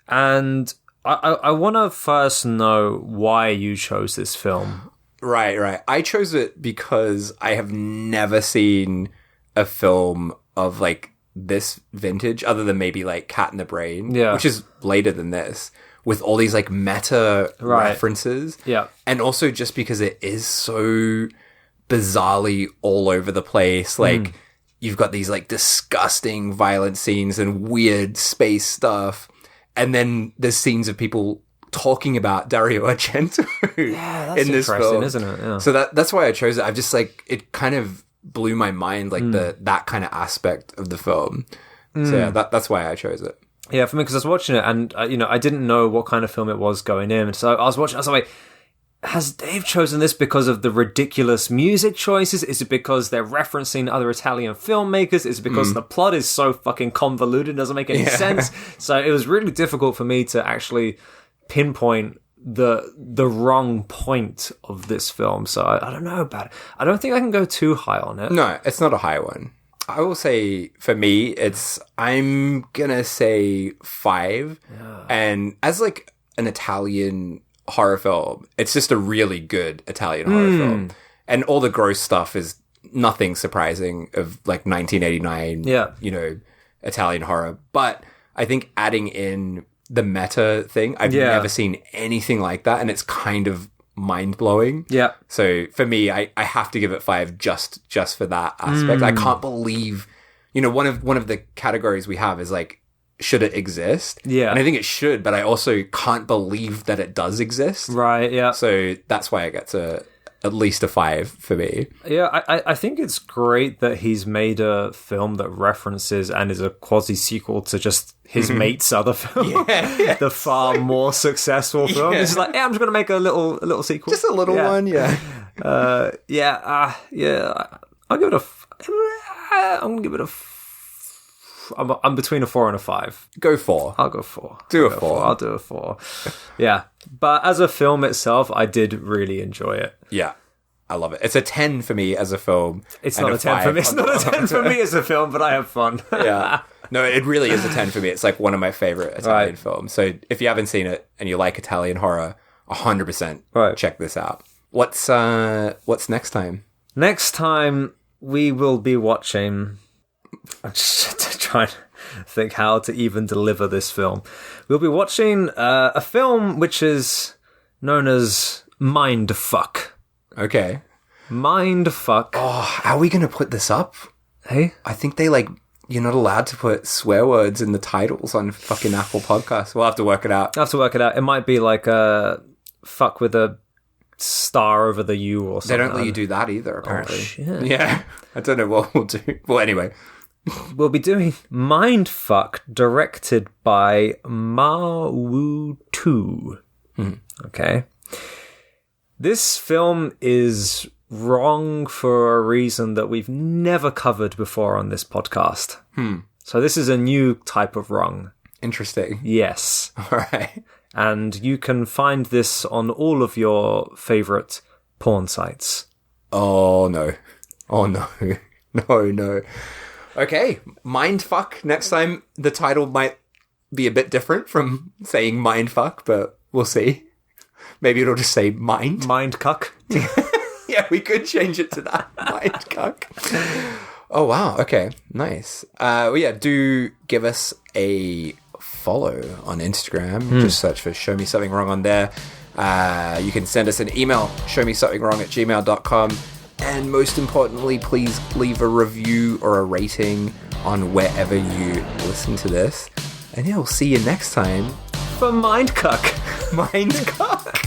Speaker 1: and I want to first know why you chose this film.
Speaker 2: Right. I chose it because I have never seen a film of like this vintage, other than maybe like Cat in the Brain, which is later than this, with all these like meta references.
Speaker 1: Yeah.
Speaker 2: And also just because it is so bizarrely all over the place. Like, you've got these like disgusting violent scenes and weird space stuff. And then there's scenes of people talking about Dario Argento
Speaker 1: that's
Speaker 2: in this
Speaker 1: interesting,
Speaker 2: film,
Speaker 1: isn't it? Yeah.
Speaker 2: So that's why I chose it. I've just like, it kind of blew my mind, like that kind of aspect of the film. So yeah, that's why I chose it.
Speaker 1: Yeah, for me, because I was watching it and, I didn't know what kind of film it was going in. So I was watching, I was like, has Dave chosen this because of the ridiculous music choices? Is it because they're referencing other Italian filmmakers? Is it because the plot is so fucking convoluted, doesn't make any sense? So it was really difficult for me to actually pinpoint the wrong point of this film. So I don't know about it. I don't think I can go too high on it.
Speaker 2: No, it's not a high one. I will say, for me, I'm gonna say 5. Yeah. And as like an Italian horror film, it's just a really good Italian horror film. And all the gross stuff is nothing surprising of like 1989, Italian horror. But I think adding in the meta thing, I've never seen anything like that. And it's kind of mind-blowing. Yeah. So for me, I have to give it 5 just for that aspect. I can't believe, one of the categories we have is like, should it exist? Yeah. And I think it should, but I also can't believe that it does exist. Right, yeah. So that's why I get to at least a 5 for me.
Speaker 1: Yeah, I think it's great that he's made a film that references and is a quasi-sequel to just his mate's other film. The far more successul film. It's like, I'm just going to make a little sequel.
Speaker 2: Just a little one,
Speaker 1: I'll give it I'm going to give it a I'm between a 4 and a 5.
Speaker 2: Go 4.
Speaker 1: I'll go 4.
Speaker 2: Do a 4.
Speaker 1: I'll do a 4. Yeah. But as a film itself, I did really enjoy it.
Speaker 2: Yeah. I love it. It's a 10 for me as a film.
Speaker 1: It's not a 10 for me. It's not a 10 for me as a film, but I have fun.
Speaker 2: Yeah. No, it really is a 10 for me. It's like one of my favorite Italian films. So if you haven't seen it and you like Italian horror, 100% check this out. What's next time?
Speaker 1: Next time we will be watching... I'm just trying to think how to even deliver this film. We'll be watching a film which is known as Mindfuck.
Speaker 2: Okay.
Speaker 1: Mindfuck.
Speaker 2: Oh, how are we going to put this up?
Speaker 1: Hey?
Speaker 2: I think you're not allowed to put swear words in the titles on fucking Apple Podcasts. We'll have to work it out.
Speaker 1: It might be like a fuck with a star over the U or something.
Speaker 2: They don't let you do that either, apparently.
Speaker 1: Oh, shit.
Speaker 2: Yeah. I don't know what we'll do. Well, anyway.
Speaker 1: We'll be doing Mindfuck, directed by Ma Woo-tu. Okay. This film is wrong for a reason that we've never covered before on this podcast. So this is a new type of wrong.
Speaker 2: Interesting.
Speaker 1: Yes.
Speaker 2: All right.
Speaker 1: And you can find this on all of your favorite porn sites.
Speaker 2: Oh, no. Oh, no. No. Okay, mindfuck. Next time, the title might be a bit different from saying mindfuck, but we'll see. Maybe it'll just say mind.
Speaker 1: Mindcuck.
Speaker 2: Yeah, we could change it to that. Mindcuck. Oh, wow. Okay, nice. Well, yeah, do give us a follow on Instagram. Just search for Show Me Something Wrong on there. You can send us an email, showmesomethingwrong@gmail.com. And most importantly, please leave a review or a rating on wherever you listen to this. And yeah, we'll see you next time
Speaker 1: For Mindcuck.
Speaker 2: Mindcuck.